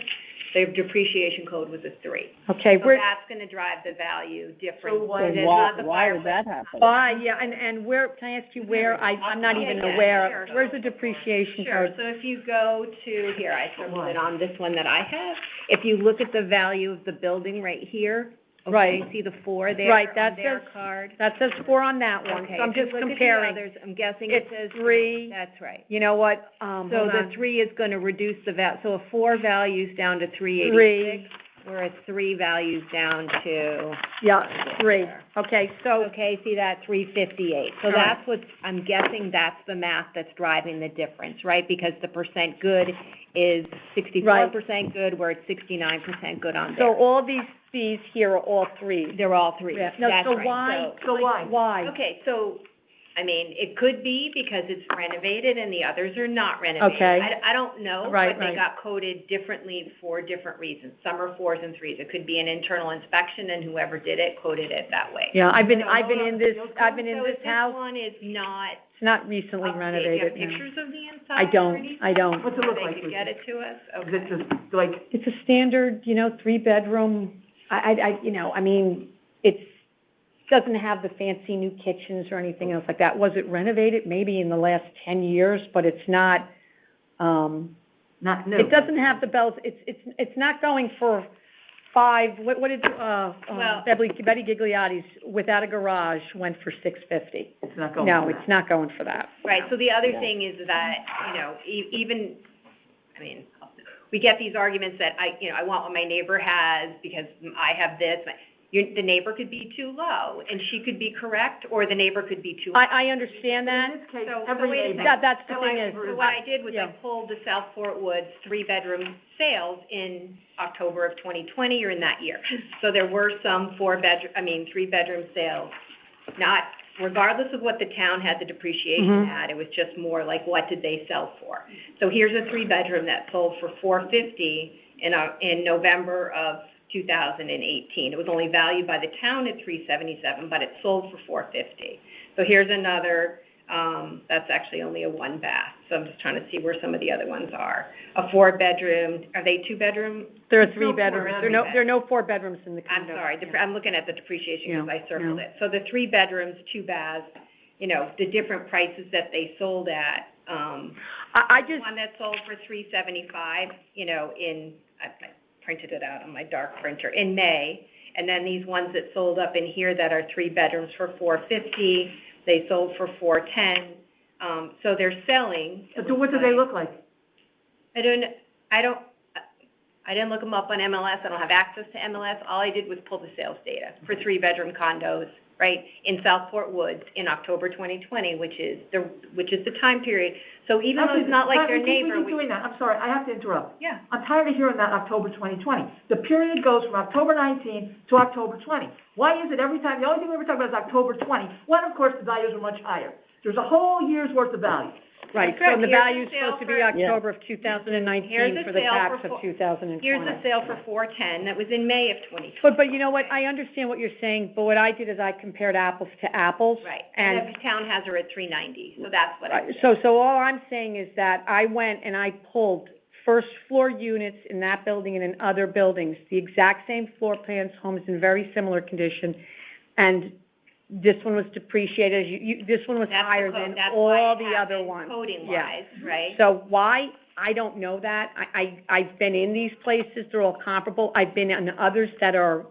[SPEAKER 4] the depreciation code was a 3.
[SPEAKER 8] Okay,
[SPEAKER 4] So that's going to drive the value difference.
[SPEAKER 1] So why-
[SPEAKER 6] So why did that happen?
[SPEAKER 8] why, yeah, and where, can I ask you where, I'm not even aware,
[SPEAKER 4] sure.
[SPEAKER 8] where's the depreciation
[SPEAKER 4] Sure,
[SPEAKER 8] code?
[SPEAKER 4] so if you go to, here, I circled it on this one that I have. If you look at the value of the building right here,
[SPEAKER 8] Right.
[SPEAKER 4] you see the 4 there
[SPEAKER 8] Right,
[SPEAKER 4] on
[SPEAKER 8] that
[SPEAKER 4] their
[SPEAKER 8] says-
[SPEAKER 4] card?
[SPEAKER 8] That says 4 on that one,
[SPEAKER 4] Okay,
[SPEAKER 8] so I'm
[SPEAKER 4] if you
[SPEAKER 8] just
[SPEAKER 4] look at the
[SPEAKER 8] comparing.
[SPEAKER 4] others, I'm guessing it
[SPEAKER 8] It's
[SPEAKER 4] says
[SPEAKER 8] 3.
[SPEAKER 4] That's right.
[SPEAKER 8] You know what,
[SPEAKER 4] So
[SPEAKER 8] hold
[SPEAKER 4] the
[SPEAKER 8] on.
[SPEAKER 4] 3 is gonna reduce the so a 4 value's down to 386, whereas 3 values down to,
[SPEAKER 8] Yeah, 3, okay, so,
[SPEAKER 4] okay, see that, 358. So
[SPEAKER 8] All
[SPEAKER 4] that's what, I'm guessing that's the math that's driving the difference, right? Because the percent good is 64% good, where it's 69% good on
[SPEAKER 8] so
[SPEAKER 4] there.
[SPEAKER 8] all these fees here are all 3.
[SPEAKER 4] They're all 3.
[SPEAKER 8] Yeah. No,
[SPEAKER 4] That's
[SPEAKER 8] so
[SPEAKER 4] right.
[SPEAKER 8] why,
[SPEAKER 1] So why?
[SPEAKER 8] why?
[SPEAKER 4] Okay, so, I mean, it could be because it's renovated and the others are not renovated.
[SPEAKER 8] Okay.
[SPEAKER 4] I don't know,
[SPEAKER 8] Right,
[SPEAKER 4] but they
[SPEAKER 8] right.
[SPEAKER 4] got coded differently for different reasons. Some are 4s and 3s. It could be an internal inspection and whoever did it coded it that way.
[SPEAKER 8] Yeah, I've been
[SPEAKER 1] No,
[SPEAKER 8] in this
[SPEAKER 4] So
[SPEAKER 8] house.
[SPEAKER 4] if this one is not
[SPEAKER 8] It's not recently
[SPEAKER 4] Do you
[SPEAKER 8] renovated,
[SPEAKER 4] have
[SPEAKER 8] no.
[SPEAKER 4] pictures of the inside
[SPEAKER 8] I
[SPEAKER 4] or
[SPEAKER 8] don't,
[SPEAKER 4] anything?
[SPEAKER 8] I don't.
[SPEAKER 1] What's it look
[SPEAKER 4] They
[SPEAKER 1] like?
[SPEAKER 4] could
[SPEAKER 1] Lisa?
[SPEAKER 4] get it to us?
[SPEAKER 1] Is it
[SPEAKER 4] Okay.
[SPEAKER 1] just like,
[SPEAKER 8] It's a standard, 3-bedroom, I mean, doesn't have the fancy new kitchens or anything else like that. Was it renovated? Maybe in the last 10 years, but it's not,
[SPEAKER 1] not new?
[SPEAKER 8] it doesn't have the bells, it's not going for what did,
[SPEAKER 4] Well-
[SPEAKER 8] Betty Gigliotti's without a garage went for $650.
[SPEAKER 1] It's not going
[SPEAKER 8] No,
[SPEAKER 1] for that.
[SPEAKER 8] it's not going for that.
[SPEAKER 4] Right, so the other thing is that, we get these arguments that I want what my neighbor has because I have this. The neighbor could be too low, and she could be correct, or the neighbor could be too high.
[SPEAKER 8] I understand that.
[SPEAKER 1] In this case,
[SPEAKER 4] So
[SPEAKER 1] every
[SPEAKER 4] wait a
[SPEAKER 1] neighbor.
[SPEAKER 4] second.
[SPEAKER 8] That's the
[SPEAKER 1] So
[SPEAKER 8] thing is,
[SPEAKER 4] So what I did was I
[SPEAKER 8] Yeah.
[SPEAKER 4] pulled the South Fort Woods 3-bedroom sales in October of 2020 or in that year. So there were some 3-bedroom sales, not, regardless of what the town had the depreciation at, it was just more like what did they sell for. So here's a 3-bedroom that sold for $450 in November of 2018. It was only valued by the town at $377, but it sold for $450. So here's another, that's actually only a 1-bath. So I'm just trying to see where some of the other ones are. A 4-bedroom, are they 2-bedroom?
[SPEAKER 8] there are
[SPEAKER 1] There's
[SPEAKER 8] 3
[SPEAKER 1] no
[SPEAKER 8] bedrooms.
[SPEAKER 1] four-bedroom.
[SPEAKER 8] There are no 4 bedrooms in the
[SPEAKER 4] I'm
[SPEAKER 8] condo.
[SPEAKER 4] sorry, I'm looking at the depreciation because
[SPEAKER 8] Yeah,
[SPEAKER 4] I circled
[SPEAKER 8] yeah.
[SPEAKER 4] it. So the 3 bedrooms, 2 baths, the different prices that they sold at,
[SPEAKER 8] I
[SPEAKER 4] the
[SPEAKER 8] just,
[SPEAKER 4] one that sold for $375, I printed it out on my dark printer, in May. And then these ones that sold up in here that are 3 bedrooms for $450, they sold for $410. So they're selling.
[SPEAKER 1] So what do they look like?
[SPEAKER 4] I didn't look them up on MLS. I don't have access to MLS. All I did was pull the sales data for 3-bedroom condos, right, in South Fort Woods in October 2020, which is the time period. So even though it's not like their neighbor,
[SPEAKER 1] We keep doing that. I'm sorry, I have to interrupt.
[SPEAKER 4] Yeah.
[SPEAKER 1] I'm tired of hearing that October 2020. The period goes from October 19 to October 20. Why is it every time, the only thing we ever talk about is October 20, when of course the values are much higher? There's a whole year's worth of value.
[SPEAKER 8] right,
[SPEAKER 4] That's
[SPEAKER 8] so the
[SPEAKER 4] correct.
[SPEAKER 8] value's
[SPEAKER 4] Here's the
[SPEAKER 8] supposed to
[SPEAKER 4] sale
[SPEAKER 8] be October of 2019
[SPEAKER 4] Here's
[SPEAKER 8] for
[SPEAKER 4] the
[SPEAKER 8] the
[SPEAKER 4] sale
[SPEAKER 8] tax
[SPEAKER 4] for
[SPEAKER 8] of 2020.
[SPEAKER 4] Here's the sale for $410. That was in May of 2020.
[SPEAKER 8] But you know what, I understand what you're saying, but what I did is I compared apples to apples.
[SPEAKER 4] Right.
[SPEAKER 8] And
[SPEAKER 4] And the town has her at $390, so that's what I did.
[SPEAKER 8] So all I'm saying is that I went and I pulled first floor units in that building and in other buildings, the exact same floor plans, homes in very similar condition, and this one was depreciated, this one was
[SPEAKER 4] That's the
[SPEAKER 8] higher
[SPEAKER 4] code.
[SPEAKER 8] than
[SPEAKER 4] That's why
[SPEAKER 8] all
[SPEAKER 4] it
[SPEAKER 8] the
[SPEAKER 4] happened
[SPEAKER 8] other ones.
[SPEAKER 4] Coding-wise,
[SPEAKER 8] Yeah.
[SPEAKER 4] right?
[SPEAKER 8] So why? I don't know that. I've been in these places, they're all comparable. I've been in others that are,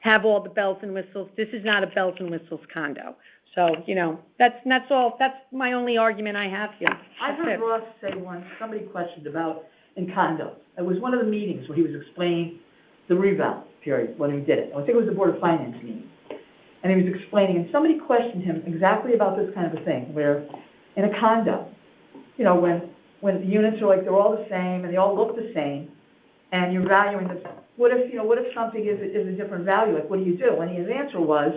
[SPEAKER 8] have all the bells and whistles. This is not a bells and whistles condo. So, that's all, that's my only argument I have here.
[SPEAKER 1] I
[SPEAKER 8] That's
[SPEAKER 1] heard
[SPEAKER 8] it.
[SPEAKER 1] Ross say once, somebody questioned about in condos. It was one of the meetings where he was explaining the reval period, when he did it. I think it was the Board of Finance meeting. And he was explaining, and somebody questioned him exactly about this kind of a thing, where in a condo, when the units are like, they're all the same, and they all look the same, and you're valuing this, what if something is a different value? Like, what do you do? And his answer was,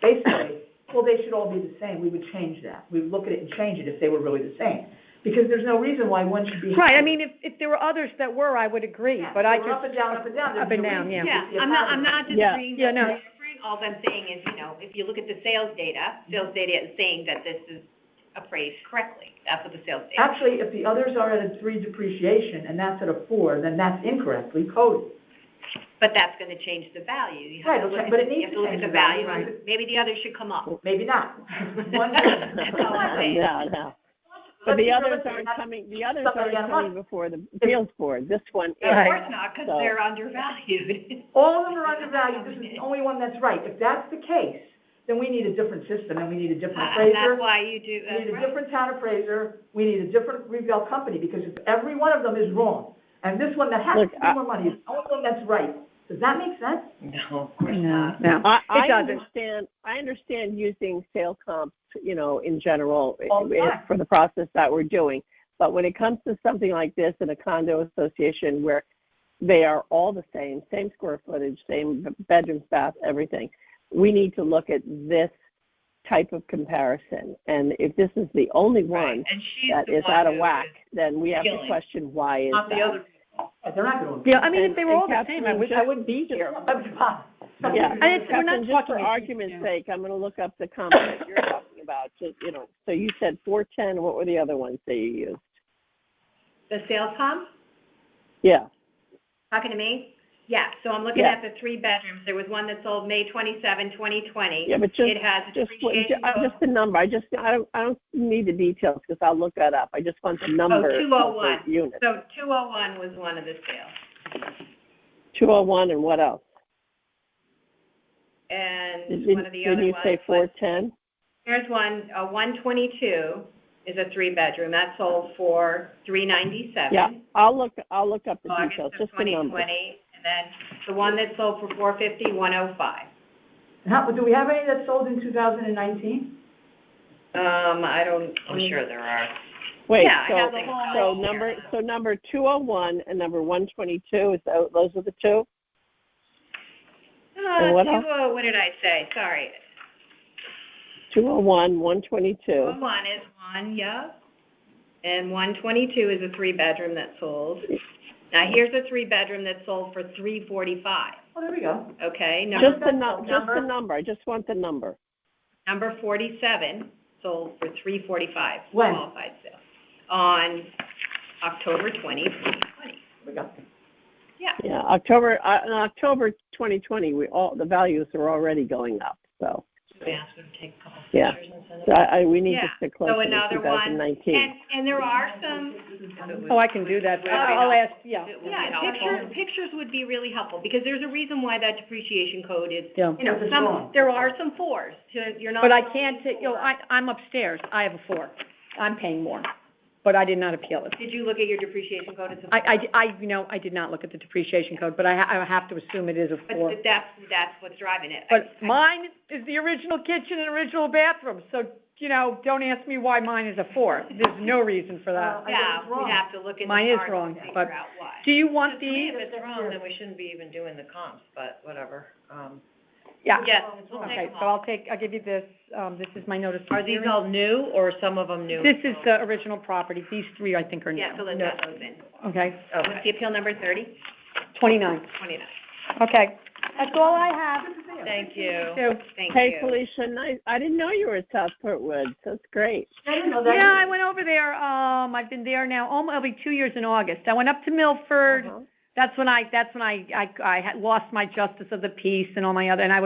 [SPEAKER 1] basically, well, they should all be the same. We would change that. We would look at it and change it if they were really the same. Because there's no reason why one should be.
[SPEAKER 8] Right, I mean, if there were others that were, I would agree, but I
[SPEAKER 1] We're
[SPEAKER 8] just.
[SPEAKER 1] up and down, up and down. There's
[SPEAKER 8] Up and
[SPEAKER 1] no
[SPEAKER 8] down,
[SPEAKER 1] reason.
[SPEAKER 8] yeah.
[SPEAKER 4] Yeah, I'm not
[SPEAKER 6] Yeah.
[SPEAKER 4] disagreeing
[SPEAKER 8] Yeah,
[SPEAKER 4] that
[SPEAKER 8] no.
[SPEAKER 4] they're different. All I'm saying is, if you look at the sales data is saying that this is appraised correctly. That's what the sales data.
[SPEAKER 1] Actually, if the others are at a 3 depreciation and that's at a 4, then that's incorrectly coded.
[SPEAKER 4] But that's gonna change the value. You
[SPEAKER 1] Right,
[SPEAKER 4] have to look at,
[SPEAKER 1] but it
[SPEAKER 4] you
[SPEAKER 1] needs
[SPEAKER 4] have
[SPEAKER 1] to
[SPEAKER 4] to look
[SPEAKER 1] change
[SPEAKER 4] at
[SPEAKER 1] the
[SPEAKER 4] the value,
[SPEAKER 1] value,
[SPEAKER 4] and maybe the others should come up.
[SPEAKER 1] Maybe not. One,
[SPEAKER 4] That's all I'm saying.
[SPEAKER 6] No. But the others aren't coming before the appeals board. This one is.
[SPEAKER 4] Of course not, because
[SPEAKER 6] So-
[SPEAKER 4] they're undervalued.
[SPEAKER 1] All of them are undervalued. This is the only one that's right. If that's the case, then we need a different system and we need a different
[SPEAKER 4] And
[SPEAKER 1] appraiser.
[SPEAKER 4] that's why you do,
[SPEAKER 1] We
[SPEAKER 4] that's
[SPEAKER 1] need a
[SPEAKER 4] right.
[SPEAKER 1] different town appraiser, we need a different revale company, because if every one of them is wrong, and this one that has
[SPEAKER 6] Look,
[SPEAKER 1] to pay more money is the only one that's right, does that make sense?
[SPEAKER 4] No, of course not.
[SPEAKER 8] No,
[SPEAKER 6] I
[SPEAKER 8] it doesn't.
[SPEAKER 6] understand using sale comps, in general,
[SPEAKER 1] All the time.
[SPEAKER 6] for the process that we're doing. But when it comes to something like this in a condo association where they are all the same square footage, same bedrooms, bath, everything, we need to look at this type of comparison. And if this is the only one
[SPEAKER 4] And she's
[SPEAKER 6] that
[SPEAKER 4] the
[SPEAKER 6] is
[SPEAKER 4] one
[SPEAKER 6] out of
[SPEAKER 4] who
[SPEAKER 6] whack,
[SPEAKER 4] is
[SPEAKER 6] then we have to
[SPEAKER 4] killing.
[SPEAKER 6] question why is
[SPEAKER 1] Not
[SPEAKER 6] that.
[SPEAKER 1] the other people. They're not gonna.
[SPEAKER 8] Yeah, I mean, if
[SPEAKER 6] And-
[SPEAKER 8] they were all
[SPEAKER 6] and
[SPEAKER 8] the same, I
[SPEAKER 6] Catherine,
[SPEAKER 8] wouldn't be here.
[SPEAKER 6] Yeah,
[SPEAKER 8] And it's- we're not
[SPEAKER 6] Catherine, just for
[SPEAKER 8] talking-
[SPEAKER 6] argument's sake, I'm going to look up the comps that you're talking about? Just, so you said 410, what were the other ones that you used?
[SPEAKER 4] The sales comp,
[SPEAKER 6] Yeah,
[SPEAKER 4] talking to me? Yeah, so I'm looking
[SPEAKER 6] Yeah.
[SPEAKER 4] at the 3 bedrooms. There was one that sold May 27, 2020.
[SPEAKER 6] yeah, but
[SPEAKER 4] It has a depreciation code.
[SPEAKER 6] just the number. I don't need the details because I'll look that up. I just want the number of
[SPEAKER 4] 201.
[SPEAKER 6] the unit.
[SPEAKER 4] So 201 was one of the sales.
[SPEAKER 6] 201 and what else?
[SPEAKER 4] And one of the other
[SPEAKER 6] Didn't you
[SPEAKER 4] ones
[SPEAKER 6] say
[SPEAKER 4] was,
[SPEAKER 6] 410?
[SPEAKER 4] here's one, 122 is a 3 bedroom. That sold for $397.
[SPEAKER 6] Yeah, I'll look up the
[SPEAKER 4] August
[SPEAKER 6] details,
[SPEAKER 4] of
[SPEAKER 6] just the number.
[SPEAKER 4] 2020. And then the one that sold for $450, 105.
[SPEAKER 1] Do we have any that sold in 2019?
[SPEAKER 2] I'm sure there are.
[SPEAKER 6] Wait,
[SPEAKER 4] Yeah, I have the whole
[SPEAKER 6] so number 201 and number 122, those are the two? And what else?
[SPEAKER 4] What did I say? Sorry.
[SPEAKER 6] 201, 122.
[SPEAKER 4] 201 is one, yeah. And 122 is a 3 bedroom that sold. Now, here's a 3 bedroom that sold for $345.
[SPEAKER 1] Oh, there we go.
[SPEAKER 4] Okay,
[SPEAKER 6] Just the number, I just want the number.
[SPEAKER 4] number 47 sold for $345.
[SPEAKER 1] When?
[SPEAKER 4] Qualified sale. On October 20, 2020.
[SPEAKER 1] There we go.
[SPEAKER 6] Yeah, in October 2020, the values are already going up, so.
[SPEAKER 2] We asked them to take a couple
[SPEAKER 6] Yeah.
[SPEAKER 2] pictures and send
[SPEAKER 6] So
[SPEAKER 2] it.
[SPEAKER 6] we need to
[SPEAKER 4] Yeah,
[SPEAKER 6] stick
[SPEAKER 4] so
[SPEAKER 6] closer to
[SPEAKER 4] another one.
[SPEAKER 6] 2019.
[SPEAKER 4] And there are some,
[SPEAKER 8] Oh, I can do that. I'll ask, yeah.
[SPEAKER 4] pictures would be really helpful, because there's a reason why that depreciation code is,
[SPEAKER 8] Yeah.
[SPEAKER 1] It's wrong.
[SPEAKER 4] there are some 4s, you're not.
[SPEAKER 8] But I can't take, I'm upstairs, I have a 4. I'm paying more, but I did not appeal it.
[SPEAKER 4] Did you look at your depreciation code? It's a
[SPEAKER 8] I did not look at the depreciation code, but I have to assume it is a 4.
[SPEAKER 4] But that's what's driving it.
[SPEAKER 8] But mine is the original kitchen and original bathroom, so, don't ask me why mine is a 4. There's no reason for that.
[SPEAKER 4] Yeah, we'd have to look at the
[SPEAKER 8] Mine is
[SPEAKER 4] chart
[SPEAKER 8] wrong,
[SPEAKER 4] and figure
[SPEAKER 8] but-
[SPEAKER 4] out why.
[SPEAKER 8] Do you want
[SPEAKER 2] To me,
[SPEAKER 8] these?
[SPEAKER 2] if it's wrong, then we shouldn't be even doing the comps, but whatever.
[SPEAKER 8] Yeah.
[SPEAKER 4] Yes, we'll take
[SPEAKER 8] Okay,
[SPEAKER 4] them
[SPEAKER 8] so
[SPEAKER 4] all.
[SPEAKER 8] I'll give you this, this is my notice. of
[SPEAKER 2] Are these
[SPEAKER 8] hearing.
[SPEAKER 2] all new or some of them new?
[SPEAKER 8] This is the original property, these 3 I think are new.
[SPEAKER 4] Yeah, so let's add those in.
[SPEAKER 8] Okay,
[SPEAKER 4] What's the appeal number, 30?
[SPEAKER 8] 29,
[SPEAKER 4] 29.
[SPEAKER 8] okay. That's all I have.
[SPEAKER 2] Thank you.
[SPEAKER 8] So,
[SPEAKER 4] Thank
[SPEAKER 6] Hey,
[SPEAKER 4] you.
[SPEAKER 6] Felicia, nice. I didn't know you were at Southport Woods. That's great.
[SPEAKER 1] I didn't know that.
[SPEAKER 8] yeah, I went over there, I've been there now, it'll be 2 years in August. I went up to Milford.
[SPEAKER 6] Uh-huh.
[SPEAKER 8] That's when I had lost my justice of the peace and all my other, and I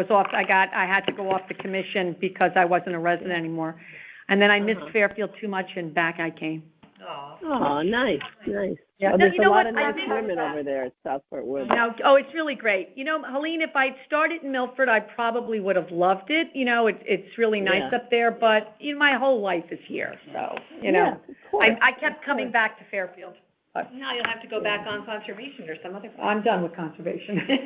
[SPEAKER 8] had to go off the commission because I wasn't a resident anymore. And then I missed Fairfield too much and back I came.
[SPEAKER 2] Aw.
[SPEAKER 6] Oh, nice.
[SPEAKER 8] Yeah.
[SPEAKER 6] Well,
[SPEAKER 8] No,
[SPEAKER 6] there's
[SPEAKER 8] you
[SPEAKER 6] a
[SPEAKER 8] know
[SPEAKER 6] lot
[SPEAKER 8] what?
[SPEAKER 6] of
[SPEAKER 8] I
[SPEAKER 6] nice
[SPEAKER 8] think-
[SPEAKER 6] women over there at Southport Woods.
[SPEAKER 8] It's really great. Helene, if I'd started in Milford, I probably would have loved it. It's really nice
[SPEAKER 6] Yeah.
[SPEAKER 8] up there, but my whole life is here, so,
[SPEAKER 6] Yeah, of course.
[SPEAKER 8] I kept coming back to Fairfield.
[SPEAKER 4] Now you'll have to go back on conservation or some other.
[SPEAKER 8] I'm done with conservation.
[SPEAKER 4] Is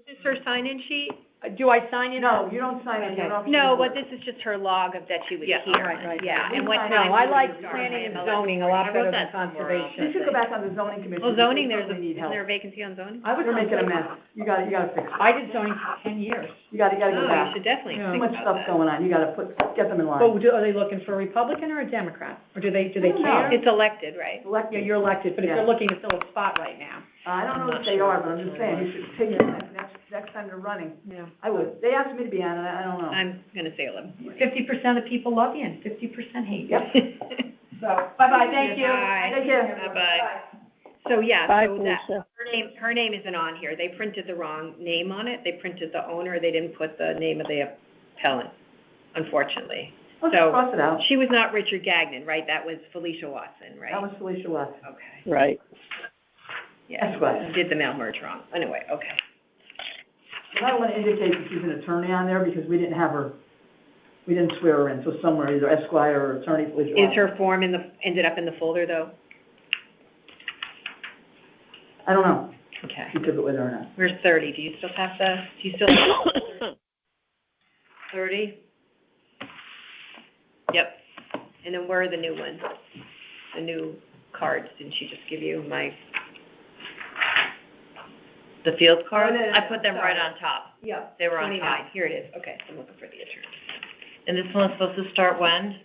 [SPEAKER 4] this her sign-in sheet?
[SPEAKER 8] Do I sign in?
[SPEAKER 1] No, you don't sign it.
[SPEAKER 8] Okay.
[SPEAKER 4] No, but this is just her log of that she was
[SPEAKER 8] Yeah,
[SPEAKER 4] here.
[SPEAKER 8] right.
[SPEAKER 4] Yeah, and what
[SPEAKER 8] No,
[SPEAKER 4] time.
[SPEAKER 8] I
[SPEAKER 4] she
[SPEAKER 8] like
[SPEAKER 4] started.
[SPEAKER 8] planning and zoning a lot
[SPEAKER 2] I wrote
[SPEAKER 8] better than
[SPEAKER 2] that somewhere else.
[SPEAKER 1] You
[SPEAKER 8] conservation.
[SPEAKER 1] should go back on the zoning commission.
[SPEAKER 4] Well, zoning,
[SPEAKER 1] because
[SPEAKER 4] there's
[SPEAKER 1] they need
[SPEAKER 4] isn't
[SPEAKER 1] help.
[SPEAKER 4] there a vacancy on zoning?
[SPEAKER 1] You're making a mess. You gotta fix it.
[SPEAKER 8] I did zoning for 10 years.
[SPEAKER 1] You gotta
[SPEAKER 4] Oh,
[SPEAKER 1] go
[SPEAKER 4] you
[SPEAKER 1] back.
[SPEAKER 4] should definitely
[SPEAKER 8] Yeah.
[SPEAKER 1] Too
[SPEAKER 4] think
[SPEAKER 1] much
[SPEAKER 4] about
[SPEAKER 1] stuff
[SPEAKER 4] that.
[SPEAKER 1] going on. You gotta get them in line.
[SPEAKER 8] Oh, are they looking for a Republican or a Democrat? Or do they
[SPEAKER 1] I don't know.
[SPEAKER 8] care?
[SPEAKER 4] It's elected, right?
[SPEAKER 8] Yeah,
[SPEAKER 1] Elected.
[SPEAKER 8] you're elected, but if
[SPEAKER 1] Yeah.
[SPEAKER 8] you're looking to fill a spot right now.
[SPEAKER 1] I don't know
[SPEAKER 2] I'm
[SPEAKER 1] if
[SPEAKER 2] not
[SPEAKER 1] they
[SPEAKER 2] sure.
[SPEAKER 1] are, but I'm just saying, you should take it next time they're running.
[SPEAKER 8] Yeah.
[SPEAKER 1] I would. They asked me to be on it, I don't know.
[SPEAKER 4] I'm gonna say 11.
[SPEAKER 8] 50% of people love you and 50% hate you.
[SPEAKER 1] Yep.
[SPEAKER 8] So, bye-bye, thank you.
[SPEAKER 4] Bye.
[SPEAKER 1] Take care.
[SPEAKER 4] Bye-bye. So, yeah,
[SPEAKER 6] Bye,
[SPEAKER 4] so that,
[SPEAKER 6] Felicia.
[SPEAKER 4] her name isn't on here. They printed the wrong name on it. They printed the owner. They didn't put the name of the appellant, unfortunately.
[SPEAKER 1] Let's
[SPEAKER 4] So-
[SPEAKER 1] cross it out.
[SPEAKER 4] She was not Richard Gagnon, right? That was Felicia Watson, right?
[SPEAKER 1] That was Felicia Watson.
[SPEAKER 4] Okay,
[SPEAKER 6] Right.
[SPEAKER 4] yeah.
[SPEAKER 1] That's right.
[SPEAKER 4] Did the mail merge wrong. Anyway, okay.
[SPEAKER 1] And I want to indicate that she's an attorney on there because we didn't swear her in, so somewhere either Esquire or Attorney Felicia Watson.
[SPEAKER 4] Is her form ended up in the folder, though?
[SPEAKER 1] I don't know
[SPEAKER 4] Okay.
[SPEAKER 1] if she took it with her or not.
[SPEAKER 4] Where's 30? Do you still have 30? Yep. And then where are the new ones? The new cards? Didn't she just give you the field cards?
[SPEAKER 1] no, no,
[SPEAKER 2] I put them
[SPEAKER 4] sorry.
[SPEAKER 2] right on top.
[SPEAKER 4] Yeah.
[SPEAKER 2] They were on
[SPEAKER 4] 29.
[SPEAKER 2] top.
[SPEAKER 4] Here it is. Okay, I'm looking for the attorney.
[SPEAKER 2] And this one's supposed to start when?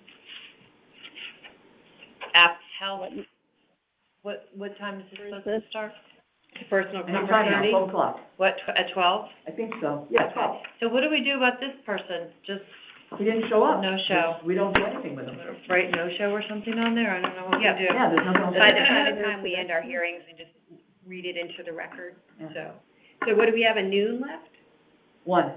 [SPEAKER 2] What time is this supposed to start?
[SPEAKER 4] Personal
[SPEAKER 1] And I'm trying to
[SPEAKER 4] property.
[SPEAKER 1] 12 o'clock.
[SPEAKER 2] What, at 12?
[SPEAKER 1] I think so. Yeah, 12.
[SPEAKER 2] So what do we do about this person? Just
[SPEAKER 1] He didn't show up.
[SPEAKER 2] No show.
[SPEAKER 1] We don't do anything with him.
[SPEAKER 2] Write no show or something on there, I don't know what we
[SPEAKER 4] Yeah.
[SPEAKER 2] do.
[SPEAKER 1] Yeah, there's nothing else.
[SPEAKER 4] By the time we end our hearings and just read it into the record,
[SPEAKER 1] Yeah.
[SPEAKER 4] So what do we have, a noon left?
[SPEAKER 1] One.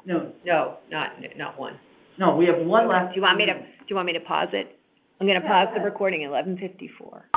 [SPEAKER 1] No,
[SPEAKER 4] No, not one.
[SPEAKER 1] no, we have one left.
[SPEAKER 4] Do you want me to pause it? I'm gonna pause the recording at 11:54.